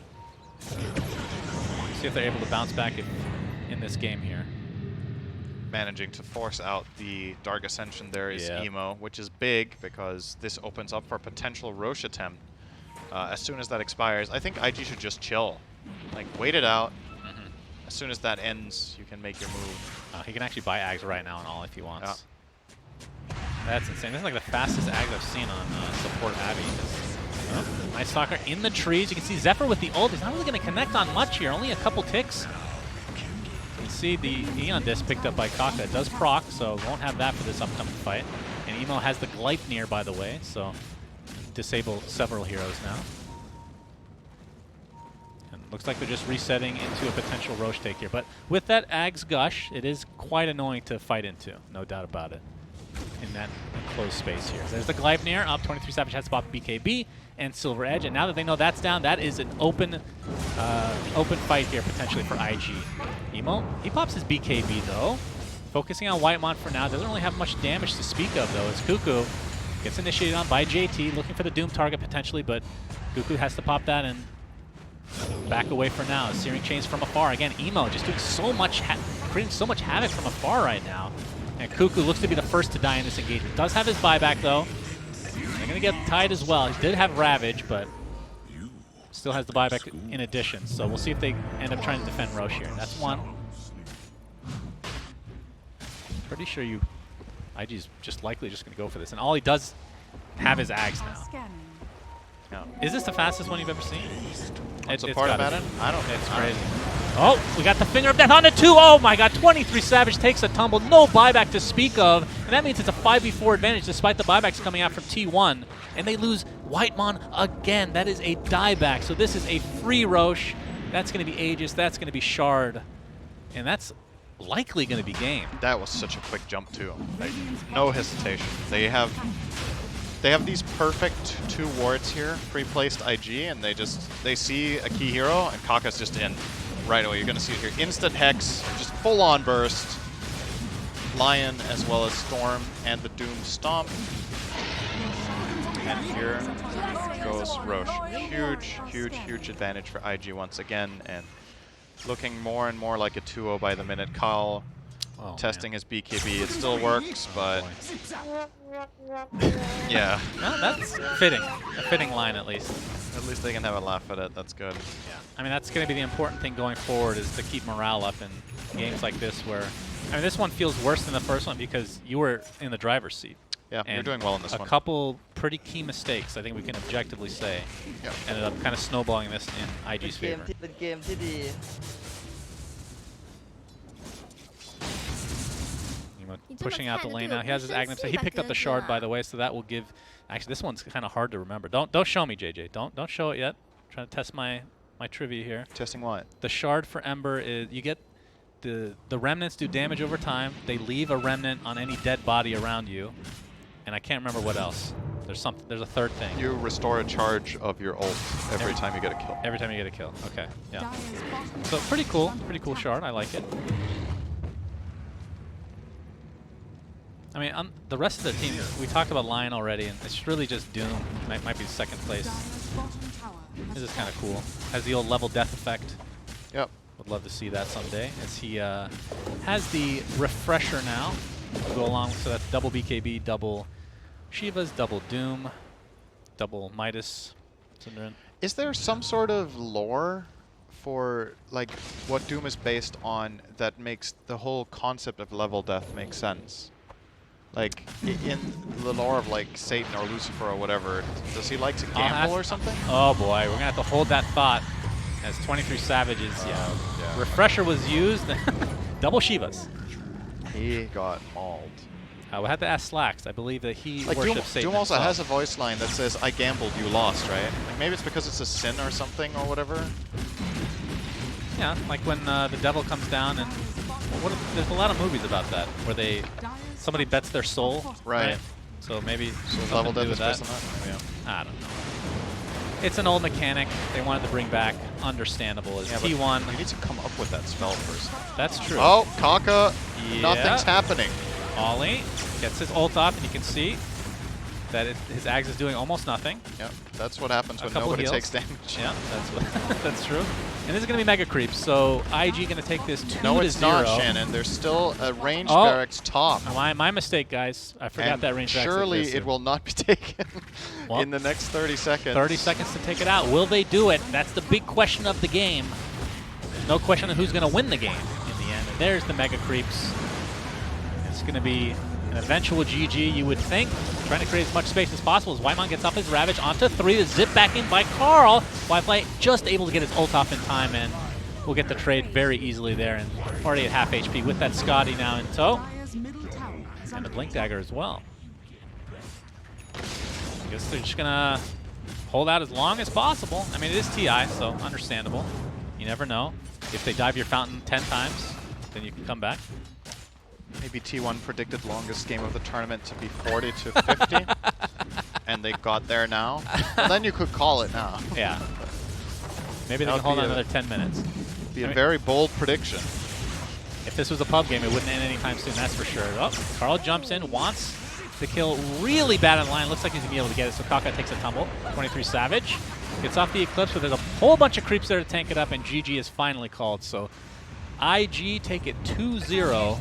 see if they're able to bounce back in this game here. Managing to force out the Dark Ascension there is Emo, which is big because this opens up for a potential Roche attempt. As soon as that expires, I think IG should just chill. Like, wait it out. As soon as that ends, you can make your move. He can actually buy Ags right now and all if he wants. Yeah. That's insane. This is like the fastest Ags I've seen on support Abby. Nice Stalker in the trees. You can see Zephyr with the ult. He's not really going to connect on much here. Only a couple ticks. You can see the Aeon Disc picked up by Kaka. It does proc, so won't have that for this upcoming fight. And Emo has the Gleipnir, by the way, so disable several heroes now. And looks like they're just resetting into a potential Roche take here. But with that Ags Gush, it is quite annoying to fight into, no doubt about it, in that enclosed space here. So there's the Gleipnir up. 23 Savage has spot BKB and Silver Edge, and now that they know that's down, that is an open fight here potentially for IG. Emo, he pops his BKB though. Focusing on Whitemon for now. Doesn't really have much damage to speak of though, as Cuckoo gets initiated on by JT, looking for the Doom target potentially, but Cuckoo has to pop that and back away for now. Searing Chains from afar. Again, Emo just doing so much, creating so much havoc from afar right now. And Cuckoo looks to be the first to die in this engagement. Does have his buyback, though. They're going to get tied as well. He did have Ravage, but still has the buyback in addition. So we'll see if they end up trying to defend Roche here. That's one. Pretty sure IG's just likely just going to go for this. And all he does have his Ags now. No. Is this the fastest one you've ever seen? It's a part of Madden? I don't know. It's crazy. Oh, we got the Finger of Death on the 2. Oh my god, 23 Savage takes a tumble. No buyback to speak of. And that means it's a 5v4 advantage despite the buybacks coming out from T1. And they lose Whitemon again. That is a dieback. So this is a free Roche. That's going to be Aegis. That's going to be Shard. And that's likely going to be game. That was such a quick jump too. Like, no hesitation. They have these perfect 2 wards here, pre-placed IG, and they see a key hero, and Kaka's just in right away. You're gonna see it here. Instant Hex, just full-on burst. Lion as well as Storm and the Doom Stomp. And here goes Roche. Huge, huge, huge advantage for IG once again, and looking more and more like a 2-0 by the minute. Kyle testing his BKB. It still works, but yeah. Well, that's fitting. A fitting line, at least. At least they can have a laugh at it. That's good. Yeah. I mean, that's going to be the important thing going forward, is to keep morale up in games like this where, I mean, this one feels worse than the first one because you were in the driver's seat. Yeah, you're doing well in this one. A couple pretty key mistakes, I think we can objectively say, ended up kind of snowballing this in IG's favor. Pushing out the lane now. He has his Aghanim. So he picked up the Shard, by the way, so that will give... Actually, this one's kind of hard to remember. Don't show me, JJ. Don't show it yet. I'm trying to test my trivia here. Testing what? The Shard for Ember is... You get... The remnants do damage over time. They leave a remnant on any dead body around you. And I can't remember what else. There's a third thing. You restore a charge of your ult every time you get a kill. Every time you get a kill. Okay. Yeah. So pretty cool. Pretty cool Shard. I like it. I mean, the rest of the team, we talked about Lion already, and it's really just Doom. Might be second place. This is kind of cool. Has the old level death effect. Yep. Would love to see that someday, as he has the refresher now to go along. So that's double BKB, double Shivas, double Doom, double Midas. Synderen. Is there some sort of lore for like what Doom is based on that makes the whole concept of level death make sense? Like, in the lore of, like, Satan or Lucifer or whatever, does he like to gamble or something? Oh, boy. We're going to have to hold that thought as 23 Savages. Yeah. Refresher was used. Double Shivas. He got mauled. We'll have to ask Slacks. I believe that he worships Satan. Doom also has a voice line that says, I gambled, you lost, right? Like, maybe it's because it's a sin or something or whatever. Yeah, like when the devil comes down and... there's a lot of movies about that, where somebody bets their soul, right? So maybe level death is based on that. Yeah. I don't know. It's an old mechanic they wanted to bring back. Understandable. As T1. You need to come up with that spell first. That's true. Oh, Kaka! Yeah. Nothing's happening. Ollie gets his ult off, and you can see that his Ags is doing almost nothing. Yeah, that's what happens when nobody takes damage. Yeah, that's true. And this is going to be mega creeps, so IG going to take this 2-0. No, it's not, Shannon. There's still a ranged barracks top. My mistake, guys. I forgot that ranged barracks. Surely it will not be taken in the next 30 seconds. 30 seconds to take it out. Will they do it? That's the big question of the game. There's no question of who's going to win the game in the end. And there's the mega creeps. It's going to be an eventual GG, you would think. Trying to create as much space as possible as Whitemon gets off his Ravage onto 3. The zip back in by Carl. Wi-Fi just able to get his ult off in time, and we'll get the trade very easily there. And already at half HP with that Scotty now in tow. And the Blink Dagger as well. I guess they're just going to hold out as long as possible. I mean, it is TI, so understandable. You never know. If they dive your fountain 10 times, then you can come back. Maybe T1 predicted longest game of the tournament to be 40 to 50, and they got there now. Well, then you could call it now. Yeah. Maybe they can hold on another 10 minutes. Be a very bold prediction. If this was a pub game, it wouldn't end anytime soon, that's for sure. Oh, Carl jumps in, wants the kill really bad on line. Looks like he's going to be able to get it, so Kaka takes a tumble. 23 Savage gets off the Eclipse, but there's a whole bunch of creeps there to tank it up, and GG is finally called. So IG take it 2-0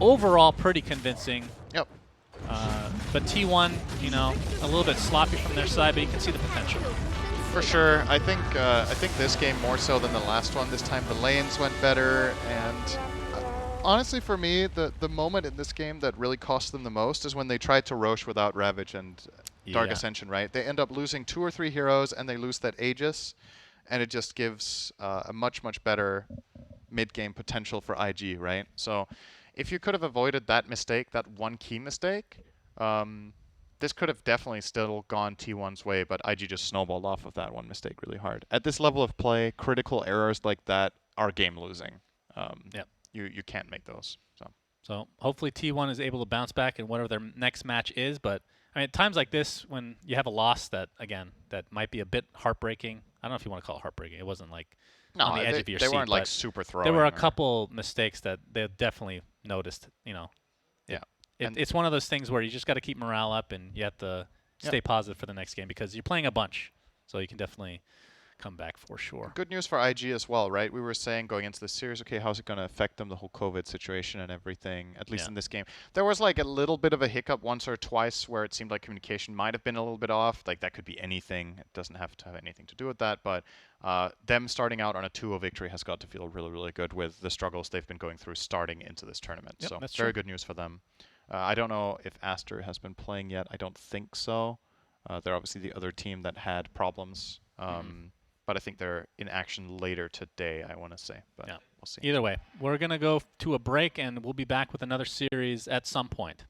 overall pretty convincing. Yep. But T1, you know, a little bit sloppy from their side, but you can see the potential. For sure. I think this game more so than the last one. This time the lanes went better, and honestly for me, the moment in this game that really cost them the most is when they tried to Roche without Ravage and Dark Ascension, right? They end up losing 2 or 3 heroes, and they lose that Aegis, and it just gives a much better mid-game potential for IG, right? So if you could have avoided that mistake, that one key mistake, this could have definitely still gone T1's way, but IG just snowballed off of that one mistake really hard. At this level of play, critical errors like that are game-losing. Yep. You can't make those. So hopefully T1 is able to bounce back in whatever their next match is. But I mean, at times like this, when you have a loss that, again, that might be a bit heartbreaking. I don't know if you want to call it heartbreaking. It wasn't like on the edge of your seat. They weren't like super throwing. There were a couple mistakes that they definitely noticed. You know, it's one of those things where you just got to keep morale up and you have to stay positive for the next game because you're playing a bunch, so you can definitely come back for sure. Good news for IG as well, right? We were saying going into this series, okay, how's it going to affect them, the whole COVID situation and everything, at least in this game. There was like a little bit of a hiccup once or twice where it seemed like communication might have been a little bit off. Like that could be anything. It doesn't have to have anything to do with that. But them starting out on a 2-0 victory has got to feel really good with the struggles they've been going through starting into this tournament. Yep, so that's very true. good news for them. I don't know if Aster has been playing yet. I don't think so. They're obviously the other team that had problems. But I think they're in action later today, I want to say. But we'll see. Either way, we're going to go to a break, and we'll be back with another series at some point.